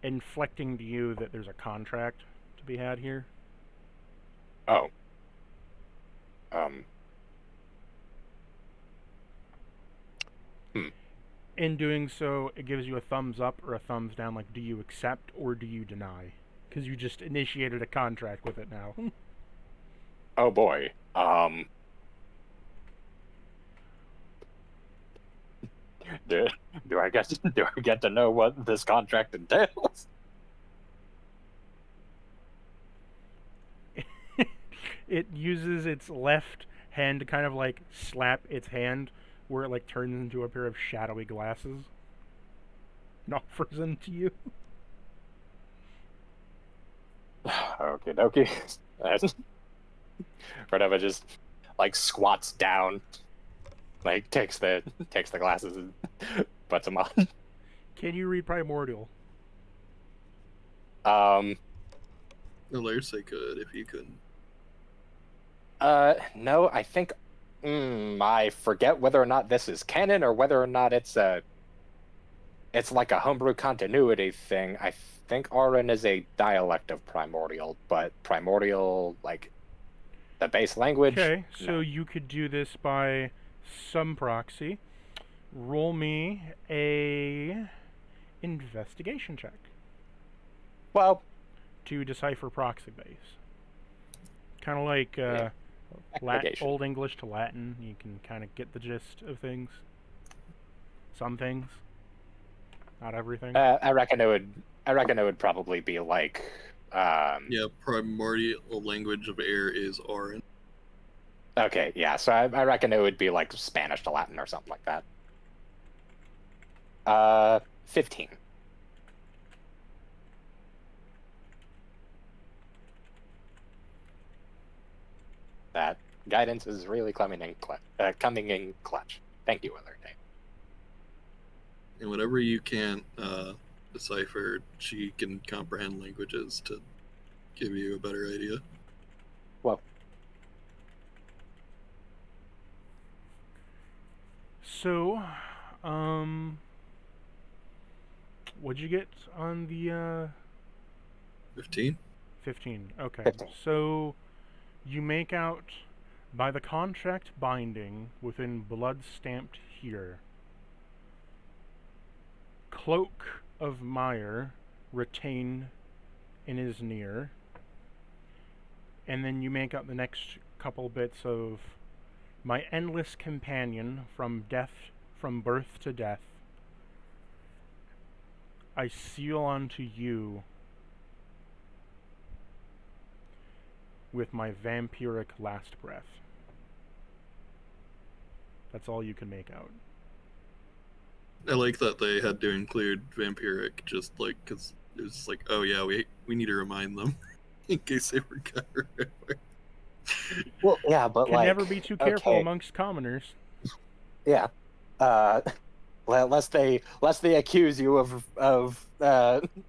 inflecting to you that there's a contract to be had here. Oh. In doing so, it gives you a thumbs up or a thumbs down, like, do you accept or do you deny? Because you just initiated a contract with it now. Oh boy. Do I get to know what this contract entails? It uses its left hand to kind of like slap its hand where it like turns into a pair of shadowy glasses and offers them to you. Okie dokie. Redeva just like squats down, like takes the glasses and puts them on. Can you read Primordial? Alerce could if you couldn't. No, I think I forget whether or not this is canon or whether or not it's like a homebrew continuity thing. I think Auran is a dialect of Primordial, but Primordial, like the base language. Okay, so no. you could do this by some proxy. Roll me a investigation check Well, to decipher proxy base. Kind of like Negation. Old English to Latin. You can kind of get the gist of things. Some things. Not everything. I reckon it would. I reckon it would probably be like. Yeah, primordial language of air is Auran. Okay, yeah. So I reckon it would be like Spanish to Latin or something like that. 15. That guidance is really coming in clutch. Thank you, Willard. And whatever you can't decipher, she can comprehend languages to give you a better idea. Well, So, what'd you get on the 15? 15? Okay. 15. So, you make out by the contract binding within blood stamped here. Cloak of Mire retained in his near. And then you make out the next couple bits of my endless companion from birth to death. I seal unto you with my vampiric last breath. That's all you can make out. I like that they had to include vampiric, just like because it was like, oh yeah, we need to remind them in case they forgot. well, yeah, but Can like never be too careful okay, amongst commoners. yeah. Lest they accuse you of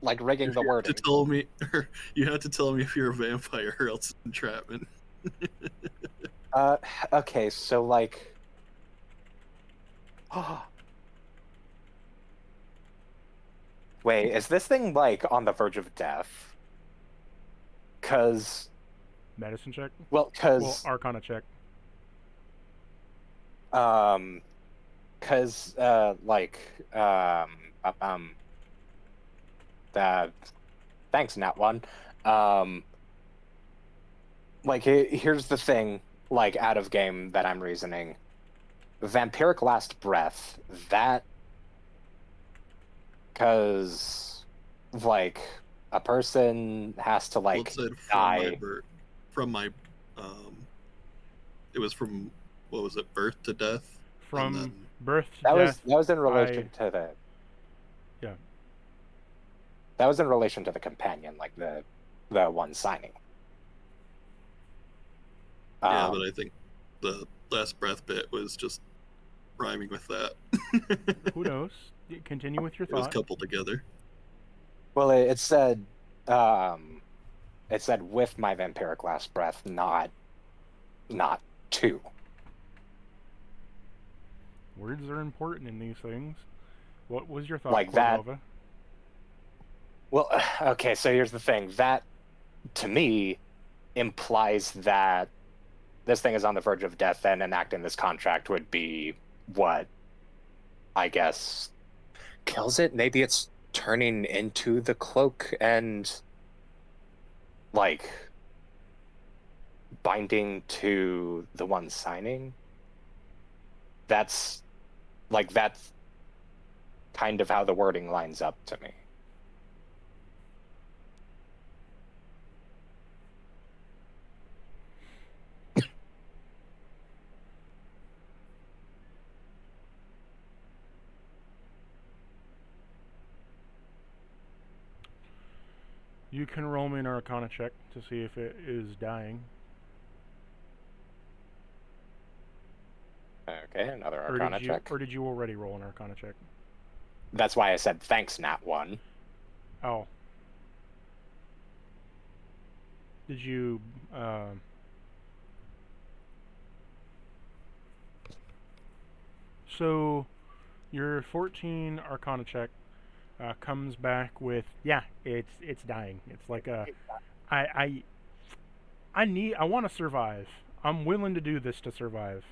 like rigging the wording. To tell me, you had to tell me if you're a vampire, or else it's entrapment. Okay, so like. Wait, is this thing like on the verge of death? Cause Medicine check? well, cause Arcana check. cause thanks, Nat One. Like here's the thing, like out of game that I'm reasoning. Vampiric last breath, that because like a person has to like Well, it said die. from my it was from, what was it, birth to death? From then, birth to That death. was in relation to the. Yeah. That was in relation to the companion, like the one signing. yeah, but I think the last breath bit was just rhyming with that. Who knows? Continue with your It was thought. coupled together. Well, it said with my vampiric last breath, not to. Words are important in these things. What was your thought, Like that. Cordova? Well, okay, so here's the thing. That, to me, implies that this thing is on the verge of death, and enacting this contract would be what, I guess, kills it? Maybe it's turning into the cloak and, like, binding to the one signing? That's kind of how the wording lines up to me. You can roll me an Arcana check to see if it is dying. Okay, another Arcana check. Or did you already roll an Arcana check? That's why I said thanks, Nat One. Oh. Did you, So, your 14 Arcana check comes back with, yeah, it's dying. It's like I want to survive. I'm willing to do this to survive.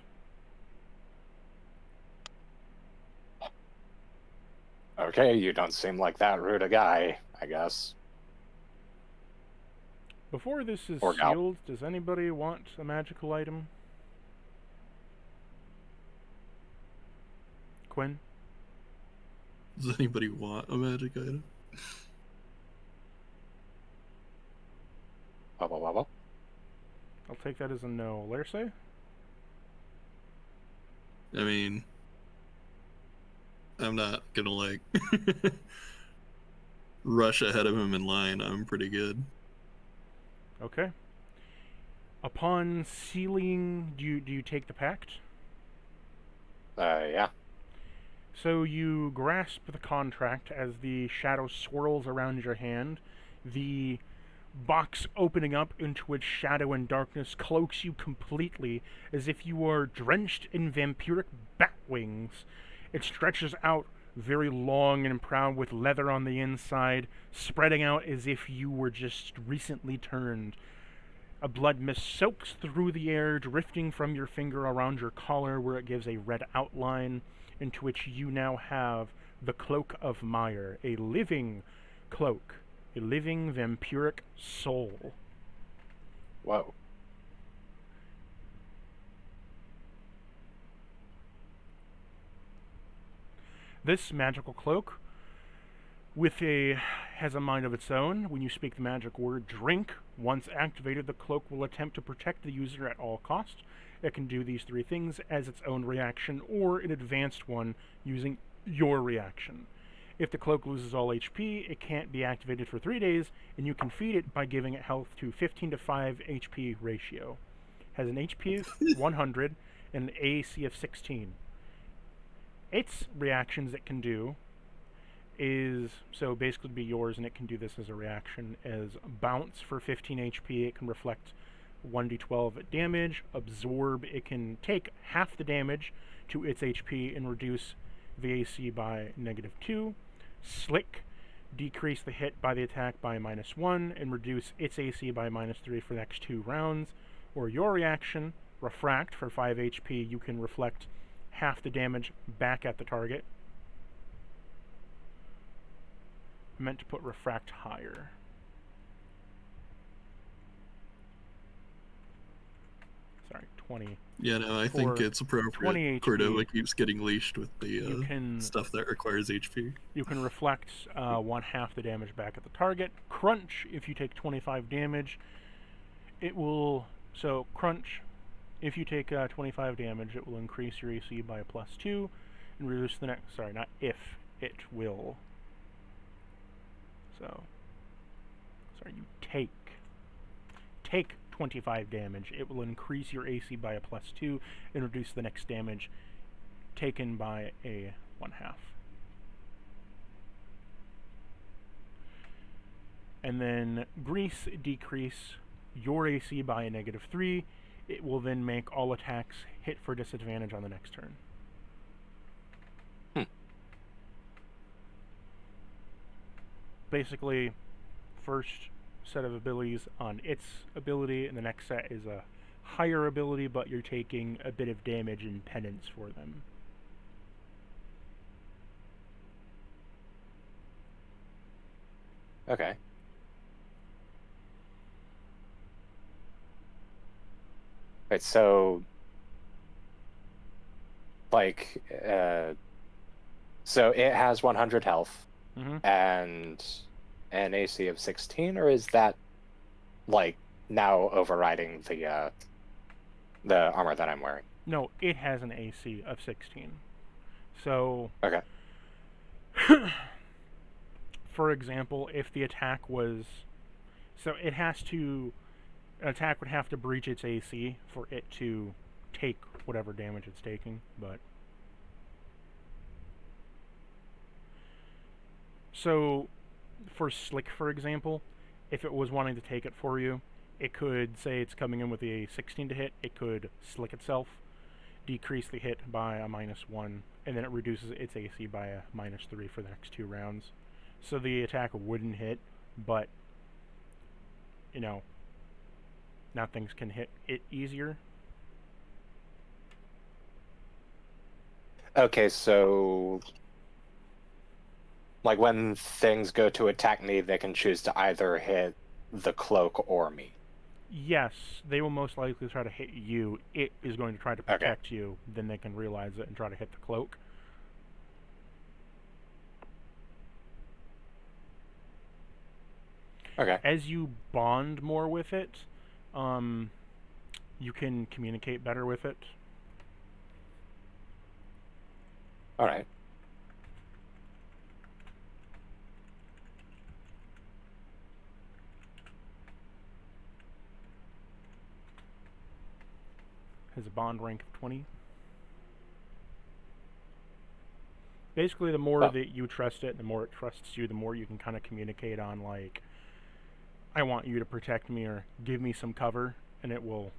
Okay, you don't seem like that rude a guy, I guess. Before this is Or gal. sealed, does anybody want a magical item? Quinn? Does anybody want a magic item? Wobble. I'll take that as a no. Lerse? I mean, I'm not gonna like rush ahead of him in line. I'm pretty good. Okay. Upon sealing, do you take the pact? Yeah. So you grasp the contract as the shadow swirls around your hand. The box opening up into which shadow and darkness cloaks you completely, as if you are drenched in vampiric bat wings. It stretches out very long and proud with leather on the inside, spreading out as if you were just recently turned. A blood mist soaks through the air, drifting from your finger around your collar where it gives a red outline, into which you now have the Cloak of Mire, a living cloak, a living vampiric soul. Whoa. This magical cloak has a mind of its own. When you speak the magic word drink, once activated, the cloak will attempt to protect the user at all costs. It can do these three things as its own reaction or an advanced one using your reaction. If the cloak loses all HP, it can't be activated for 3 days, and you can feed it by giving it health to 15 to 5 HP ratio. Has an HP of 100 and an AC of 16. Its reactions it can do is, so basically be yours, and it can do this as a reaction, as bounce for 15 HP. It can reflect 1d12 damage. Absorb, it can take half the damage to its HP and reduce the AC by -2. Slick, decrease the hit by the attack by -1 and reduce its AC by -3 for the next 2 rounds. Or your reaction, refract, for 5 HP, you can reflect half the damage back at the target. I meant to put refract higher. Sorry, 20. Yeah, no, I think it's 20 appropriate. HP. Cordova keeps getting leashed with the can- stuff that requires HP. You can reflect 1/2 the damage back at the target. Crunch, if you take 25 damage, it will... So, crunch, if you take 25 damage, it will increase your AC by a +2 and reduce the next... Sorry, not if, it will. So, sorry, you take 25 damage. It will increase your AC by a +2 and reduce the next damage taken by a 1/2. And then grease, decrease your AC by a -3. It will then make all attacks hit for disadvantage on the next turn. Basically, first set of abilities on its ability, and the next set is a higher ability, but you're taking a bit of damage and penance for them. Okay. Right, so like so it has 100 health and an AC of 16, or is that like now overriding the armor that I'm wearing? No, it has an AC of 16. So Okay. For example, if the attack was... So it has to... An attack would have to breach its AC for it to take whatever damage it's taking, but... So, for Slick, for example, if it was wanting to take it for you, it could say it's coming in with a 16 to hit, it could Slick itself, decrease the hit by a -1, and then it reduces its AC by a -3 for the next 2 rounds. So the attack wouldn't hit, but, you know, now things can hit it easier. Okay, so like when things go to attack me, they can choose to either hit the cloak or me. Yes, they will most likely try to hit you. It is going to try to protect you. Then they can realize it and try to hit the cloak. Okay. As you bond more with it, you can communicate better with it. All right. Has a bond rank of 20. Basically, the more that you trust it, the more it trusts you, the more you can kind of communicate on, like, I want you to protect me or give me some cover, and it will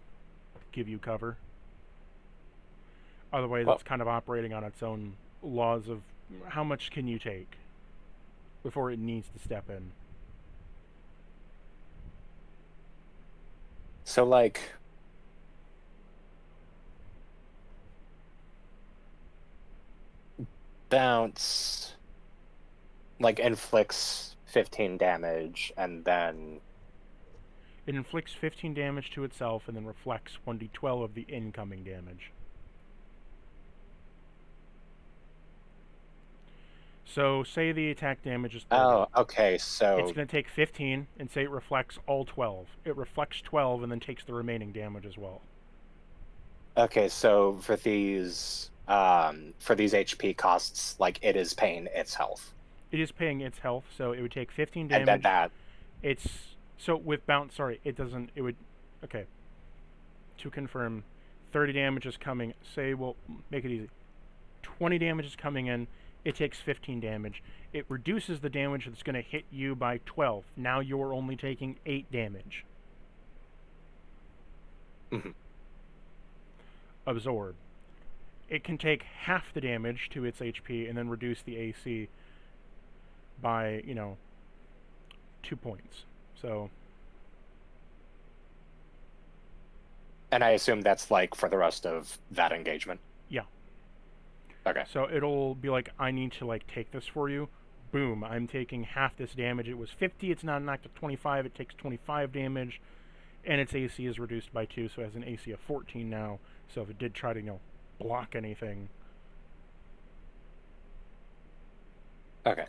give you cover. Otherwise, it's kind of operating on its own laws of how much can you take before it needs to step in. So, like, bounce, like, inflicts 15 damage, and then... It inflicts 15 damage to itself and then reflects 1d12 of the incoming damage. So, say the attack damage is 30. Oh, okay, so... It's going to take 15, and say it reflects all 12. It reflects 12 and then takes the remaining damage as well. Okay, so for these HP costs, like, it is paying its health. It is paying its health, so it would take 15 damage. And then that... It's... So, with bounce, sorry, it doesn't... It would... Okay. To confirm, 30 damage is coming... Say, we'll make it easy. 20 damage is coming in... It takes 15 damage. It reduces the damage that's going to hit you by 12. Now you're only taking 8 damage. Mm-hmm. Absorb. It can take half the damage to its HP and then reduce the AC by, 2 points. So... And I assume that's, like, for the rest of that engagement? Yeah. Okay. So it'll be like, I need to, like, take this for you. Boom, I'm taking half this damage. It was 50, it's now knocked to 25, it takes 25 damage, and its AC is reduced by 2, so it has an AC of 14 now. So if it did try to, block anything... Okay.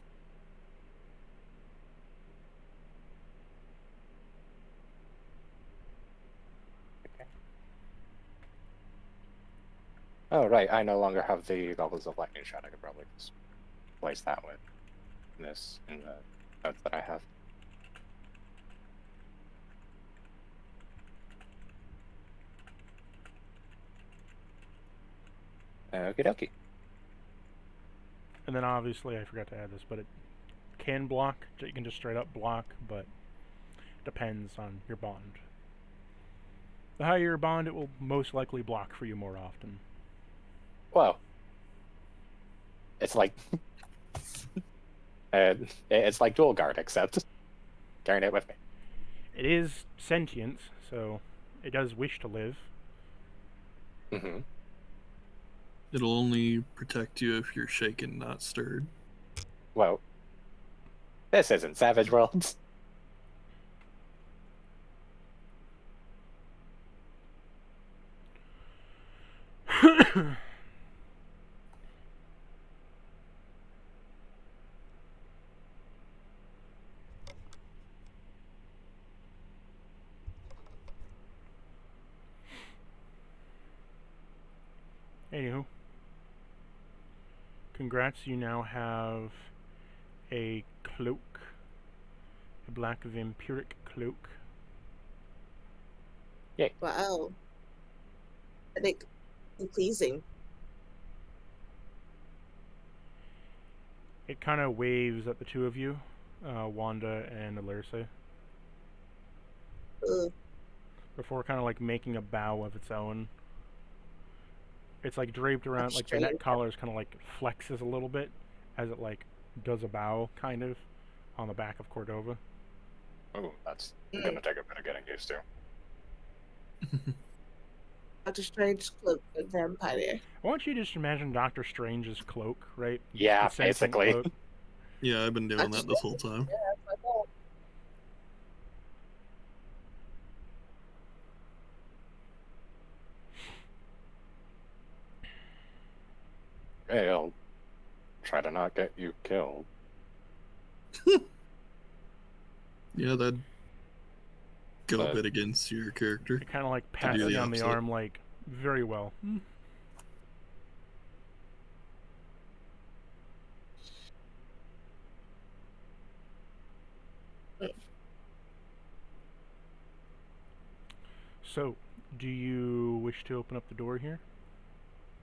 Oh, right, I no longer have the Goblins of Lightning Shot. I could probably just place that with this in the notes that I have. Okie dokie. And then obviously, I forgot to add this, but it can block. You can just straight up block, but depends on your bond. The higher your bond, it will most likely block for you more often. Whoa. It's like... it's like Dual Guard, except carrying it with me. It is sentient, so it does wish to live. Mm-hmm. It'll only protect you if you're shaken, not stirred. Whoa. This isn't Savage Worlds. Anywho. Congrats, you now have a cloak. A black vampiric cloak. Yay. Wow. I think pleasing. It kind of waves at the two of you, Wanda and Alerce, before kind of like making a bow of its own. It's like draped around, like the neck collar is kind of like flexes a little bit as it like does a bow, kind of, on the back of Cordova. Oh, that's gonna take a bit of getting used to. Doctor Strange cloak and vampire. I want you to just imagine Doctor Strange's cloak, right? Yeah, The sentient basically. cloak. Yeah, I've been doing that this whole time. Yeah, that's my fault. Hey, I'll try to not get you killed. Yeah, that'd go a But- bit against your character. It kind of like do pats the you on the opposite. arm, like, very well. So, do you wish to open up the door here?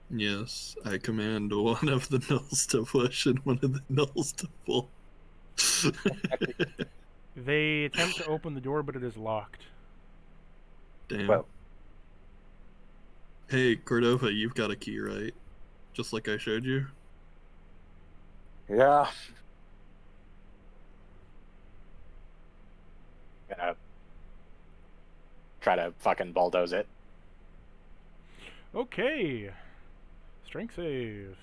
Yes, I command one of the nulls to push and one of the nulls to pull. They attempt to open the door, but it is locked. Damn. Well, Hey, Cordova, you've got a key, right? Just like I showed you? yeah. Gonna try to fucking bulldoze it. Okay. Strength save.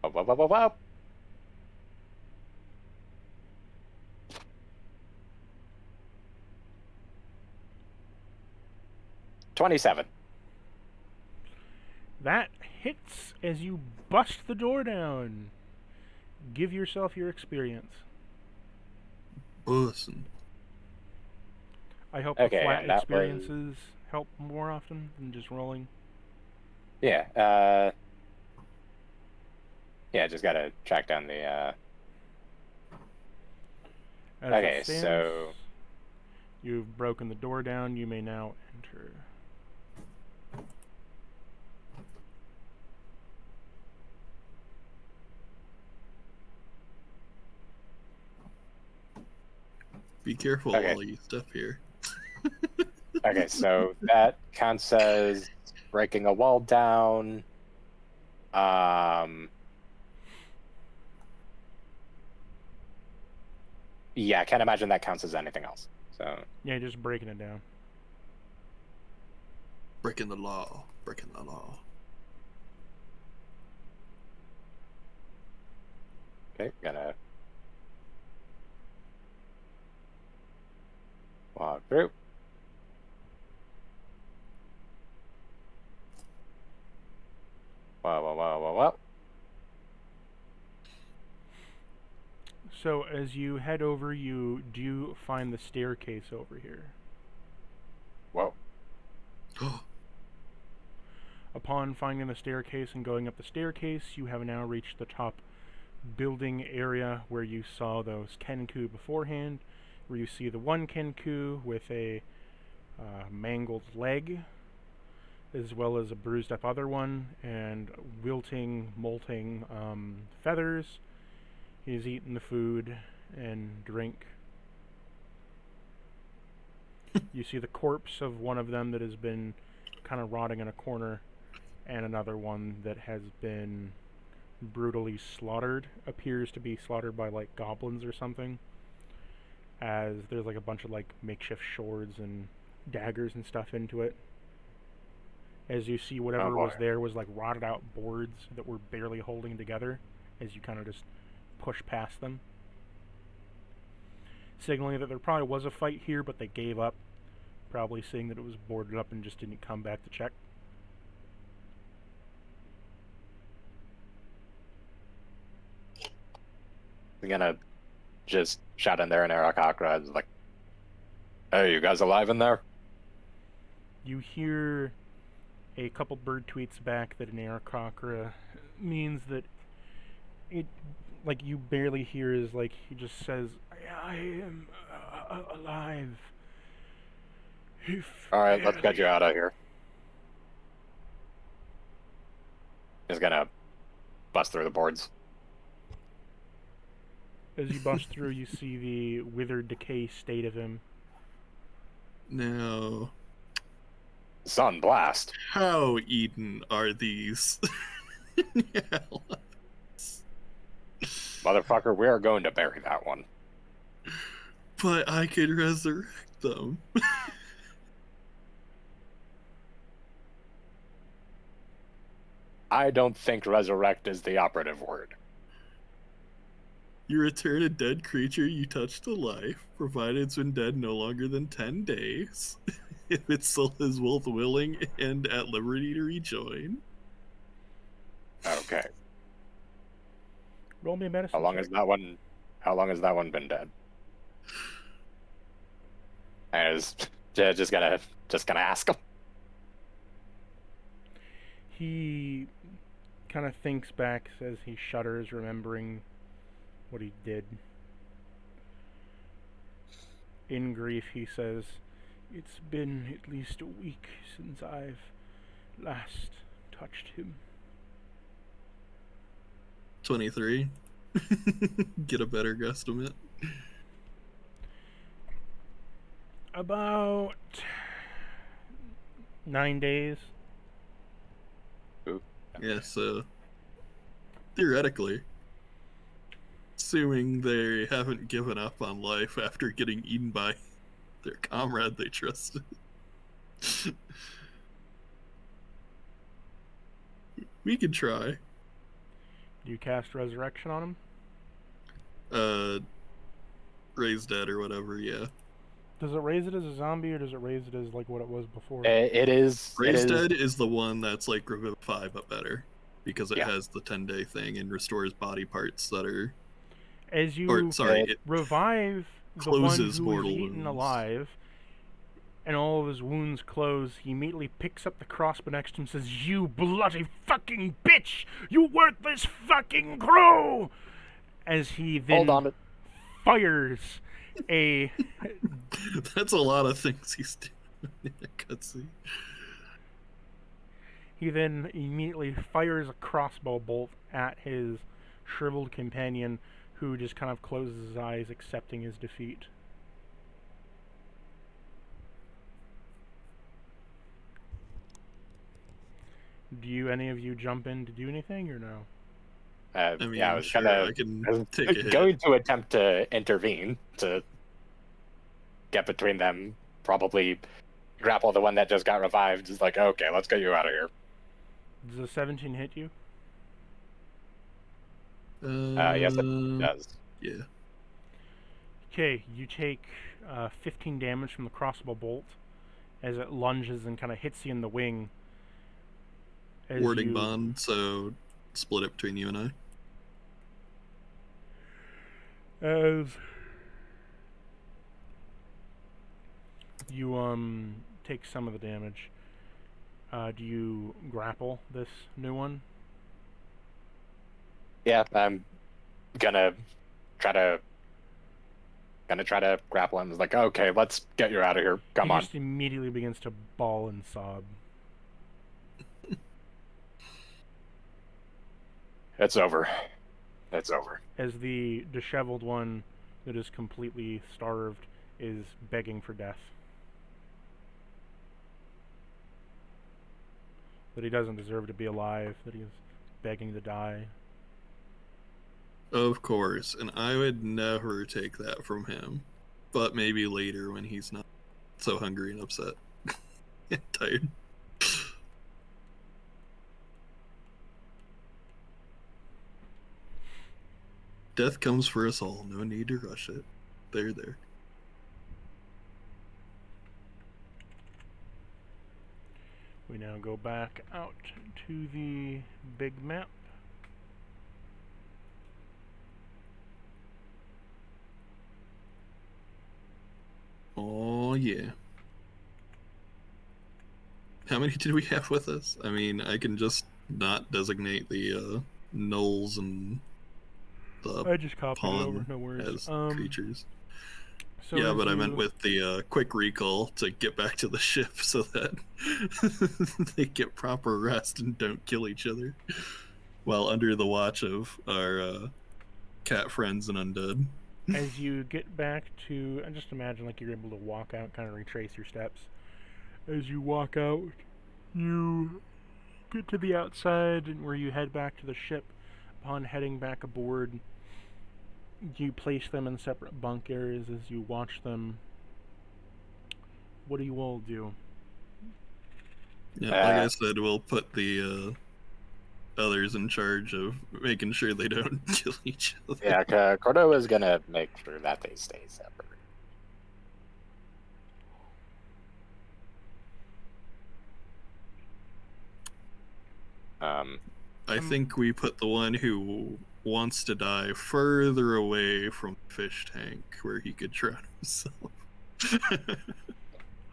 Whoop, whoop, whoop, whoop, whoop. $27. That hits as you bust the door down. Give yourself your experience. Bussin'. I hope Okay, the flat and that was- experiences help more often than just rolling. Yeah, just gotta track down the, As it Okay, stands, so- you've broken the door down. You may now enter. Be careful Okay. while you step here. Okay, so that counts as breaking a wall down. Yeah, I can't imagine that counts as anything else. So, Yeah, just breaking it down. Breaking the law. Breaking the law. okay, gonna walk through. Wow. So as you head over, you do find the staircase over here. Whoa. Upon finding the staircase and going up the staircase, you have now reached the top building area where you saw those Kenku beforehand, where you see the one Kenku with a mangled leg, as well as a bruised up other one, and wilting, molting feathers. He's eaten the food and drink. You see the corpse of one of them that has been kind of rotting in a corner, and another one that has been brutally slaughtered. Appears to be slaughtered by like goblins or something, as there's like a bunch of like makeshift swords and daggers and stuff into it. As you see, whatever was there was like rotted out boards that were barely holding together as you kind of just push past them, signaling that there probably was a fight here, but they gave up, probably seeing that it was boarded up and just didn't come back to check. I'm gonna just shout in there in Arakakra, like, hey, you guys alive in there? You hear a couple bird tweets back that an Aarakocra means that it, like, you barely hear is like, he just says, I am alive. Alright, let's get you out of here. He's gonna bust through the boards. As you bust through, you see the withered decay state of him. Now, Sun blast. how eaten are these? Yeah. Motherfucker, we are going to bury that one. But I could resurrect them. I don't think resurrect is the operative word. You return a dead creature you touch to life, provided it's been dead no longer than 10 days. If its soul is both willing and at liberty to rejoin. Okay. Roll me a medicine How long check. is that one? How long has that one been dead? I was just gonna ask him. He kind of thinks back as he shudders, remembering what he did. In grief, he says, "It's been at least a week since I've last touched him." 23. Get a better guesstimate. About 9 days. Ooh. Yeah, so theoretically, assuming they haven't given up on life after getting eaten by their comrade they trusted. We could try. Do you cast Resurrection on him? Raise dead or whatever, yeah. Does it raise it as a zombie, or does it raise it as like what it was before? It is. Raise dead is the one that's like Revivify but better. Because it Yeah. has the 10-day thing and restores body parts that are... As you it revive the one closes who mortal was eaten wounds. alive, and all of his wounds close, he immediately picks up the crossbow next to him and says, "You bloody fucking bitch! You worthless fucking crow!" As he then Hold on. fires a... That's a lot of things he's doing in a cutscene. He then immediately fires a crossbow bolt at his shriveled companion, who just kind of closes his eyes, accepting his defeat. Do any of you jump in to do anything, or no? I mean, Yeah, I was sure, gonna, I can I was take a hit. going to attempt to intervene to get between them. Probably grapple the one that just got revived. It's like, okay, let's get you out of here. Does a 17 hit you? Yes, it does. Yeah. Okay, you take 15 damage from the crossbow bolt as it lunges and kind of hits you in the wing. As Warding you- bond, so split it between you and I. As you take some of the damage, do you grapple this new one? Yeah, I'm gonna try to grapple him. It's like, okay, let's get you out of here. Come he on. just immediately begins to bawl and sob. It's over. It's over. As the disheveled one that is completely starved is begging for death. That he doesn't deserve to be alive, that he is begging to die. Of course, and I would never take that from him. But maybe later when he's not so hungry and upset. And tired. Death comes for us all. No need to rush it. There. We now go back out to the big map. Oh, yeah. How many did we have with us? I mean, I can just not designate the gnolls and the I just copied it over, pawn no worries. as creatures. So Yeah, as but I you- meant with the quick recall to get back to the ship so that they get proper rest and don't kill each other while under the watch of our cat friends and undead. As you get back to, and just imagine like you're able to walk out, kind of retrace your steps. As you walk out, you get to the outside and where you head back to the ship. Upon heading back aboard, you place them in separate bunk areas as you watch them. What do you all do? Yeah, like I said, we'll put the others in charge of making sure they don't kill each other. Yeah, Cordo is gonna make sure that they stay separate. I think we put the one who wants to die further away from the fish tank where he could drown himself.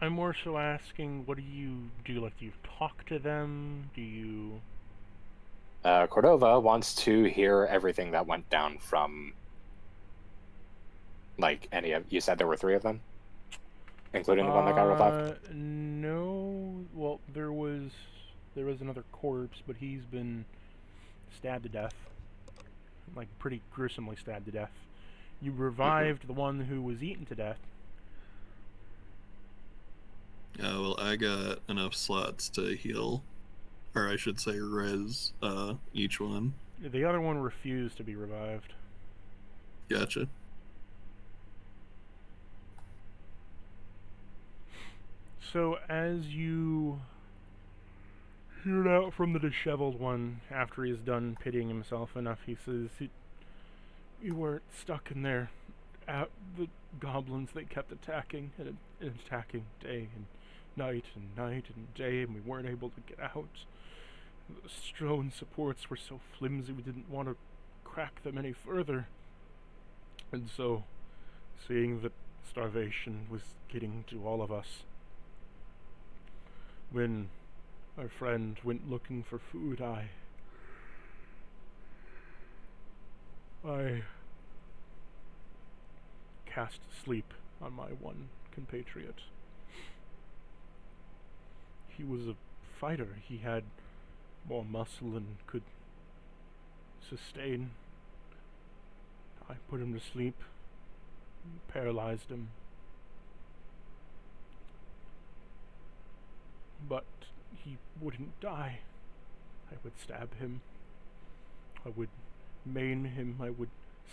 I'm more so asking, what do you do? Like, do you talk to them? Do you... Cordova wants to hear everything that went down from, like, any of... You said there were 3 of them? Including the one that got revived? No. Well, there was another corpse, but he's been stabbed to death. Like, pretty gruesomely stabbed to death. You revived the one who was eaten to death. Well, I got enough slots to heal, or I should say res, each one. The other one refused to be revived. Gotcha. So as you hear out from the disheveled one, after he's done pitying himself enough, he says, "You weren't stuck in there. The goblins, they kept attacking and attacking day and night and day, and we weren't able to get out. The stone supports were so flimsy we didn't want to crack them any further. And so, seeing that starvation was getting to all of us, when our friend went looking for food, I cast sleep on my one compatriot. He was a fighter. He had more muscle and could sustain. I put him to sleep, paralyzed him. But he wouldn't die. I would stab him. I would maim him. I would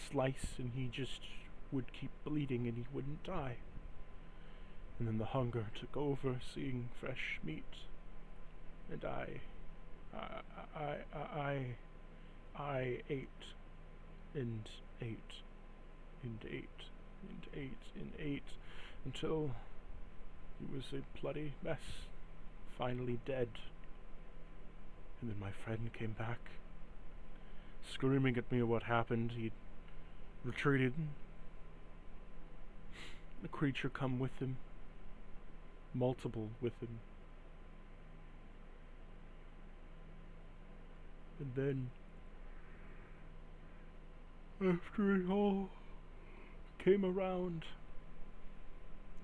slice, and he just would keep bleeding, and he wouldn't die. And then the hunger took over, seeing fresh meat, and I ate and ate and ate and ate and ate until he was a bloody mess, finally dead. And then my friend came back, screaming at me at what happened. He'd retreated. A creature come with him. Multiple with him. And then, after it all came around,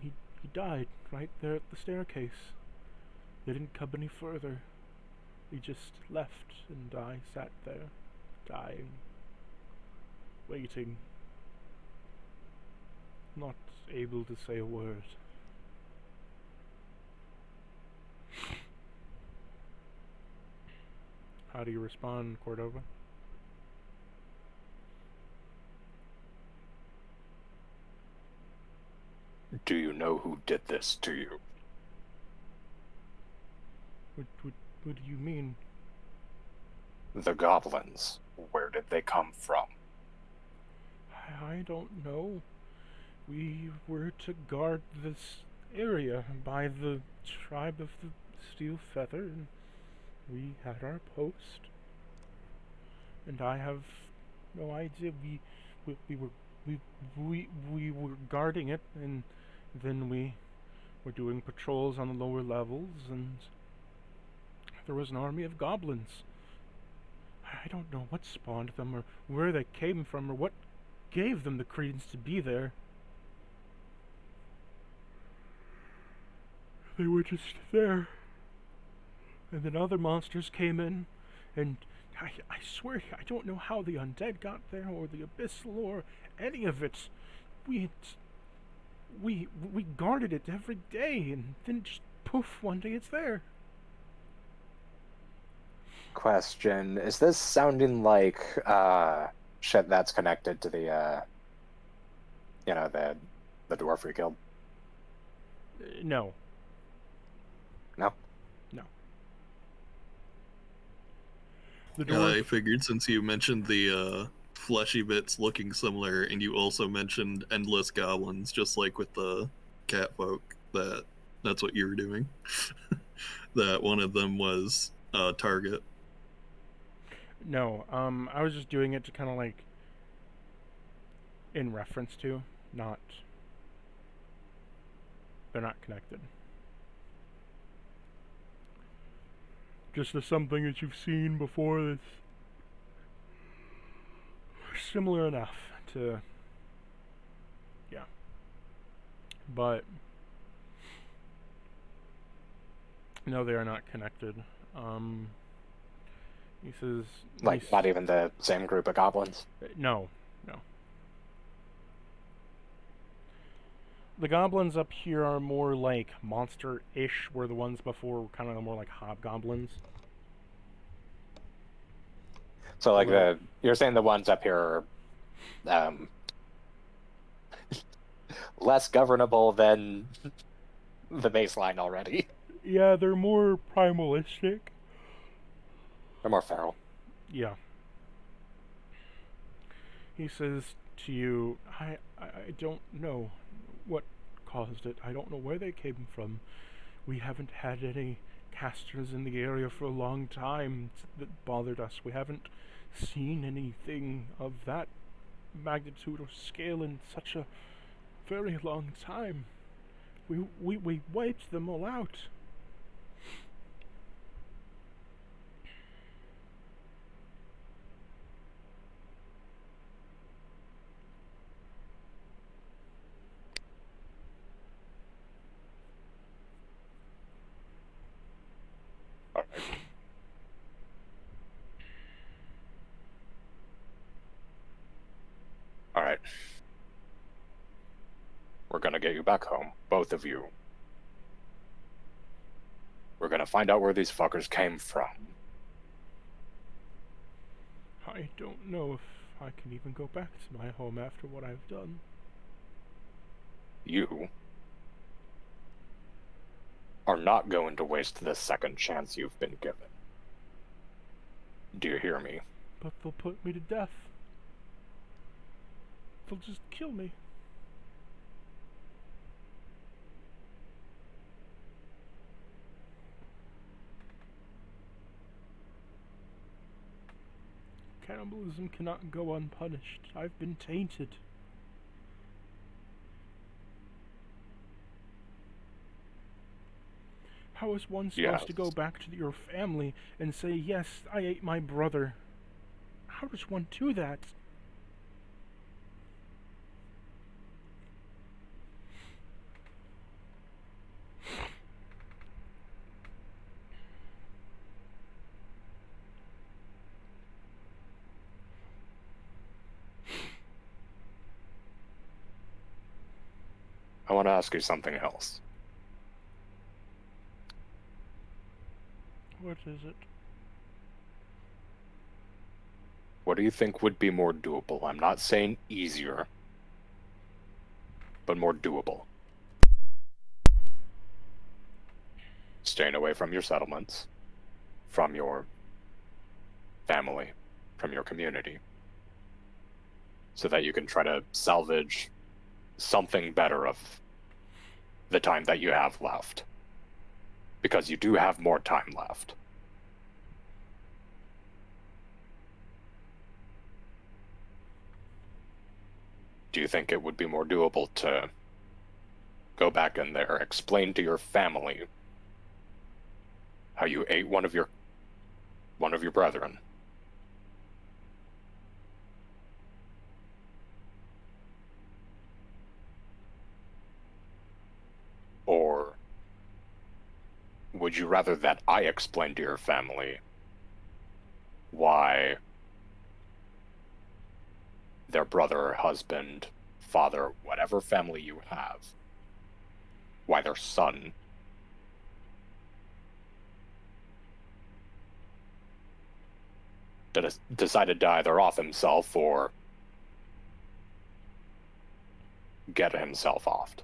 he died right there at the staircase. They didn't come any further. He just left, and I sat there, dying, waiting, not able to say a word. How do you respond, Cordova? Do you know who did this to you? What do you mean? The goblins. Where did they come from? I don't know. We were to guard this area by the tribe of the Steel Feather, and we had our post. And I have no idea. We were guarding it, and then we were doing patrols on the lower levels, and there was an army of goblins. I don't know what spawned them, or where they came from, or what gave them the credence to be there. They were just there. And then other monsters came in, and I swear, I don't know how the undead got there, or the abyssal, or any of it. We guarded it every day, and then just poof, one day it's there. Question: is this sounding like shit that's connected to the the dwarf we killed? No. No. No. The dwarf. I figured since you mentioned the fleshy bits looking similar, and you also mentioned endless goblins, just like with the cat folk, that's what you were doing. That one of them was a target. No, I was just doing it to kind of like in reference to, not. They're not connected. Just as something that you've seen before that's similar enough to. Yeah. But. No, they are not connected. He says. Like, not even the same group of goblins? No. The goblins up here are more like monster-ish, where the ones before were kind of more like hobgoblins. So, like, you're saying the ones up here are less governable than the baseline already. Yeah, they're more primalistic. They're more feral. Yeah. He says to you, I don't know what caused it. I don't know where they came from. We haven't had any casters in the area for a long time that bothered us. We haven't seen anything of that magnitude or scale in such a very long time. We wiped them all out. Alright. We're gonna get you back home, both of you. We're gonna find out where these fuckers came from. I don't know if I can even go back to my home after what I've done. You are not going to waste the second chance you've been given. Do you hear me? But they'll put me to death. They'll just kill me. Cannibalism cannot go unpunished. I've been tainted. How is one supposed to go back to your family and say, yes, I ate my brother? How does one do that? I want to ask you something else. What is it? What do you think would be more doable? I'm not saying easier, but more doable. Staying away from your settlements, from your family, from your community, so that you can try to salvage something better of the time that you have left. Because you do have more time left. Do you think it would be more doable to go back in there, explain to your family how you ate one of your brethren? Or would you rather that I explain to your family why their brother, husband, father, whatever family you have, why their son decided to either off himself or get himself offed?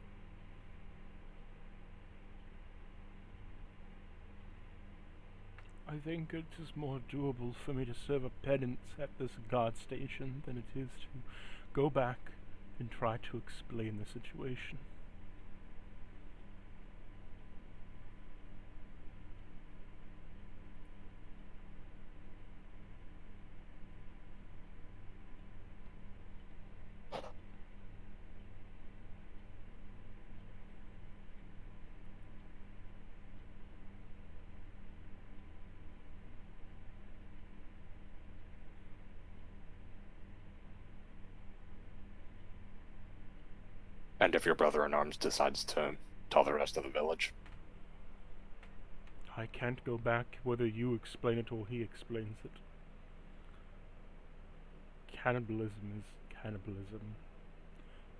I think it is more doable for me to serve a penance at this guard station than it is to go back and try to explain the situation. And if your brother-in-arms decides to tell the rest of the village. I can't go back whether you explain it or he explains it. Cannibalism is cannibalism,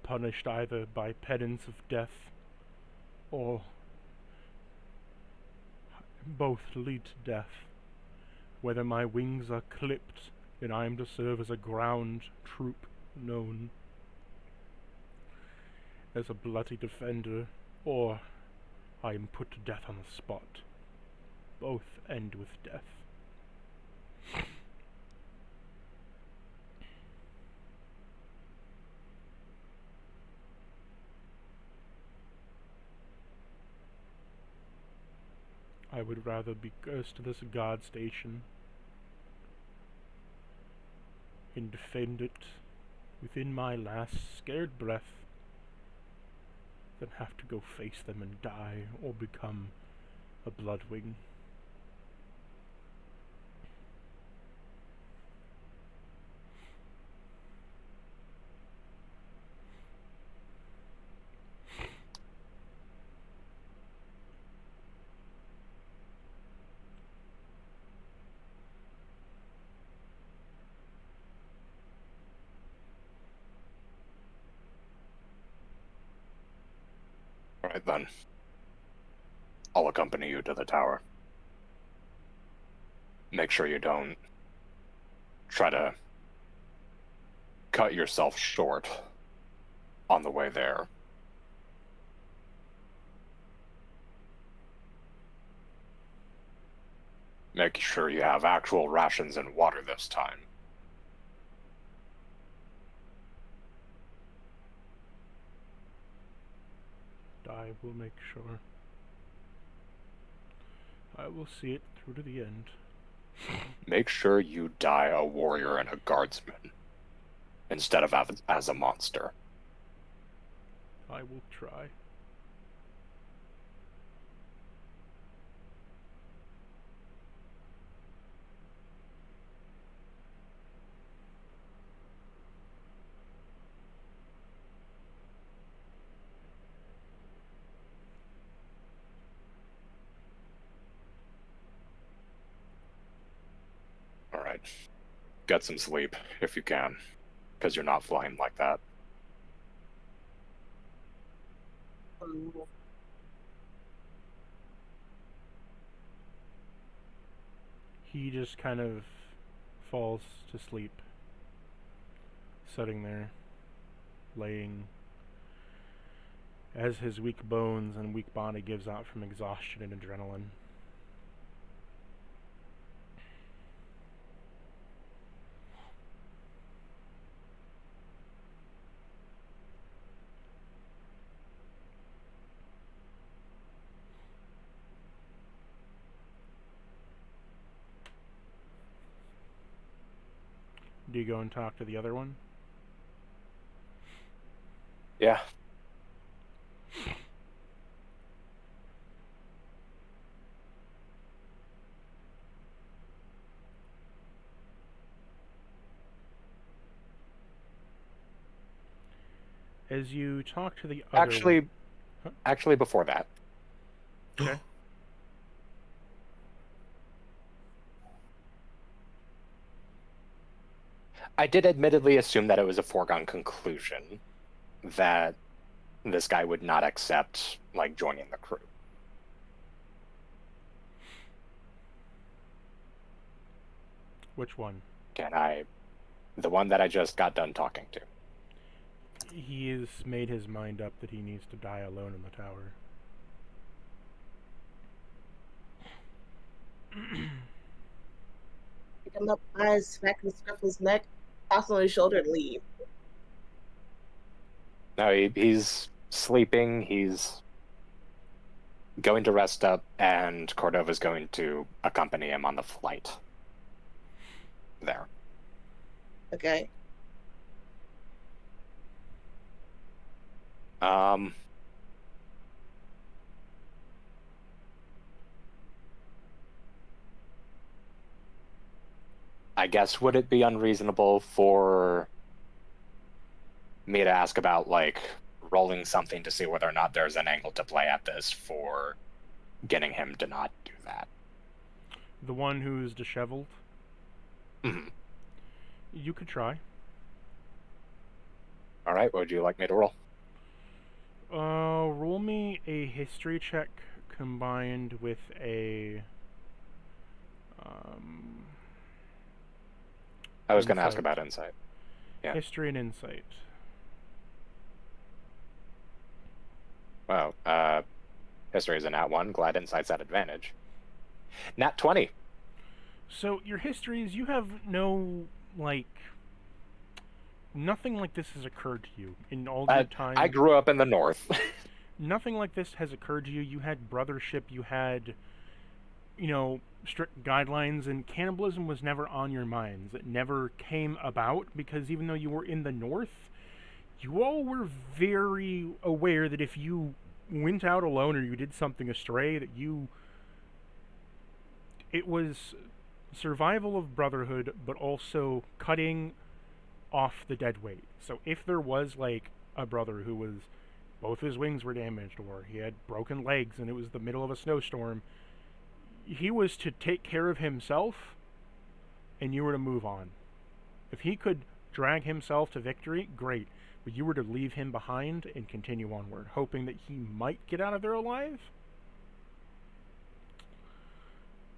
punished either by penance of death or both lead to death. Whether my wings are clipped and I am to serve as a ground troop known as a bloody defender, or I am put to death on the spot. Both end with death. I would rather be cursed to this guard station and defend it within my last scared breath than have to go face them and die or become a bloodwing. Alright then. I'll accompany you to the tower. Make sure you don't try to cut yourself short on the way there. Make sure you have actual rations and water this time. I will make sure. I will see it through to the end. Make sure you die a warrior and a guardsman, instead of as a monster. I will try. Alright. Get some sleep, if you can, because you're not flying like that. He just kind of falls to sleep, sitting there, laying, as his weak bones and weak body gives out from exhaustion and adrenaline. Do you go and talk to the other one? Yeah. As you talk to the other one... Actually, before that. Okay. I did admittedly assume that it was a foregone conclusion that this guy would not accept, like, joining the crew. Which one? The one that I just got done talking to. He has made his mind up that he needs to die alone in the tower. Pick him up by his smack and scruff his neck, toss on his shoulder, and leave. No, he's sleeping, he's going to rest up, and Cordova's going to accompany him on the flight. There. Okay. I guess, would it be unreasonable for me to ask about, like, rolling something to see whether or not there's an angle to play at this for getting him to not do that. The one who's disheveled? Mm-hmm. You could try. All right, what would you like me to roll? Roll me a history check combined with a... I was going to ask insight. about insight. Yeah. History and insight. Well, history is a nat 1, glad insight's at advantage. Nat 20. So, your histories, you have no, like... Nothing like this has occurred to you in all your time. I grew up in the north. Nothing like this has occurred to you. You had brothership, you had, you know, strict guidelines, and cannibalism was never on your minds. It never came about because even though you were in the north, you all were very aware that if you went out alone or you did something astray, that it was survival of brotherhood, but also cutting off the dead weight. So if there was like a brother who was both his wings were damaged or he had broken legs and it was the middle of a snowstorm, he was to take care of himself and you were to move on. If he could drag himself to victory, great, but you were to leave him behind and continue onward, hoping that he might get out of there alive.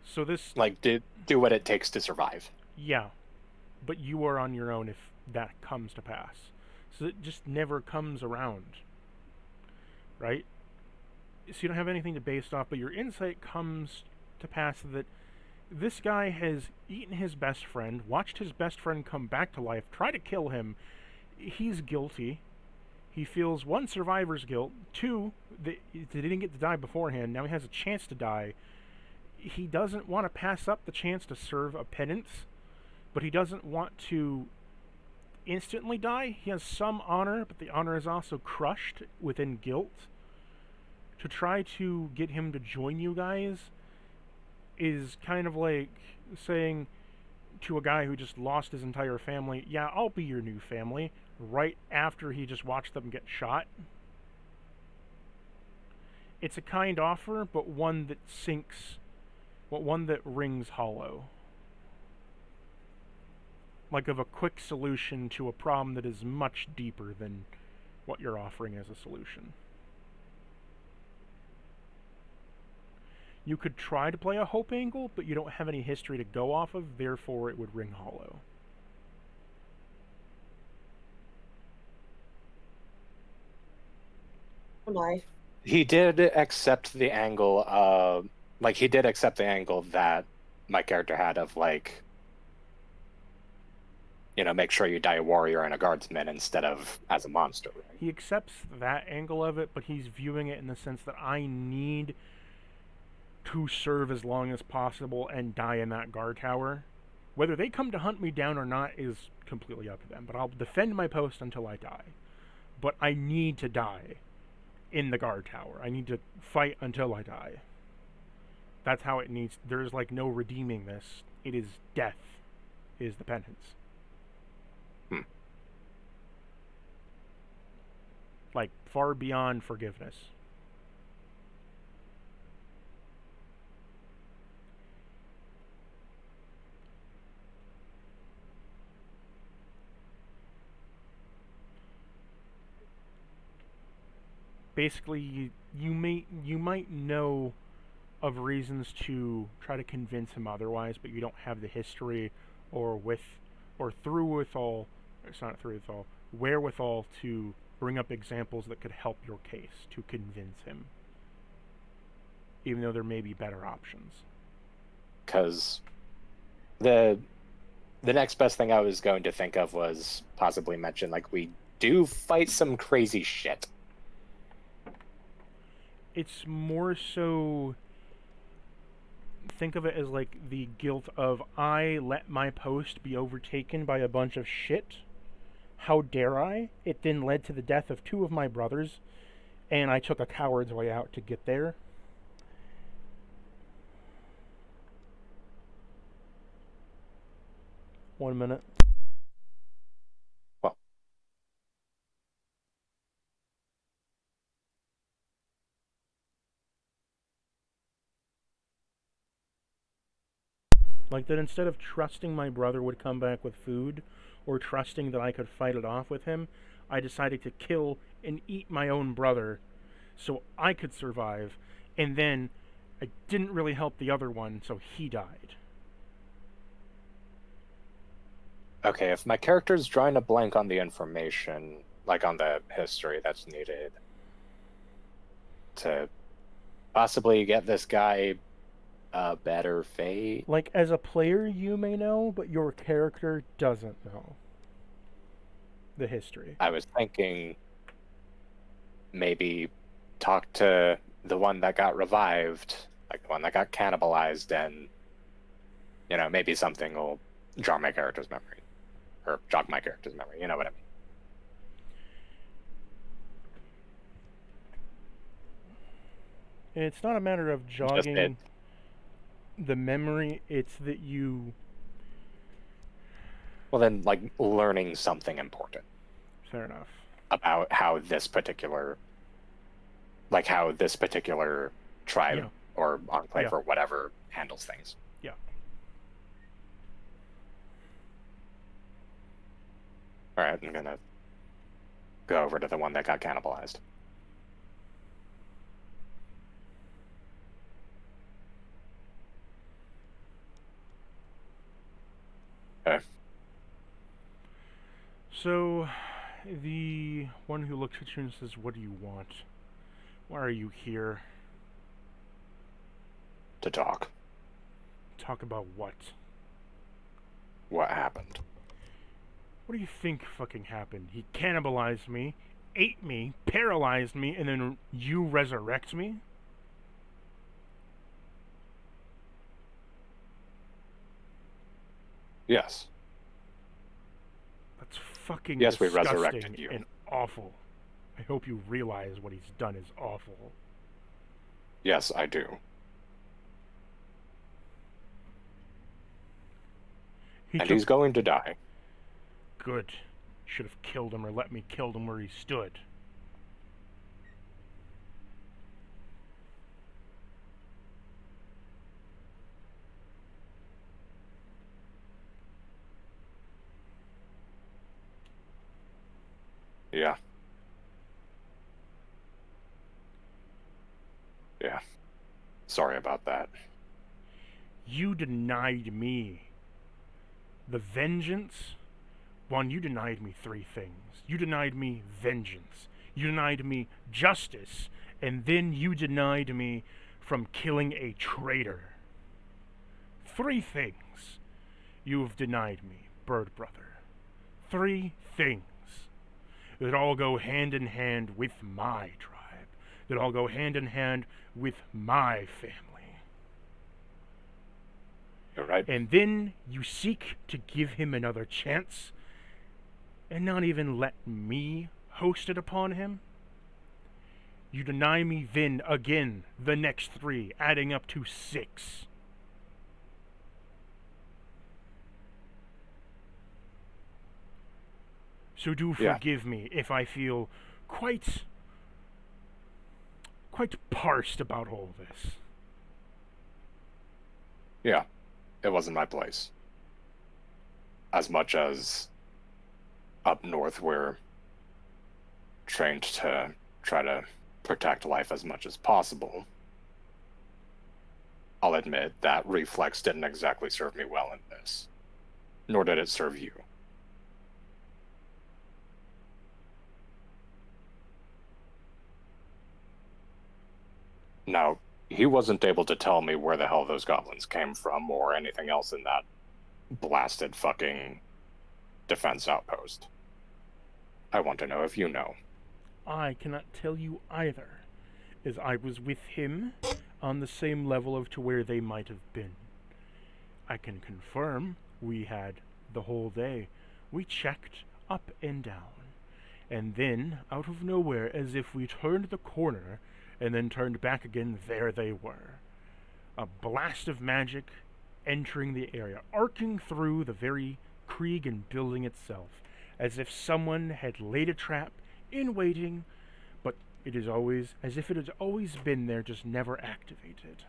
So this... Like, do what it takes to survive. Yeah, but you are on your own if that comes to pass. So it just never comes around. Right? So you don't have anything to base off, but your insight comes to pass that this guy has eaten his best friend, watched his best friend come back to life, try to kill him. He's guilty. He feels, 1, survivor's guilt, 2, that he didn't get to die beforehand, now he has a chance to die. He doesn't want to pass up the chance to serve a penance, but he doesn't want to instantly die. He has some honor, but the honor is also crushed within guilt. To try to get him to join you guys is kind of like saying to a guy who just lost his entire family, yeah, I'll be your new family, right after he just watched them get shot. It's a kind offer, but one that sinks, but one that rings hollow. Like of a quick solution to a problem that is much deeper than what you're offering as a solution. You could try to play a hope angle, but you don't have any history to go off of, therefore it would ring hollow. Am I? He did accept the angle that my character had of, like, you know, make sure you die a warrior and a guardsman instead of as a monster, right? He accepts that angle of it, but he's viewing it in the sense that I need to serve as long as possible and die in that guard tower. Whether they come to hunt me down or not is completely up to them, but I'll defend my post until I die. But I need to die in the guard tower. I need to fight until I die. That's how it needs... There's, like, no redeeming this. It is death is the penance. Like, far beyond forgiveness. Basically, you might know of reasons to try to convince him otherwise, but you don't have the history or wherewithal to bring up examples that could help your case to convince him, even though there may be better options. Because the next best thing I was going to think of was possibly mention, like, we do fight some crazy shit. It's more so, think of it as like the guilt of, I let my post be overtaken by a bunch of shit. How dare I? It then led to the death of 2 of my brothers, and I took a coward's way out to get there. One minute. Well, Like that instead of trusting my brother would come back with food, or trusting that I could fight it off with him, I decided to kill and eat my own brother so I could survive, and then I didn't really help the other one, so he died. Okay, if my character's drawing a blank on the information, like on the history that's needed to possibly get this guy a better fate. Like, as a player, you may know, but your character doesn't know the history. I was thinking maybe talk to the one that got revived, like the one that got cannibalized, and, you know, maybe something will jog my character's memory. Or jog my character's memory, you know what I mean. It's not a matter of jogging the memory, it's that you... Well, then, like, learning something important. Fair enough. About how this particular... Like, how this particular tribe or enclave or whatever handles things. Yeah. Alright, I'm gonna go over to the one that got cannibalized. Okay. So, the one who looks at you and says, "What do you want? Why are you here?" To talk. Talk about what? What happened? What do you think fucking happened? He cannibalized me, ate me, paralyzed me, and then you resurrect me? Yes. That's fucking Yes, we disgusting resurrected you. and awful. I hope you realize what he's done is awful. Yes, I do. And he's going to die. Good. Should have killed him or let me kill him where he stood. Yeah. Yeah. Sorry about that. You denied me the vengeance. One, you denied me 3 things. You denied me vengeance. You denied me justice. And then you denied me from killing a traitor. 3 things you've denied me, Bird Brother. 3 things that all go hand in hand with my tribe. That all go hand in hand with my family. You're right. And then you seek to give him another chance and not even let me host it upon him? You deny me then again the next 3, adding up to 6. So do forgive me if I feel quite parsed about all this. Yeah, it wasn't my place. As much as up north we're trained to try to protect life as much as possible, I'll admit that reflex didn't exactly serve me well in this. Nor did it serve you. Now, he wasn't able to tell me where the hell those goblins came from or anything else in that blasted fucking defense outpost. I want to know if you know. I cannot tell you either, as I was with him on the same level of to where they might have been. I can confirm we had the whole day. We checked up and down, and then, out of nowhere, as if we turned the corner and then turned back again, there they were. A blast of magic entering the area, arcing through the very Krieg and building itself, as if someone had laid a trap in waiting, but it is always as if it has always been there, just never activated.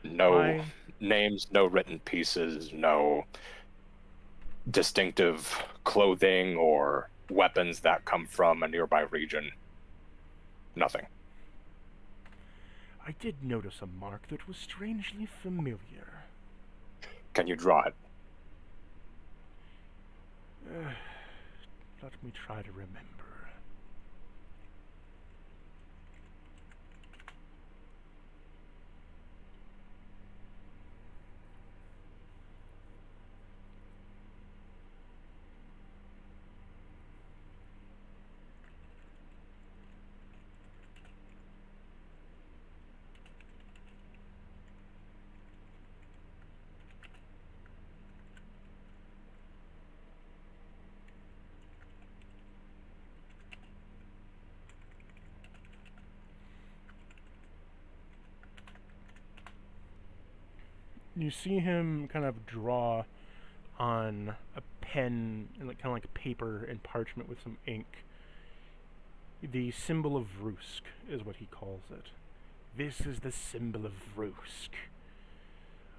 No names, no written pieces, no distinctive clothing or weapons that come from a nearby region. Nothing. I did notice a mark that was strangely familiar. Can you draw it? Let me try to remember. You see him kind of draw on a pen, and kind of like paper and parchment with some ink. The symbol of Rusk is what he calls it. This is the symbol of Rusk.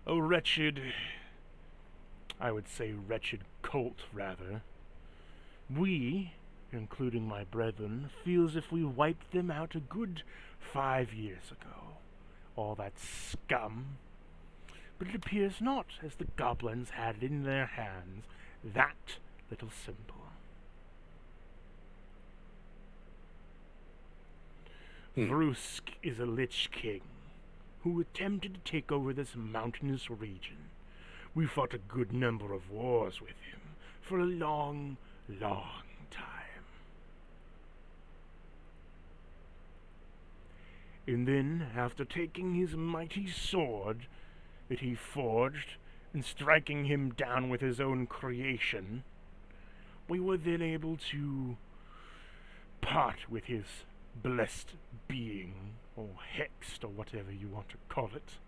A wretched, I would say wretched cult, rather. We, including my brethren, feel as if we wiped them out a good 5 years ago. All that scum. But it appears not, as the goblins had in their hands that little symbol. Vrusk is a Lich King who attempted to take over this mountainous region. We fought a good number of wars with him for a long, long time. And then, after taking his mighty sword that he forged and striking him down with his own creation, we were then able to part with his blessed being, or hexed, or whatever you want to call it.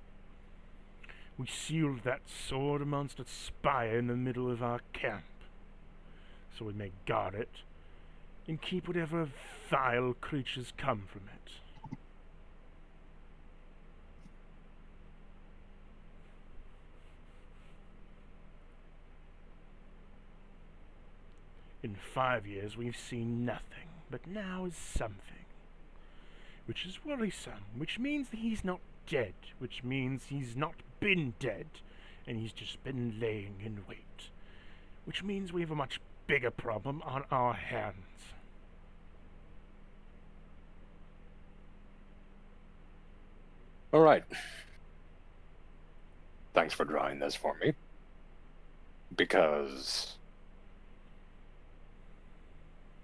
We sealed that sword amongst a spire in the middle of our camp, so we may guard it and keep whatever vile creatures come from it. In 5 years we've seen nothing, but now is something, which is worrisome, which means that he's not dead, which means he's not been dead, and he's just been laying in wait, which means we have a much bigger problem on our hands. All right. Thanks for drawing this for me. Because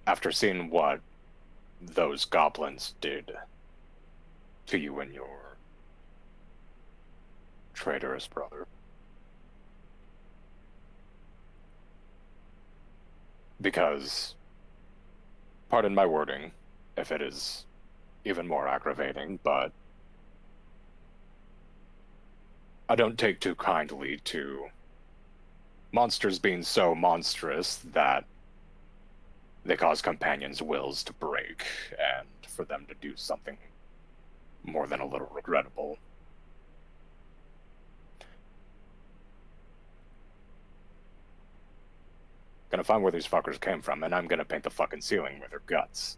after seeing what those goblins did to you and your traitorous brother, because, pardon my wording, if it is even more aggravating, but I don't take too kindly to monsters being so monstrous that they cause companions' wills to break, and for them to do something more than a little regrettable. Gonna find where these fuckers came from, and I'm gonna paint the fucking ceiling with their guts.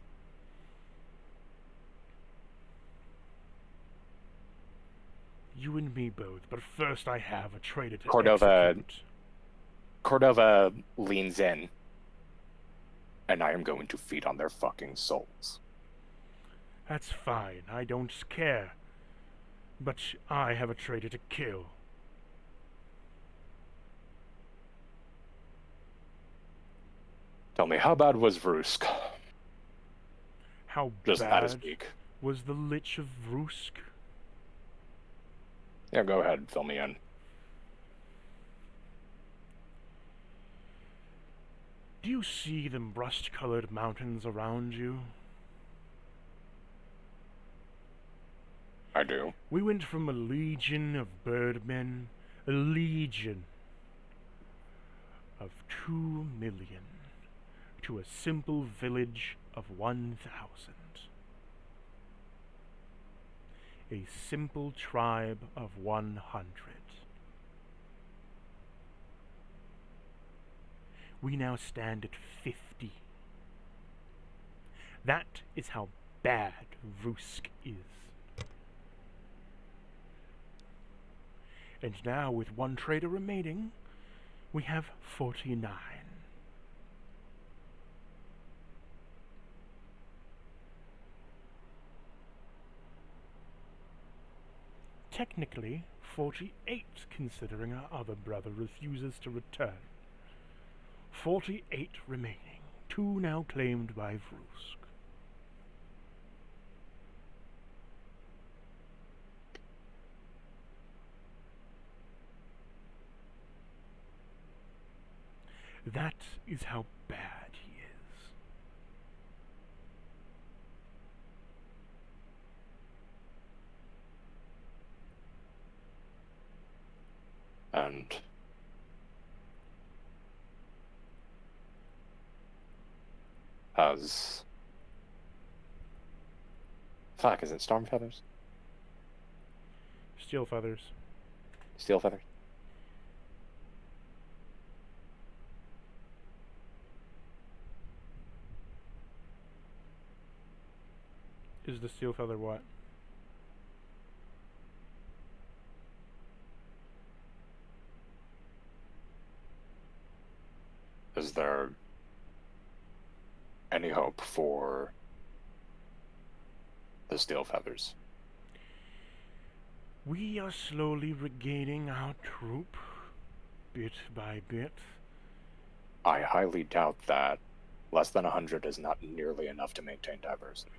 You and me both, but first I have a traitor to execute. Cordova leans in, and I am going to feed on their fucking souls. That's fine, I don't care. But I have a traitor to kill. Tell me, how bad was Vrusk? How Just bad at his peak. was the Lich of Vrusk? Yeah, go ahead, fill me in. Do you see the rust-colored mountains around you? I do. We went from a legion of birdmen, a legion of 2 million, to a simple village of 1,000. a simple tribe of 100. We now stand at 50. That is how bad Rusk is. And now, with one trader remaining, we have 49. Technically, 48, considering our other brother refuses to return. 48 remaining, 2 now claimed by Vroosk. That is how bad he is. And as fuck, is it Storm Feathers? Steel Feathers. Steel Feathers? Is the Steel Feather what? Is there any hope for the Steel Feathers? We are slowly regaining our troop, bit by bit. I highly doubt that less than 100 is not nearly enough to maintain diversity.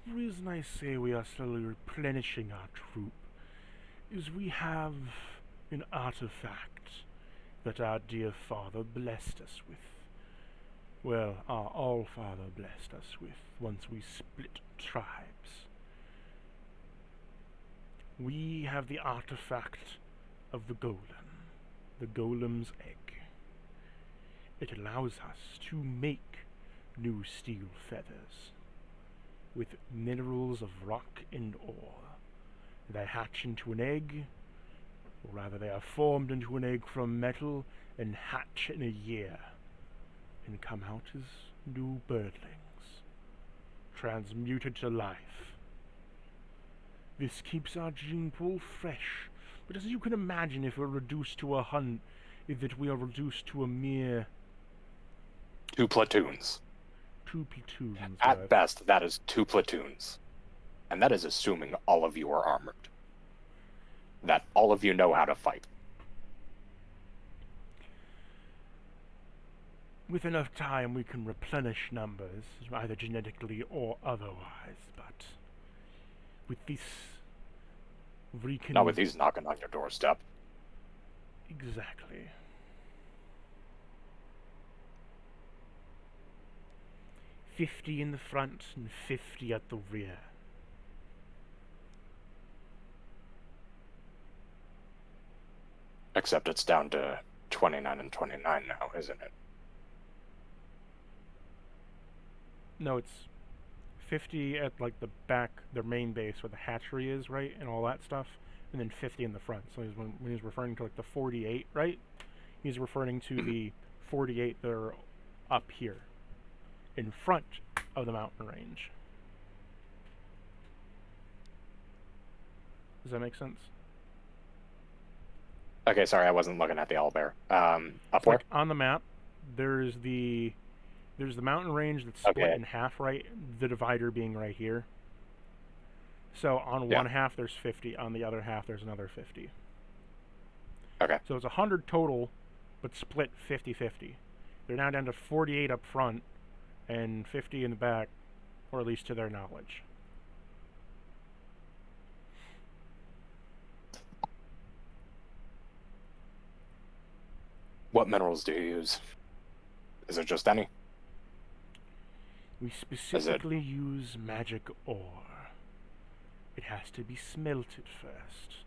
The reason I say we are slowly replenishing our troop is we have an artifact that our dear father blessed us with. Well, our all-father blessed us with once we split tribes. We have the artifact of the golem's egg. It allows us to make new steel feathers with minerals of rock and ore. They hatch into an egg, or rather they are formed into an egg from metal and hatch in a year, and come out as new birdlings, transmuted to life. This keeps our gene pool fresh, but as you can imagine, if we're reduced to a hunt, is that we are reduced to a mere 2 platoons. 2 platoons. At best, that is 2 platoons. And that is assuming all of you are armored. That all of you know how to fight. With enough time, we can replenish numbers, either genetically or otherwise, but with this, we can... Not with these knocking on your doorstep. Exactly. $50 in the front and 50 at the rear. Except it's down to 29 and 29 now, isn't it? No, it's 50 at like the back, their main base where the hatchery is, right, and all that stuff, and then 50 in the front. So when he's referring to like the 48, right, he's referring to the 48 that are up here, in front of the mountain range. Does that make sense? Okay, sorry, I wasn't looking at the owlbear. Up It's where? like on the map, there's the mountain range that's split Okay. in half, right? The divider being right here. So on Yeah. one half there's 50, on the other half there's another 50. Okay. So it's 100 total, but split 50-50. They're now down to 48 up front and 50 in the back, or at least to their knowledge. What minerals do you use? Is it just any? We specifically use magic ore. It has to be smelted first.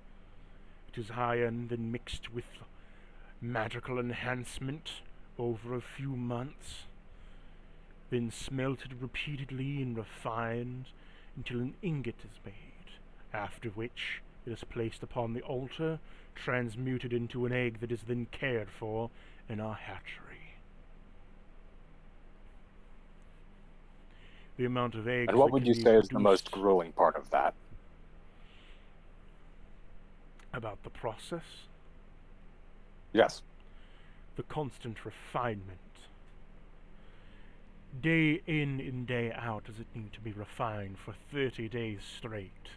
It is iron, then mixed with magical enhancement over a few months, then smelted repeatedly and refined until an ingot is made, after which it is placed upon the altar, transmuted into an egg that is then cared for in our hatchery. The amount of eggs And what that would can you be say is the most produced grueling part of that? about the process, Yes. the constant refinement. Day in and day out does it need to be refined for 30 days straight,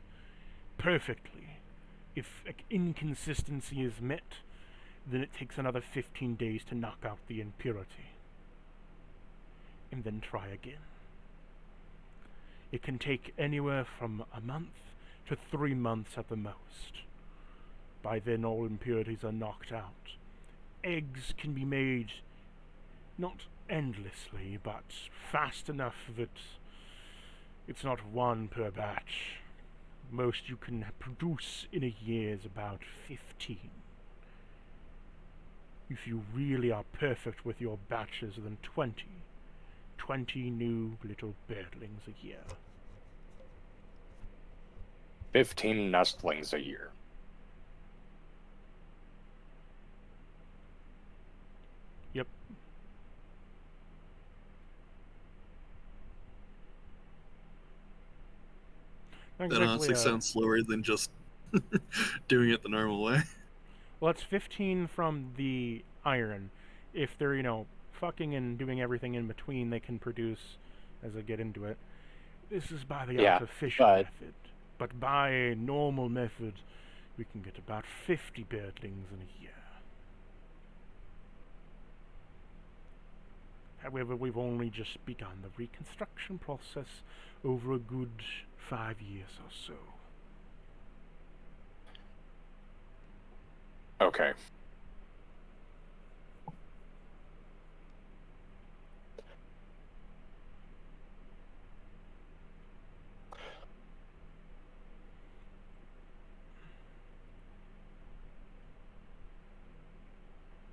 perfectly. If inconsistency is met, then it takes another 15 days to knock out the impurity, and then try again. It can take anywhere from a month to 3 months at the most. By then all impurities are knocked out. Eggs can be made not endlessly, but fast enough that it's not one per batch. Most you can produce in a year is about 15. If you really are perfect with your batches, then 20. 20 new little birdlings a year. 15 nestlings a year. Yep. That honestly sounds slower than just doing it the normal way. Well, it's 15 from the iron. If they're, fucking and doing everything in between, they can produce as I get into it. This is by the artificial method. But by a normal method, we can get about 50 birdlings in a year. However, we've only just begun the reconstruction process over a good 5 years or so. Okay.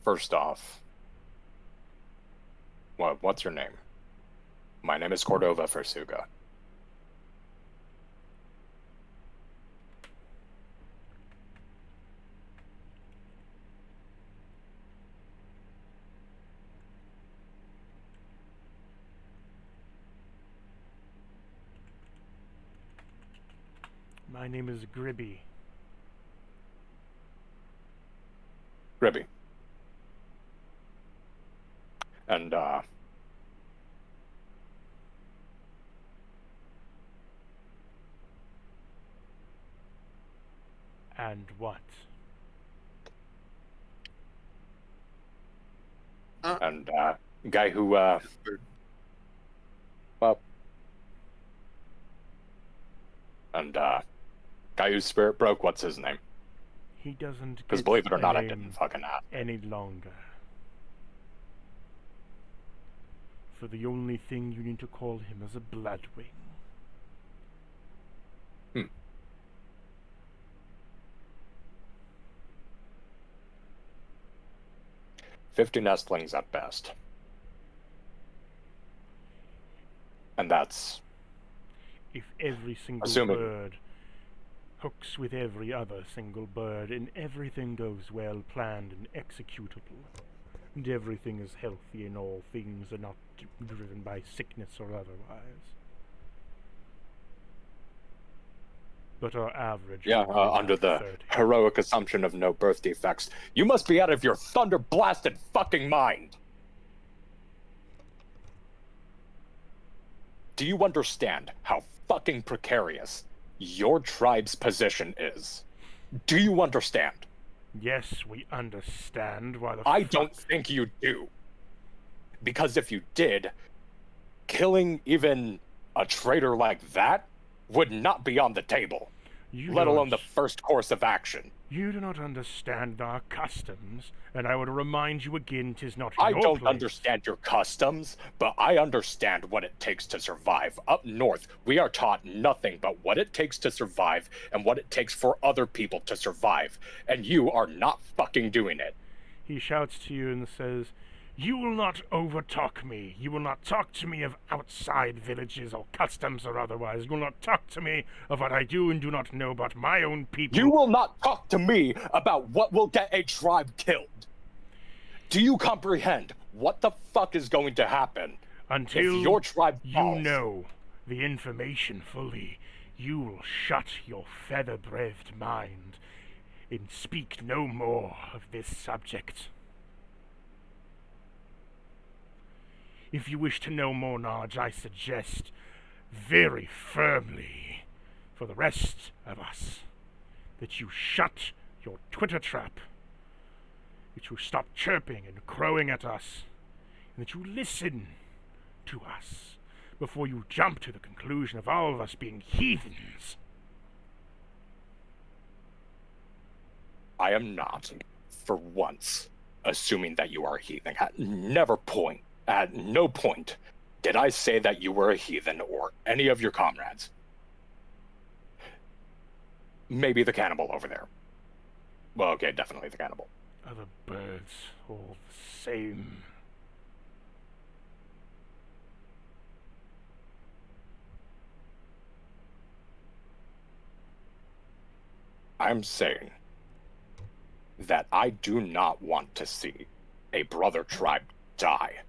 First off, what's your name? My name is Cordova Versuga. My name is Gribby. Gribby. And, And what? And, guy who, well, and, guy whose spirit broke, what's his name? He doesn't Because get believe it or a not, I name didn't fucking ask. any longer. For the only thing you need to call him is a bloodwing. 50 nestlings at best. And that's... If every single assuming bird hooks with every other single bird, and everything goes well planned and executable, and everything is healthy and all things are not driven by sickness or otherwise. But our average... under the 30. heroic assumption of no birth defects. You must be out of your thunder-blasted fucking mind! Do you understand how fucking precarious your tribe's position is? Do you understand? Yes, we understand why the I don't think you do. Because if you did, killing even a traitor like that would not be on the table, let alone the first course of action. You do not understand our customs, and I would remind you again, 'tis not I your don't place. understand your customs, but I understand what it takes to survive. Up north, we are taught nothing but what it takes to survive and what it takes for other people to survive, and you are not fucking doing it. He shouts to you and says, You will not overtalk me. You will not talk to me of outside villages or customs or otherwise. You will not talk to me of what I do and do not know about my own people. You will not talk to me about what will get a tribe killed. Do you comprehend what the fuck is going to happen Until if your tribe you falls? know the information fully, you will shut your feather-breathed mind and speak no more of this subject. If you wish to know more knowledge, I suggest very firmly for the rest of us that you shut your Twitter trap, that you stop chirping and crowing at us, and that you listen to us before you jump to the conclusion of all of us being heathens. I am not, for once, assuming that you are a heathen. At no point did I say that you were a heathen or any of your comrades. Maybe the cannibal over there. Well, okay, definitely the cannibal. Other birds, all the same. I'm saying that I do not want to see a brother tribe die.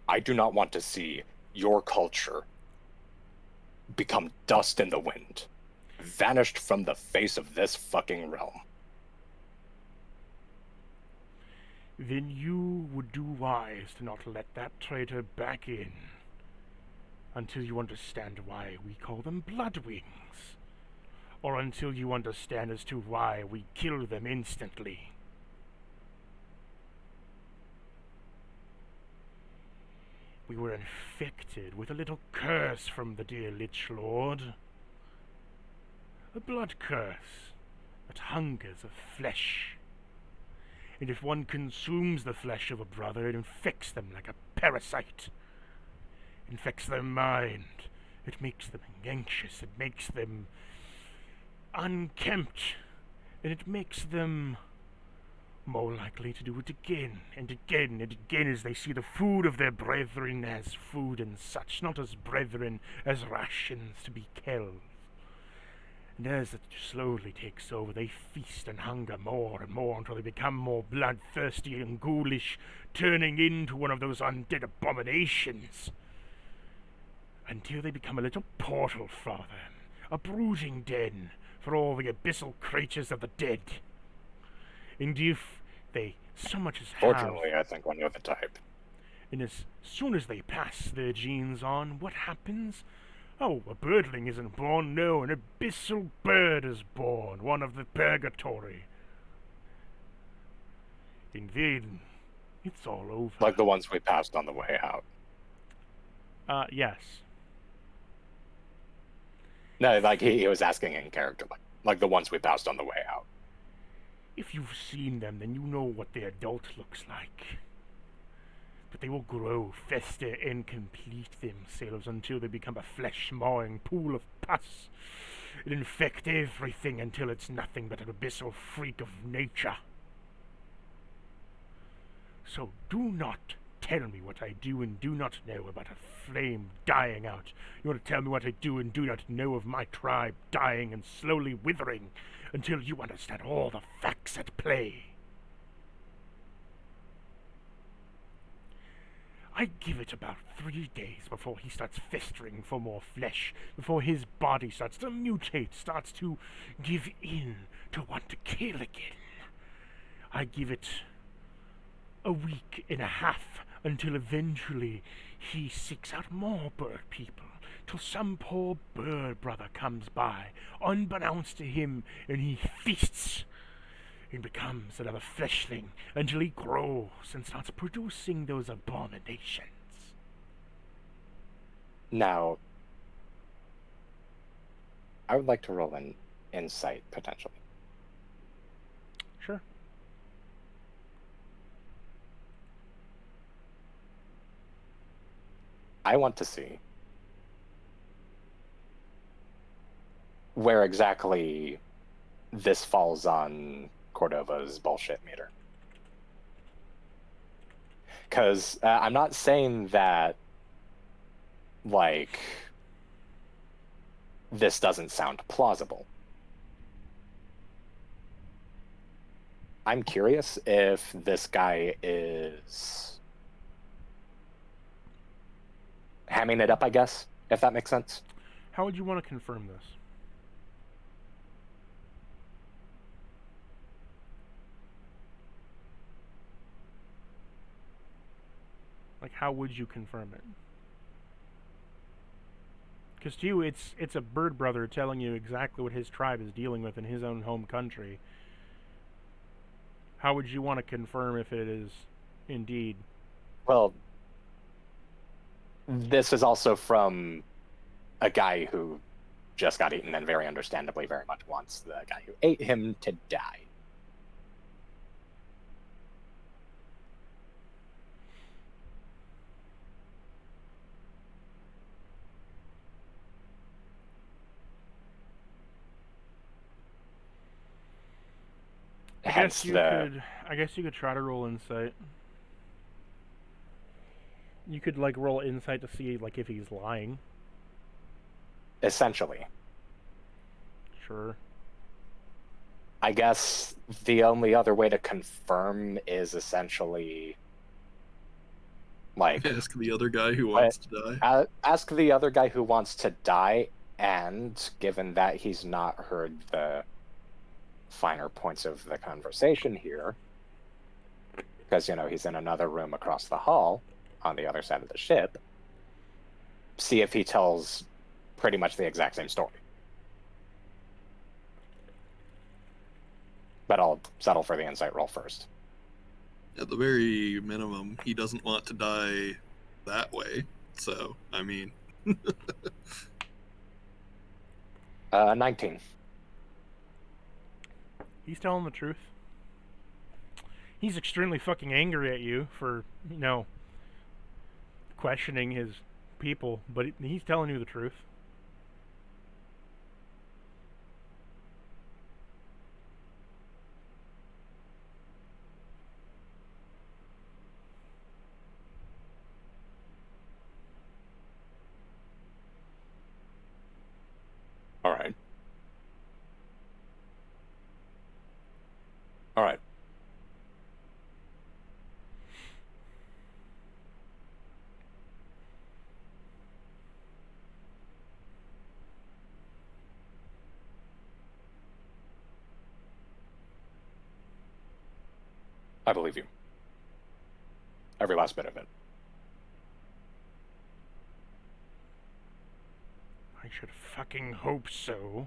I do not want to see your culture become dust in the wind, vanished from the face of this fucking realm. Then you would do wise to not let that traitor back in until you understand why we call them Bloodwings, or until you understand as to why we kill them instantly. We were infected with a little curse from the dear Lich Lord. A blood curse that hungers of flesh. And if one consumes the flesh of a brother, it infects them like a parasite. It infects their mind. It makes them anxious. It makes them unkempt. And it makes them more likely to do it again and again and again as they see the food of their brethren as food and such, not as brethren, as rations to be killed. And as it slowly takes over, they feast and hunger more and more until they become more bloodthirsty and ghoulish, turning into one of those undead abominations. Until they become a little portal for them, a brooding den for all the abyssal creatures of the dead. And if they so much as have... Fortunately, I think I know the type. And as soon as they pass their genes on, what happens? Oh, a birdling isn't born, no, an abyssal bird is born, one of the purgatory. And then, it's all over. Like the ones we passed on the way out. Yes. No, like he was asking in character, like the ones we passed on the way out. If you've seen them, then you know what the adult looks like. But they will grow, fester, and complete themselves until they become a flesh-mawing pool of pus. And infect everything until it's nothing but an abyssal freak of nature. So do not tell me what I do and do not know about a flame dying out. You want to tell me what I do and do not know of my tribe dying and slowly withering until you understand all the facts at play. I give it about 3 days before he starts festering for more flesh, before his body starts to mutate, starts to give in to want to kill again. I give it a week and a half until eventually he seeks out more bird people, till some poor bird brother comes by, unbeknownst to him, and he feasts and becomes another fleshling until he grows and starts producing those abominations. Now, I would like to roll an insight, potentially. Sure. I want to see where exactly this falls on Cordova's bullshit meter. because I'm not saying that, like, this doesn't sound plausible. I'm curious if this guy is hamming it up, I guess, if that makes sense. How would you want to confirm this? Like, how would you confirm it? Because to you, it's a bird brother telling you exactly what his tribe is dealing with in his own home country. How would you want to confirm if it is indeed? Well, this is also from a guy who just got eaten and very understandably very much wants the guy who ate him to die. I guess you could try to roll insight. You could like roll insight to see like if he's lying. Essentially. Sure. I guess the only other way to confirm is essentially like Ask the other guy who wants to die. Ask the other guy who wants to die, and given that he's not heard the finer points of the conversation here, because, you know, he's in another room across the hall on the other side of the ship, see if he tells pretty much the exact same story. But I'll settle for the insight roll first. At the very minimum, he doesn't want to die that way. So, I mean... 19. He's telling the truth. He's extremely fucking angry at you for, you know, questioning his people, but he's telling you the truth. All right. All right. I believe you. Every last bit of it. I should fucking hope so.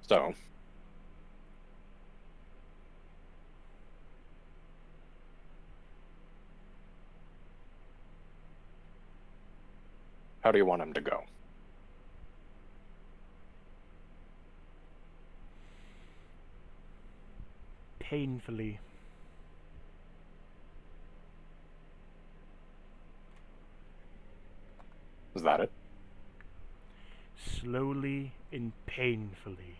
So, how do you want him to go? Painfully. Is that it? Slowly and painfully.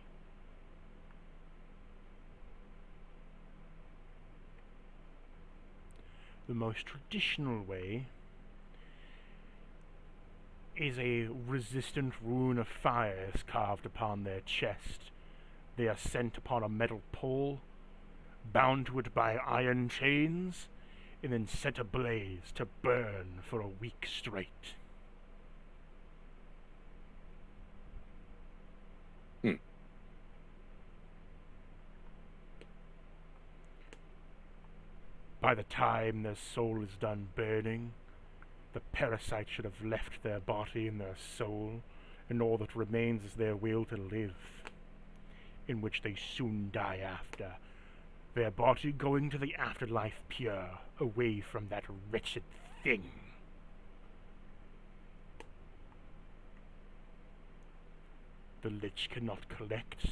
The most traditional way is a resistant rune of fire is carved upon their chest. They are sent upon a metal pole, bound to it by iron chains, and then set ablaze to burn for a week straight. By the time their soul is done burning, the parasite should have left their body and their soul, and all that remains is their will to live, in which they soon die after, their body going to the afterlife pure, away from that wretched thing. The Lich cannot collect,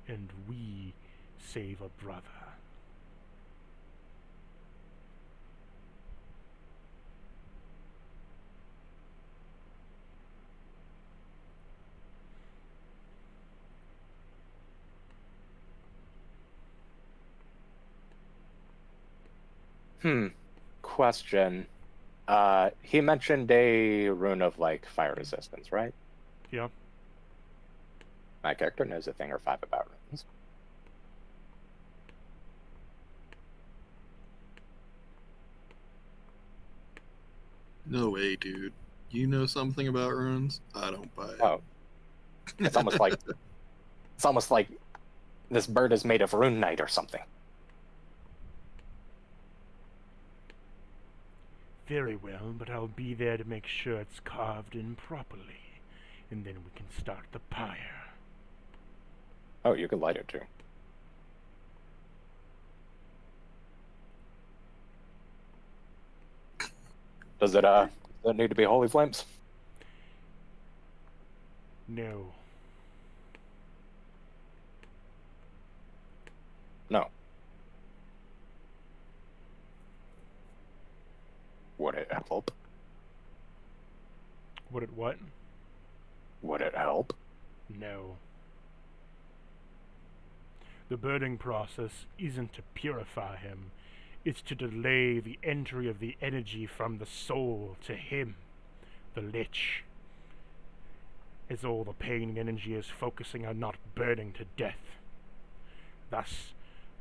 and we save a brother. Question. He mentioned a rune of like fire resistance, right? Yeah. My character knows a thing or five about runes. No way, dude. You know something about runes? I don't buy it. Oh, it's almost like this bird is made of rune knight or something. Very well, but I'll be there to make sure it's carved in properly, and then we can start the pyre. Oh, you can light it too. Does it need to be holy flames? No. No. Would it help? Would it what? Would it help? No. The burning process isn't to purify him. It's to delay the entry of the energy from the soul to him, the Lich. As all the pain and energy is focusing on not burning to death. Thus,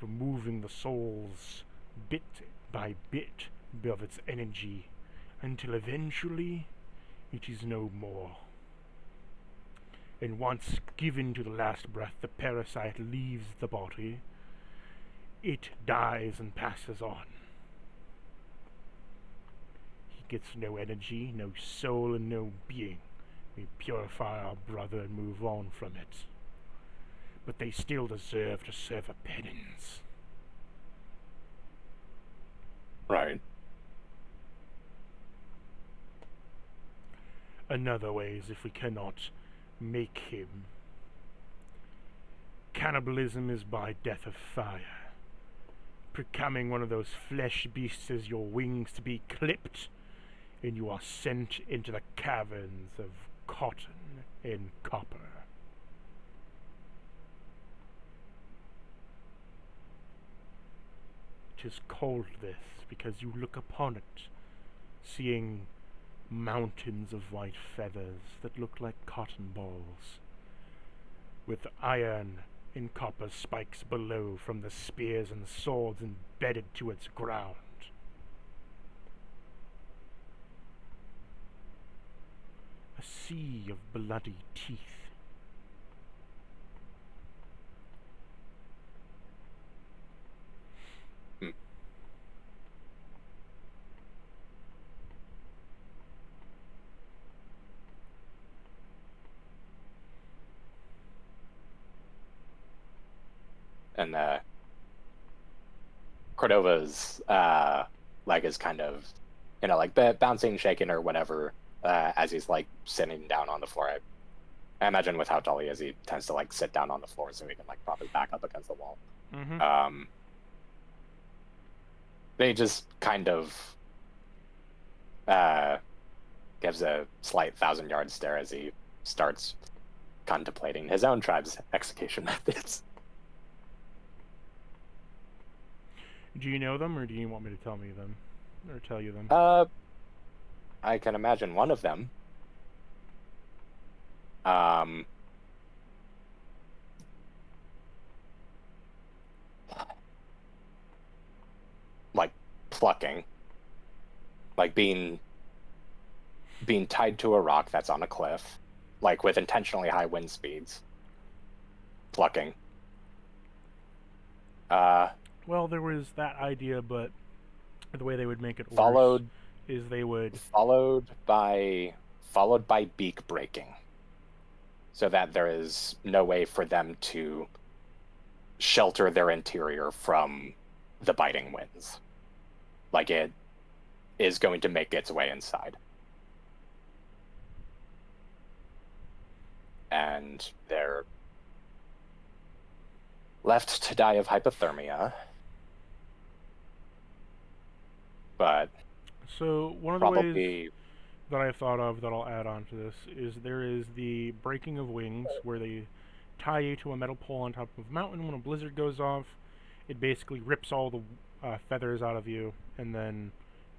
removing the soul's bit by bit of its energy until eventually it is no more. And once given to the last breath, the parasite leaves the body. It dies and passes on. He gets no energy, no soul, and no being. We purify our brother and move on from it. But they still deserve to serve a penance. Right. Another way is if we cannot make him. Cannibalism is by death of fire. Becoming one of those flesh beasts as your wings to be clipped, and you are sent into the caverns of cotton and copper. Tis called this because you look upon it, seeing mountains of white feathers that look like cotton balls, with iron and copper spikes below from the spears and swords embedded to its ground. A sea of bloody teeth. And Cordova's leg is kind of, like bouncing, shaking, or whatever, as he's like sitting down on the floor. I imagine with how tall he is, he tends to like sit down on the floor so he can like probably back up against the wall. Mm-hmm. They just kind of gives a slight 1,000-yard stare as he starts contemplating his own tribe's execution methods. Do you know them, or do you want me to tell you them? I can imagine one of them. Like plucking, like being tied to a rock that's on a cliff, like with intentionally high wind speeds. Plucking. Well, there was that idea, but the way they would make it Followed worse is they would followed by beak breaking, so that there is no way for them to shelter their interior from the biting winds. Like it is going to make its way inside. And they're left to die of hypothermia. But so one of the probably ways that I thought of that I'll add on to this is there is the breaking of wings, where they tie you to a metal pole on top of a mountain. When a blizzard goes off, it basically rips all the feathers out of you, and then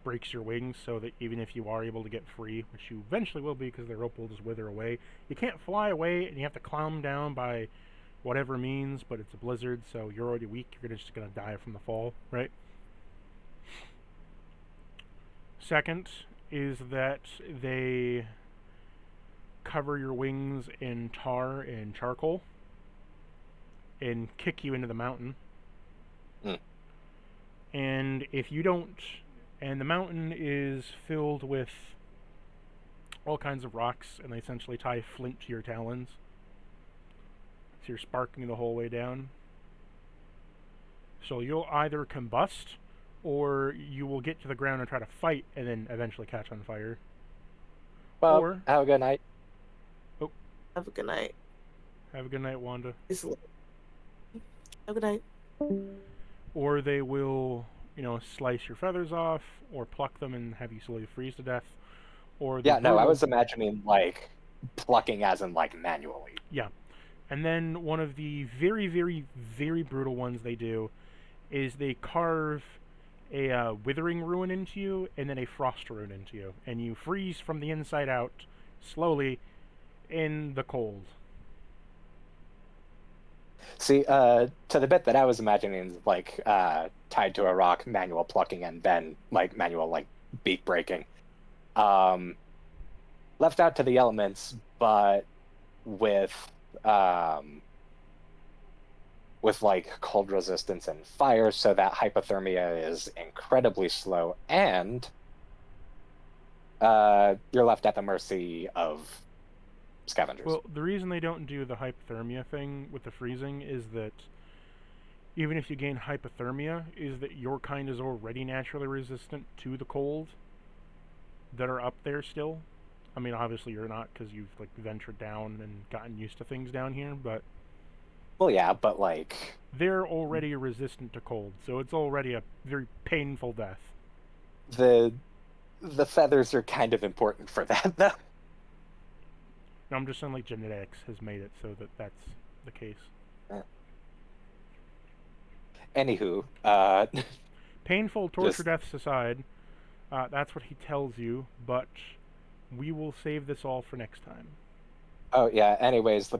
breaks your wings so that even if you are able to get free, which you eventually will be because the rope will just wither away, you can't fly away and you have to climb down by whatever means, but it's a blizzard, so you're already weak. You're just going to die from the fall, right? Second is that they cover your wings in tar and charcoal and kick you into the mountain. And if you don't... And the mountain is filled with all kinds of rocks, and they essentially tie flint to your talons. So you're sparking the whole way down. So you'll either combust, or you will get to the ground and try to fight, and then eventually catch on fire. Well, Or... have a good night. Have a good night. Have a good night, Wanda. Have a good night. Or they will... slice your feathers off, or pluck them and have you slowly freeze to death, or... Yeah, no, I was imagining, like, plucking as in, like, manually. Yeah. And then one of the very, very, very brutal ones they do is they carve a withering rune into you, and then a frost rune into you, and you freeze from the inside out, slowly, in the cold. See, to the bit that I was imagining, like, tied to a rock, manual plucking, and then, like, manual, like, beak breaking. Left out to the elements, but with, like, cold resistance and fire, so that hypothermia is incredibly slow, and you're left at the mercy of scavengers. Well, the reason they don't do the hypothermia thing with the freezing is that even if you gain hypothermia, is that your kind is already naturally resistant to the cold that are up there still. I mean, obviously you're not, because you've, like, ventured down and gotten used to things down here, but... Well, yeah, but, like... They're already resistant to cold, so it's already a very painful death. The feathers are kind of important for that, though. No, I'm just saying, like, genetics has made it so that that's the case. Anywho, painful torture deaths aside, that's what he tells you, but we will save this all for next time. Oh, yeah, anyways, the